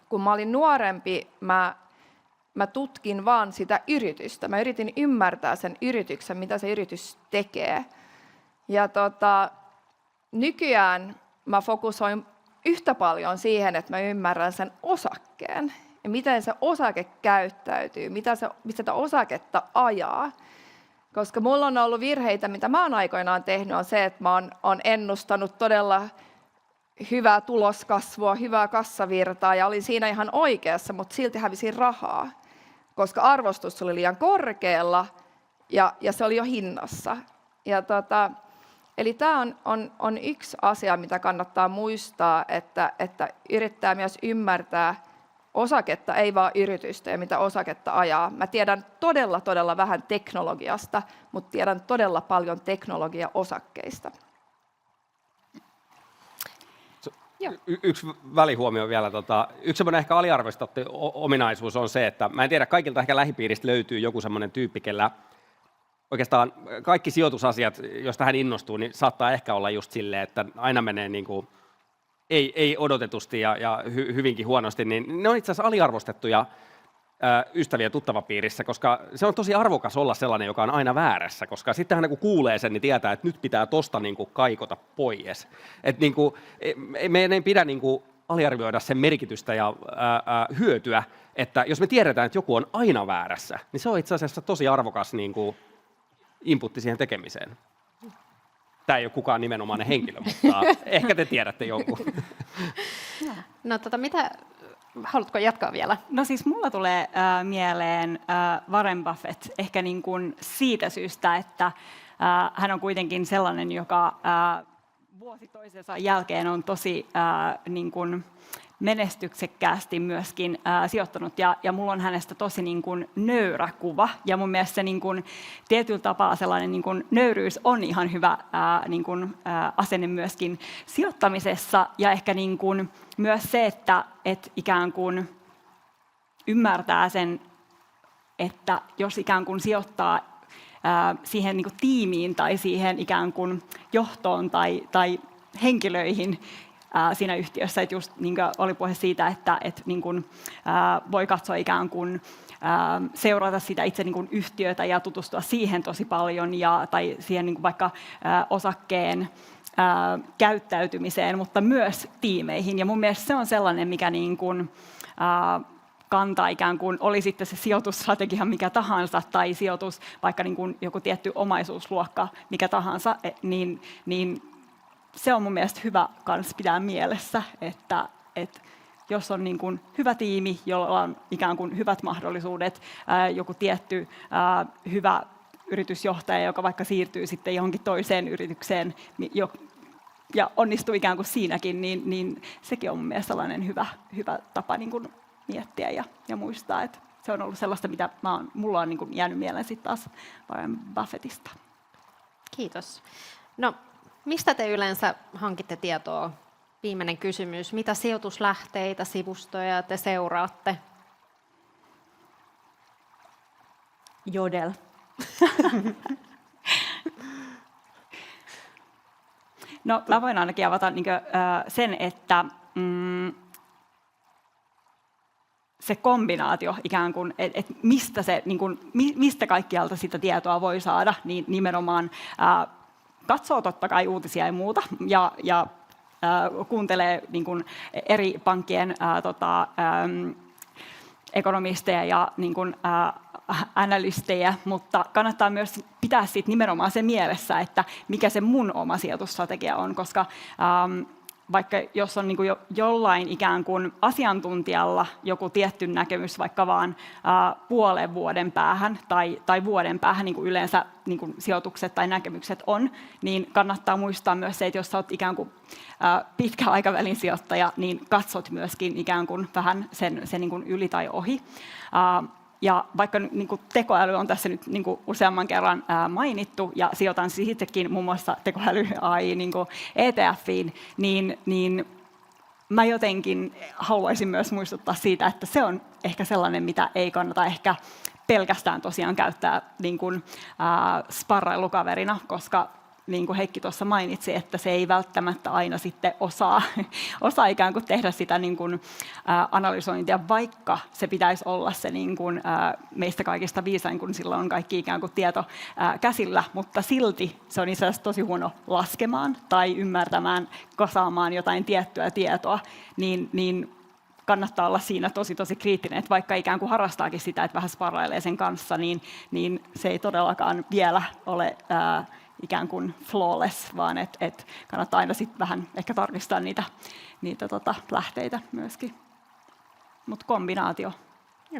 kun mä olin nuorempi, mä tutkin vaan sitä yritystä. Mä yritin ymmärtää sen yrityksen, mitä se yritys tekee. Ja nykyään mä fokusoin yhtä paljon siihen, että mä ymmärrän sen osakkeen ja miten se osake käyttäytyy, mitä sitä osaketta ajaa. Koska mulla on ollut virheitä, mitä mä oon aikoinaan tehnyt, on se, että mä oon ennustanut todella hyvää tuloskasvua, hyvää kassavirtaa ja olin siinä ihan oikeassa, mutta silti hävisin rahaa, koska arvostus oli liian korkealla ja se oli jo hinnassa. Ja eli tämä on yksi asia, mitä kannattaa muistaa, että yrittää myös ymmärtää osaketta, ei vaan yritystä ja mitä osaketta ajaa. Mä tiedän todella vähän teknologiasta, mutta tiedän todella paljon teknologiaosakkeista. Yksi välihuomio vielä. Yksi semmoinen ehkä aliarvostettu ominaisuus on se, että mä en tiedä, kaikilta ehkä lähipiiristä löytyy joku semmoinen tyyppi, kellä oikeastaan kaikki sijoitusasiat, joista hän innostuu, niin saattaa ehkä olla just silleen, että aina menee niin kuin ei odotetusti ja hyvinkin huonosti, niin ne on itse asiassa aliarvostettuja ystäviä tuttavapiirissä, koska se on tosi arvokas olla sellainen, joka on aina väärässä, koska sittenhän kun kuulee sen, niin tietää, että nyt pitää tosta niin kuin kaikota pois. Että niin kuin, meidän ei pidä niin kuin aliarvioida sen merkitystä ja hyötyä, että jos me tiedetään, että joku on aina väärässä, niin se on itse asiassa tosi arvokas niin kuin inputti siihen tekemiseen. Tämä ei ole kukaan nimenomainen henkilö, mutta ehkä te tiedätte jonkun. No mitä, haluatko jatkaa vielä? No siis mulla tulee mieleen Warren Buffett ehkä niin kuin siitä syystä, että hän on kuitenkin sellainen, joka vuosi toisensa jälkeen on tosi niin kuin menestyksekkäästi myöskin sijoittanut, ja mulla on hänestä tosi niin kuin nöyrä kuva, ja mun mielestä se niin kuin tietyllä tapaa sellainen niin kuin nöyryys on ihan hyvä niin kuin asenne myöskin sijoittamisessa, ja ehkä niin kuin myös se, että ikään kuin ymmärtää sen että jos ikään kuin sijoittaa siihen niin kuin tiimiin tai siihen ikään kuin johtoon tai henkilöihin siinä yhtiössä, että just niin kuin oli puhe siitä, että niin kuin, voi katsoa ikään kuin seurata sitä itse niin kuin yhtiötä ja tutustua siihen tosi paljon tai siihen niin kuin vaikka osakkeen käyttäytymiseen, mutta myös tiimeihin. Ja mun mielestä se on sellainen, mikä niin kuin, kantaa ikään kuin, oli sitten se sijoitusstrategia mikä tahansa tai sijoitus, vaikka niin kuin joku tietty omaisuusluokka mikä tahansa, niin se on mun mielestä hyvä kans pitää mielessä, että jos on niin kuin hyvä tiimi, jolla on ikään kuin hyvät mahdollisuudet, joku tietty hyvä yritysjohtaja, joka vaikka siirtyy sitten johonkin toiseen yritykseen ja onnistuu ikään kuin siinäkin, niin sekin on mun mielestä sellainen hyvä tapa niin kuin miettiä ja muistaa, että se on ollut sellaista, mitä mulla on niin kuin jäänyt mieleen sitten taas Warren Buffettista. Kiitos. No, mistä te yleensä hankitte tietoa? Viimeinen kysymys. Mitä sijoituslähteitä, sivustoja te seuraatte? Jodel. No, mä voin ainakin avata sen, että se kombinaatio ikään kuin, että mistä kaikkialta sitä tietoa voi saada, niin nimenomaan katsoo totta kai uutisia ja muuta ja kuuntelee niin kuin eri pankkien ekonomisteja ja niin kuin, analystejä, mutta kannattaa myös pitää siitä nimenomaan se mielessä, että mikä se mun oma sijoitusstrategia on, koska vaikka jos on niin kuin jollain ikään kuin asiantuntijalla joku tietty näkemys vaikka vaan puolen vuoden päähän tai vuoden päähän, niin kuin yleensä niin kuin sijoitukset tai näkemykset on, niin kannattaa muistaa myös se, että jos olet ikään kuin pitkän aikavälin sijoittaja, niin katsot myöskin ikään kuin vähän sen niin kuin yli tai ohi. Ja vaikka niin kuin tekoäly on tässä nyt niin kuin useamman kerran mainittu, ja sijoitan siis itsekin muun muassa tekoäly AI niin kuin ETFiin, niin mä jotenkin haluaisin myös muistuttaa siitä, että se on ehkä sellainen, mitä ei kannata ehkä pelkästään tosiaan käyttää niin kuin sparrailukaverina, koska niin kuin Heikki tuossa mainitsi, että se ei välttämättä aina sitten osaa ikään kuin tehdä sitä niin kuin, analysointia, vaikka se pitäisi olla se niin kuin, meistä kaikista viisain, kun sillä on kaikki ikään kuin tieto käsillä, mutta silti se on itse asiassa tosi huono laskemaan tai ymmärtämään, kasaamaan jotain tiettyä tietoa, niin kannattaa olla siinä tosi kriittinen, että vaikka ikään kuin harrastaakin sitä, että vähän sparrailee sen kanssa, niin se ei todellakaan vielä ole ikään kuin flawless, vaan että kannattaa aina sitten vähän ehkä tarkistaa niitä lähteitä myöskin. Mutta kombinaatio.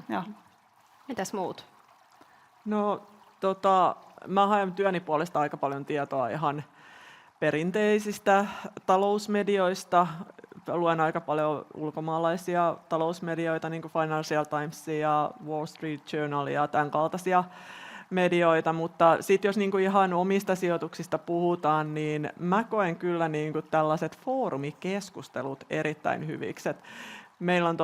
Ja. Mitäs muut? No, mä haen työni puolesta aika paljon tietoa ihan perinteisistä talousmedioista. Luen aika paljon ulkomaalaisia talousmedioita, niin kuin Financial Timesia ja Wall Street Journalia ja tämän kaltaisia medioita, mutta sitten jos niinku ihan omista sijoituksista puhutaan, niin mä koen kyllä niinku tällaiset foorumikeskustelut erittäin hyviksi. Meillä on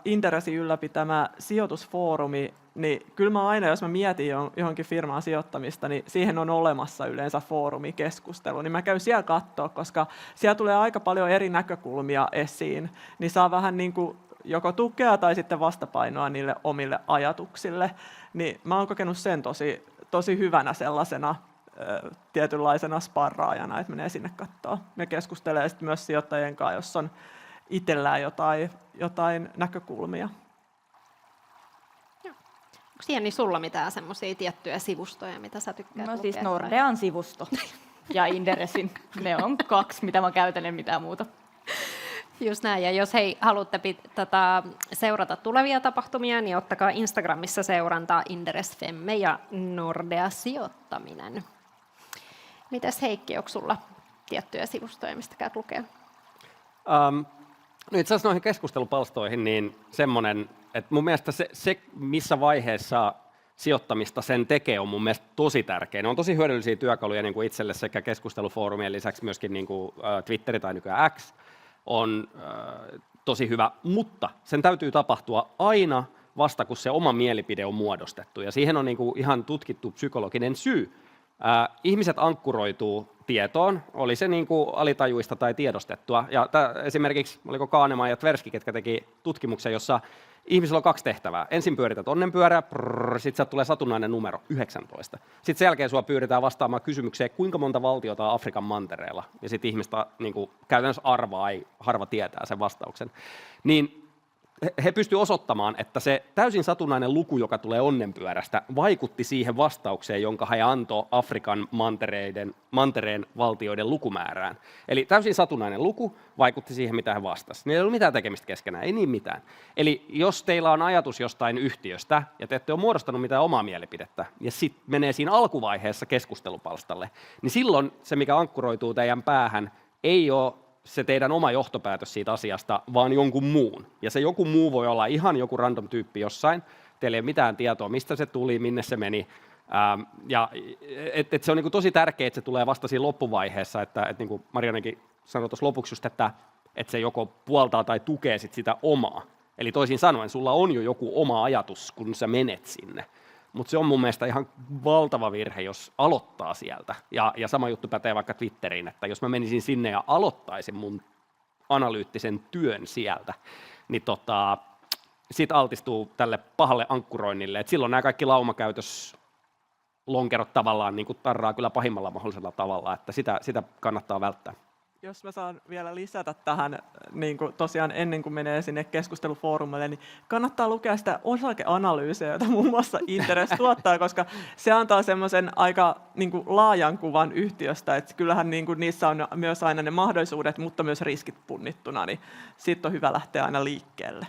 Interessin ylläpitämä sijoitusfoorumi, niin kyllä mä aina, jos mä mietin johonkin firmaan sijoittamista, niin siihen on olemassa yleensä foorumikeskustelu, niin mä käyn siellä katsoa, koska siellä tulee aika paljon eri näkökulmia esiin, niin saa vähän niin kuin joko tukea tai sitten vastapainoa niille omille ajatuksille, niin mä oon kokenut sen tosi hyvänä sellaisena tietynlaisena sparraajana, että menee sinne katsoa. Ne keskustelee sitten myös sijoittajien kanssa, jos on itsellään jotain näkökulmia. Onko Jenni sulla mitään semmoisia tiettyjä sivustoja, mitä sä tykkäät lukea? Siis Nordean sivusto ja Inderesin. Ne on 2, mitä mä käytän, en mitään muuta. Just näin, ja jos haluatte seurata tulevia tapahtumia, niin ottakaa Instagramissa seurantaa Inderes Femme ja Nordea Sijoittaminen. Mitäs Heikki, onko sulla tiettyjä sivustoja, mistä käyt lukea? No itse asiassa noihin keskustelupalstoihin niin semmoinen, että mun mielestä se missä vaiheessa sijoittamista sen tekee, on mun mielestä tosi tärkeä. Ne on tosi hyödyllisiä työkaluja niin kuin itselle sekä keskustelufoorumien lisäksi myöskin niin kuin Twitteri tai nykyään X on tosi hyvä, mutta sen täytyy tapahtua aina vasta kun se oma mielipide on muodostettu. Ja siihen on niin kuin ihan tutkittu psykologinen syy. Ihmiset ankkuroituu tietoon, oli se niin kuin alitajuista tai tiedostettua. Ja esimerkiksi oliko Kahneman ja Tversky, ketkä teki tutkimuksen, jossa ihmisillä on 2 tehtävää. Ensin pyörität onnenpyörää, sitten sieltä tulee satunnainen numero, 19. Sitten sen jälkeen sua pyydetään vastaamaan kysymykseen, kuinka monta valtiota on Afrikan mantereella. Ja sitten ihmistä niin kuin käytännössä arvaa, ei harva tietää sen vastauksen. Niin he pystyivät osoittamaan, että se täysin satunnainen luku, joka tulee onnenpyörästä, vaikutti siihen vastaukseen, jonka he antoi Afrikan mantereen valtioiden lukumäärään. Eli täysin satunnainen luku vaikutti siihen, mitä he vastasivat. Niillä ei ollut mitään tekemistä keskenään, ei niin mitään. Eli jos teillä on ajatus jostain yhtiöstä, ja te ette ole muodostanut mitään omaa mielipidettä, ja sitten menee siinä alkuvaiheessa keskustelupalstalle, niin silloin se, mikä ankkuroituu teidän päähän, ei ole se teidän oma johtopäätös siitä asiasta, vaan jonkun muun. Ja se joku muu voi olla ihan joku random tyyppi jossain. Teillä ei ole mitään tietoa, mistä se tuli, minne se meni. Se on niin kuin tosi tärkeää, että se tulee vasta siinä loppuvaiheessa. Että niin kuin Mariannekin sanoi tuossa lopuksi just, että se joko puoltaa tai tukee sitä omaa. Eli toisin sanoen, sulla on jo joku oma ajatus, kun sä menet sinne. Mutta se on mun mielestä ihan valtava virhe, jos aloittaa sieltä. Ja sama juttu pätee vaikka Twitteriin, että jos mä menisin sinne ja aloittaisin mun analyyttisen työn sieltä, niin sit altistuu tälle pahalle ankkuroinnille. Et silloin nämä kaikki laumakäytöslonkerot tavallaan niin kuin tarraa kyllä pahimmalla mahdollisella tavalla, että sitä kannattaa välttää. Jos mä saan vielä lisätä tähän, niin kuin tosiaan ennen kuin menee sinne keskustelufoorumille, niin kannattaa lukea sitä osakeanalyysiä, jota muun muassa Interes tuottaa, koska se antaa semmoisen aika niin kuin laajan kuvan yhtiöstä, että kyllähän niin kuin niissä on myös aina ne mahdollisuudet, mutta myös riskit punnittuna, niin siitä on hyvä lähteä aina liikkeelle.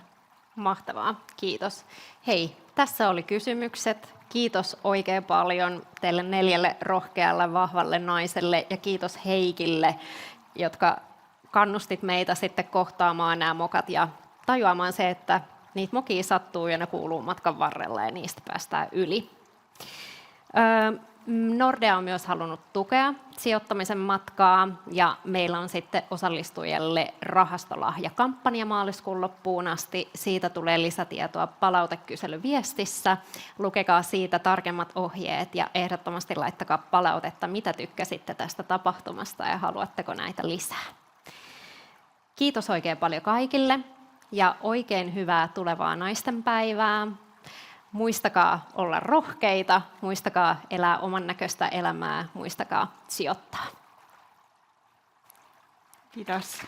Mahtavaa, kiitos. Hei, tässä oli kysymykset. Kiitos oikein paljon teille 4 rohkealle, vahvalle naiselle ja kiitos Heikille, jotka kannustit meitä sitten kohtaamaan nämä mokat ja tajuamaan se, että niitä mokia sattuu ja ne kuuluu matkan varrella ja niistä päästään yli. Nordea on myös halunnut tukea sijoittamisen matkaa ja meillä on sitten osallistujille rahastolahjakampanja maaliskuun loppuun asti. Siitä tulee lisätietoa palautekyselyviestissä. Lukekaa siitä tarkemmat ohjeet ja ehdottomasti laittakaa palautetta, mitä tykkäsitte tästä tapahtumasta ja haluatteko näitä lisää. Kiitos oikein paljon kaikille ja oikein hyvää tulevaa naistenpäivää. Muistakaa olla rohkeita, muistakaa elää oman näköistä elämää, muistakaa sijoittaa. Kiitos.